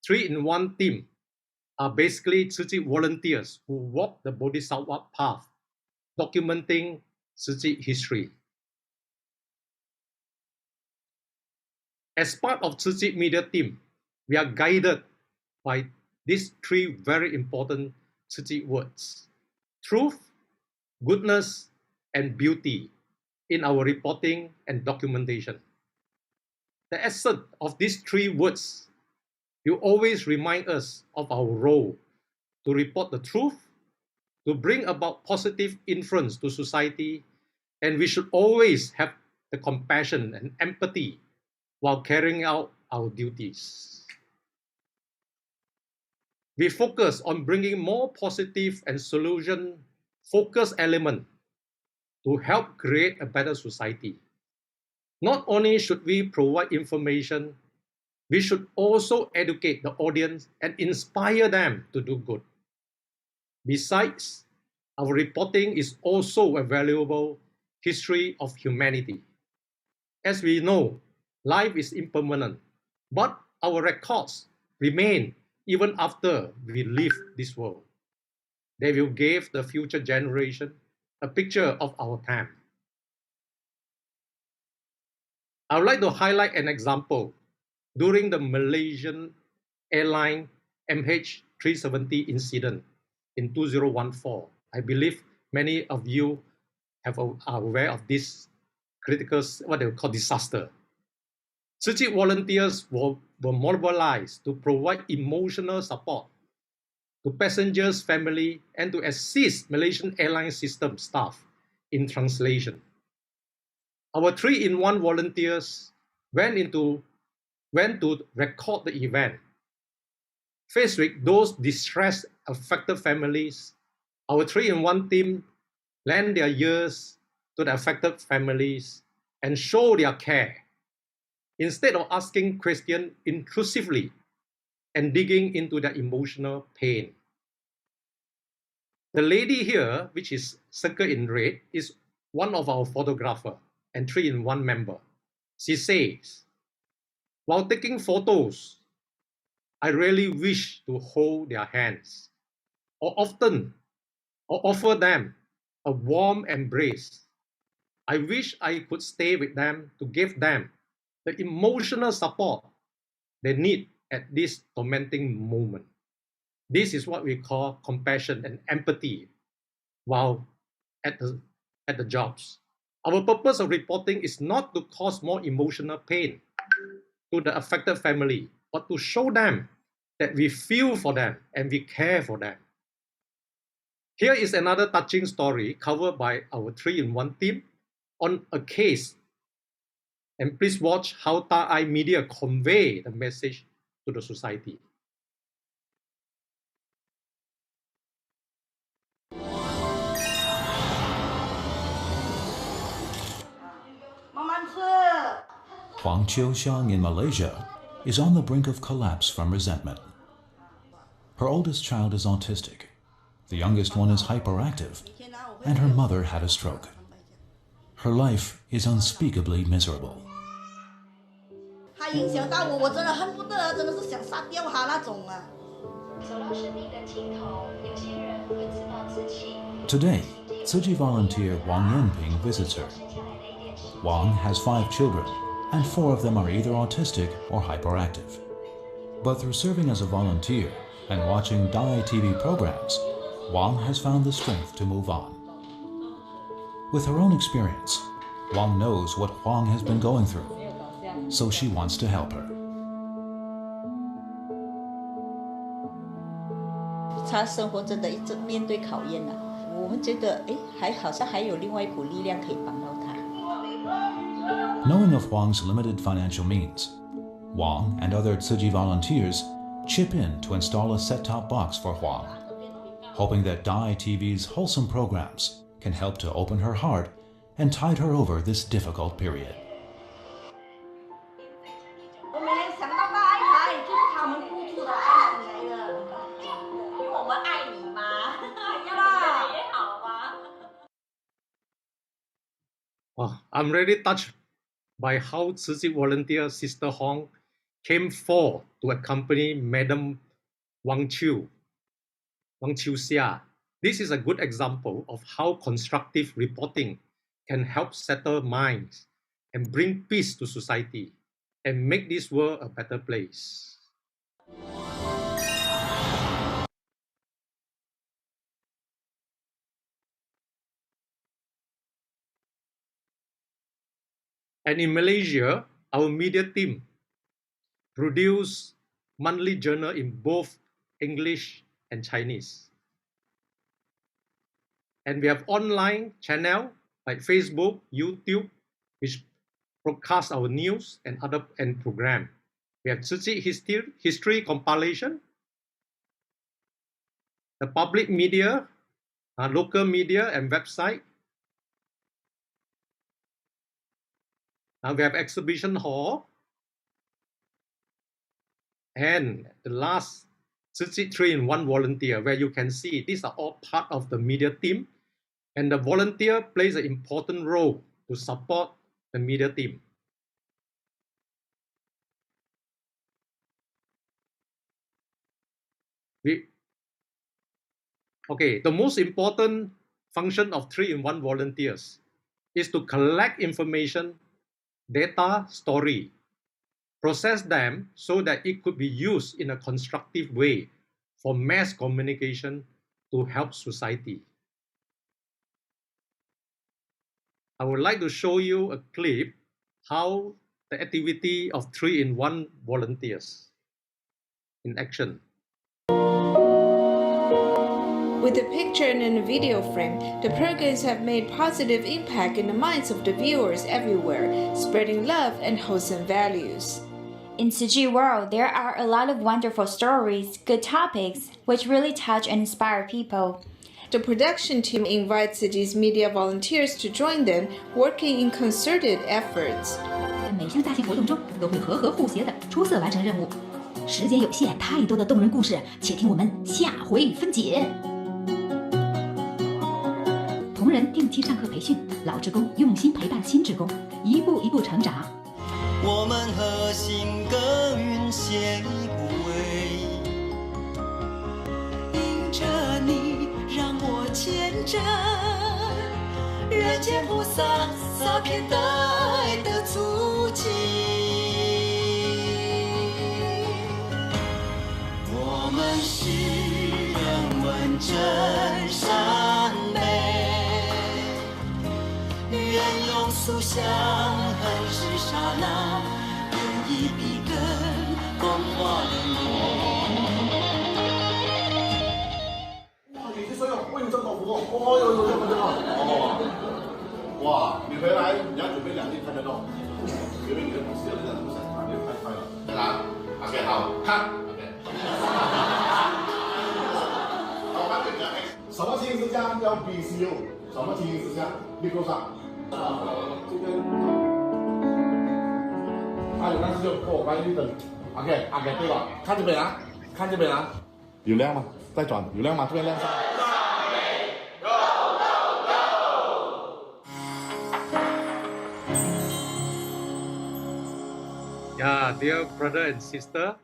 3-in-1 team are basically Tzu Chi volunteers who walk the Bodhisattva path, documenting Tzu Chi history. As part of Tzu Chi media team, we are guided by these three very important Tzu Chi words: truth, goodness, and beauty in our reporting and documentation. The essence of these three words will always remind us of our role to report the truth, to bring about positive influence to society, and we should always have the compassion and empathy while carrying out our duties. We focus on bringing more positive and solution-focused element to help create a better society. Not only should we provide information, we should also educate the audience and inspire them to do good. Besides, our reporting is also a valuable history of humanity. As we know, life is impermanent, but our records remain even after we leave this world. They will give the future generation a picture of our time. I would like to highlight an example. During the Malaysian airline MH370 incident in 2014, I believe many of you are aware of this critical, what they call disaster. Tzu Chi volunteers were mobilized to provide emotional support to passengers' family and to assist Malaysian airline system staff in translation. Our 3-in-1 volunteers went to record the event. Faced with those distressed, affected families, our 3-in-1 team lend their ears to the affected families and show their care. Instead of asking questions intrusively and digging into their emotional pain. The lady here, which is circled in red, is one of our photographers and 3-in-1 member. She says, while taking photos, I really wish to hold their hands or offer them a warm embrace. I wish I could stay with them to give them the emotional support they need at this tormenting moment. This is what we call compassion and empathy while at the jobs. Our purpose of reporting is not to cause more emotional pain to the affected family, but to show them that we feel for them and we care for them. Here is another touching story covered by our 3-in-1 team on a case. And please watch how TAI Media convey the message to the society. Huang Qiuxiang in Malaysia is on the brink of collapse from resentment. Her oldest child is autistic, the youngest one is hyperactive, and her mother had a stroke. Her life is unspeakably miserable. 他影响到我，我真的恨不得，真的是想杀掉他那种啊。 Today, Tzu Chi volunteer Wang Yanping visits her. Wang has 5 children, and 4 of them are either autistic or hyperactive. But through serving as a volunteer and watching Dai TV programs, Wang has found the strength to move on. With her own experience, Wang knows what Huang has been going through, so she wants to help her. 他生活真的一直面对考验了，我们觉得，好像还有另外一股力量可以帮到他。 Knowing of Huang's limited financial means, Wang and other Tzu Chi volunteers chip in to install a set-top box for Huang, hoping that Dai TV's wholesome programs can help to open her heart and tide her over this difficult period. 我每天想到大爱台，就是他们付出的爱情来的。因为我们爱你嘛，要啦也好嘛。I'm really touched by how Tzu Chi volunteer Sister Hong came forward to accompany Madam Wang Qiuxia. This is a good example of how constructive reporting can help settle minds and bring peace to society and make this world a better place. And in Malaysia, our media team produce monthly journal in both English and Chinese. And we have online channel like Facebook, YouTube, which broadcast our news and program. We have Tzu Chi history compilation, the public media, local media and website. We have exhibition hall. And the last, Tzu Chi 3-in-1 volunteer, where you can see these are all part of the media team. And the volunteer plays an important role to support the media team. The most important function of 3-in-1 volunteers is to collect information, data, story, process them so that it could be used in a constructive way for mass communication to help society. I would like to show you a clip how the activity of 3-in-1 volunteers in action. With a picture and a video frame, the programs have made positive impact in the minds of the viewers everywhere, spreading love and wholesome values. In Tzu Chi world, there are a lot of wonderful stories, good topics, which really touch and inspire people. The production team invites these media volunteers to join them, working in concerted efforts. 在每项大型活动中，都会和和互协的出色完成任务。时间有限，太多的动人故事，且听我们下回分解。同仁定期上课培训，老职工用心陪伴新职工，一步一步成长。我们和心耕耘写不为，迎着你让我见证人间菩萨洒遍爱的足迹。我们是人文真善美，愿用素香恒是刹那，用一笔根风化人哇，你去所有为你挣口福，哦哟哟，这么哦，哇，你回来你要准备2粒看得到，因为你的同事有这种想法，你太快了，对吧 ？OK， 好，看 ，OK。好，那这个什么情形之下要 BCU？ 什么情形之下立刻上？这个，有那是就跟我关系的 ，OK， 对吧？看这边啊，看这边啊，有亮吗？再转，有亮吗？这边亮上。Yeah, dear brother and sister,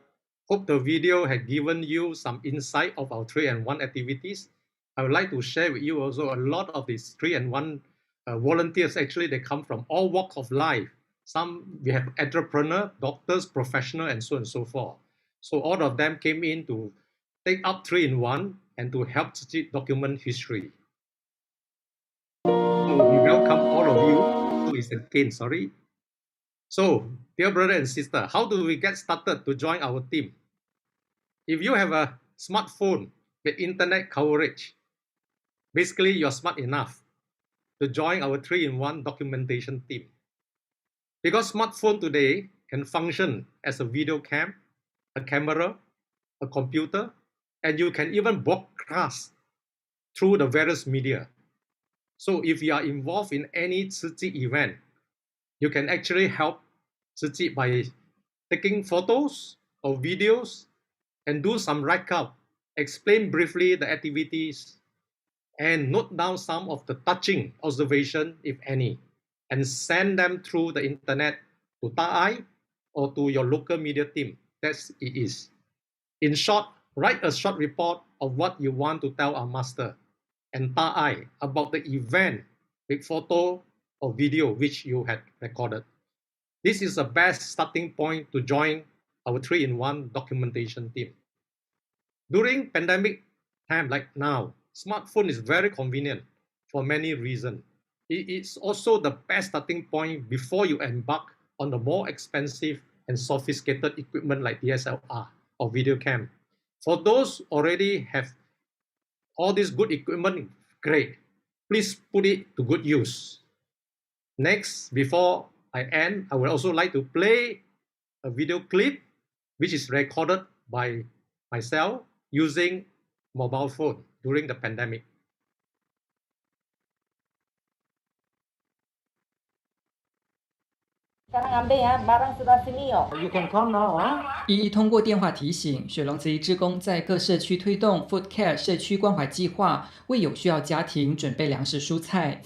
hope the video had given you some insight of our 3-in-1 activities. I would like to share with you also a lot of these 3-in-1 volunteers. Actually, they come from all walks of life. Some, we have entrepreneurs, doctors, professionals, and so on and so forth. So all of them came in to take up 3-in-1 and to help document history. So we welcome all of you. So it's again, sorry. So, dear brother and sister, how do we get started to join our team? If you have a smartphone with internet coverage, basically you're smart enough to join our 3-in-1 documentation team. Because smartphone today can function as a video cam, a camera, a computer, and you can even broadcast through the various media. So if you are involved in any Tzu Chi event, you can actually help Tzu Chi by taking photos or videos and do some write-up, explain briefly the activities, and note down some of the touching observation, if any, and send them through the internet to Ta'ai or to your local media team. That's it is. In short, write a short report of what you want to tell our master and Ta'ai about the event with photo or video which you had recorded. This is the best starting point to join our 3-in-1 documentation team. During pandemic time like now, smartphone is very convenient for many reasons. It is also the best starting point before you embark on the more expensive and sophisticated equipment like DSLR or video cam. For those already have all this good equipment, great. Please put it to good use. Next, before I end, I would also like to play a video clip which is recorded by myself using mobile phone during the pandemic. You can come now. 一一通过电话提醒，雪隆慈义志工在各社区推动 Food Care 社区关怀计划，为有需要家庭准备粮食蔬菜。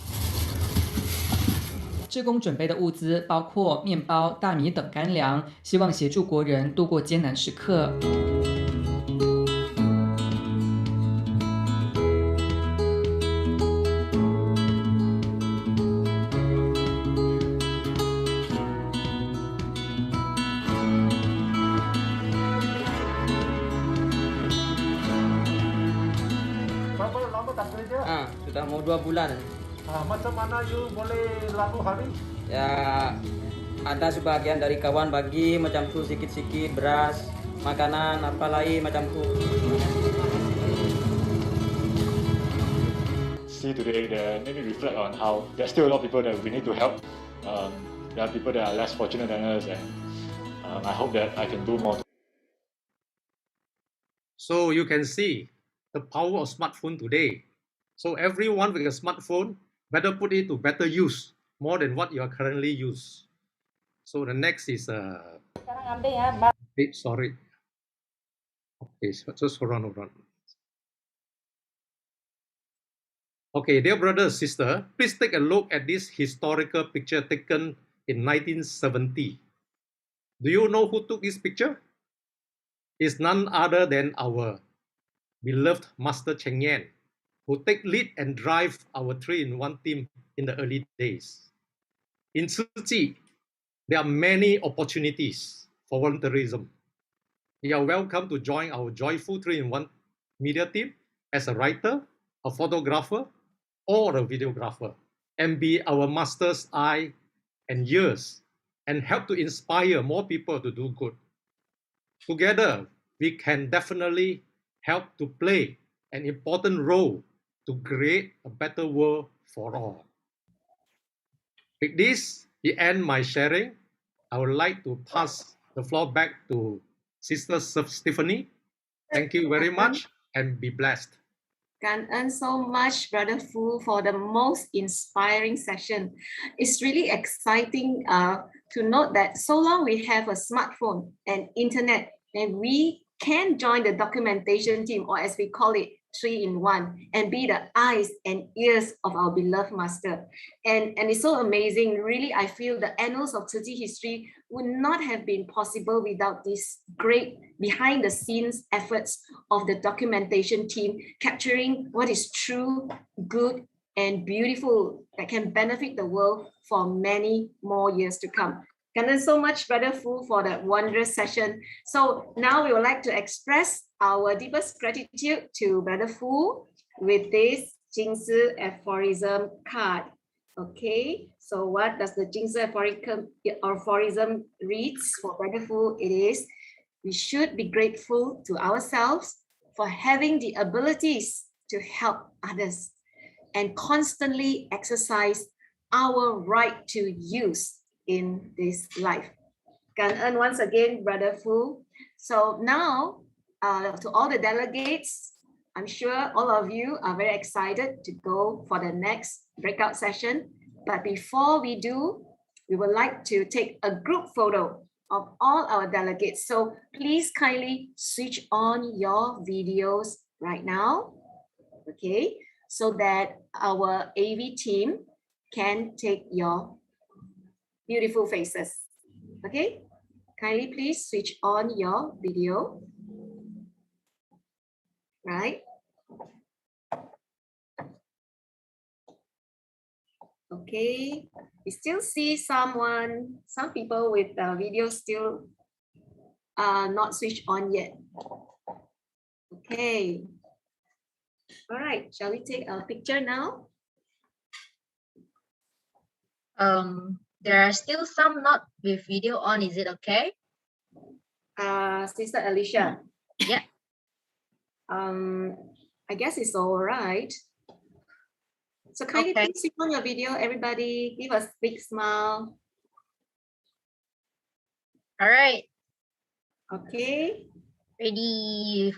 志工准备的物资包括面包、大米等干粮，希望协助国人度过艰难时刻。Sudah mau 2 bulan. Macam mana you boleh lalu hari? Ya, ada sebagian dari kawan bagi macam tu sikit-sikit beras, makanan apa lain macam tu. See today that made me reflect on how there's still a lot of people that we need to help. There are people that are less fortunate than us, and I hope that I can do more. So you can see the power of smartphone today. So everyone with a smartphone better put it to better use more than what you are currently use. So the next is sorry. Okay, so just hold on. Okay, dear brother, sister, please take a look at this historical picture taken in 1970. Do you know who took this picture? It's none other than our beloved Master Cheng Yen, who take lead and drive our 3-in-1 team in the early days. In Tzu Chi, there are many opportunities for volunteerism. You are welcome to join our joyful 3-in-1 media team as a writer, a photographer, or a videographer, and be our master's eye and ears, and help to inspire more people to do good. Together, we can definitely help to play an important role to create a better world for all. With this, we end my sharing. I would like to pass the floor back to Sister Stephanie. Thank you very much and be blessed.感恩 so much, Brother Fu, for the most inspiring session. It's really exciting to note that so long we have a smartphone and internet, and we can join the documentation team, or as we call it, 3-in-1, and be the eyes and ears of our beloved master. And it's so amazing. Really, I feel the annals of Tzu Chi history would not have been possible without this great behind the scenes efforts of the documentation team, capturing what is true, good, and beautiful that can benefit the world for many more years to come. Thank you so much, Brother Fu, for that wondrous session. So now we would like to express our deepest gratitude to Brother Fu with this Jingzi aphorism card. Okay, so what does the Jingzi aphorism reads for Brother Fu? It is, we should be grateful to ourselves for having the abilities to help others and constantly exercise our right to use in this life.感恩 once again, Brother Fu. So now, to all the delegates, I'm sure all of you are very excited to go for the next breakout session. But before we do, we would like to take a group photo of all our delegates. So please kindly switch on your videos right now, okay? So that our AV team can take your beautiful faces, okay? Kindly please switch on your video. Right? Okay, we still see some people with the video still not switched on yet. Okay. All right, shall we take a picture now? There are still some not with video on. Is it okay? Sister Alicia. Yeah. I guess it's all right. So kindly please switch on your video, everybody. Give us a big smile. All right. Okay. Ready.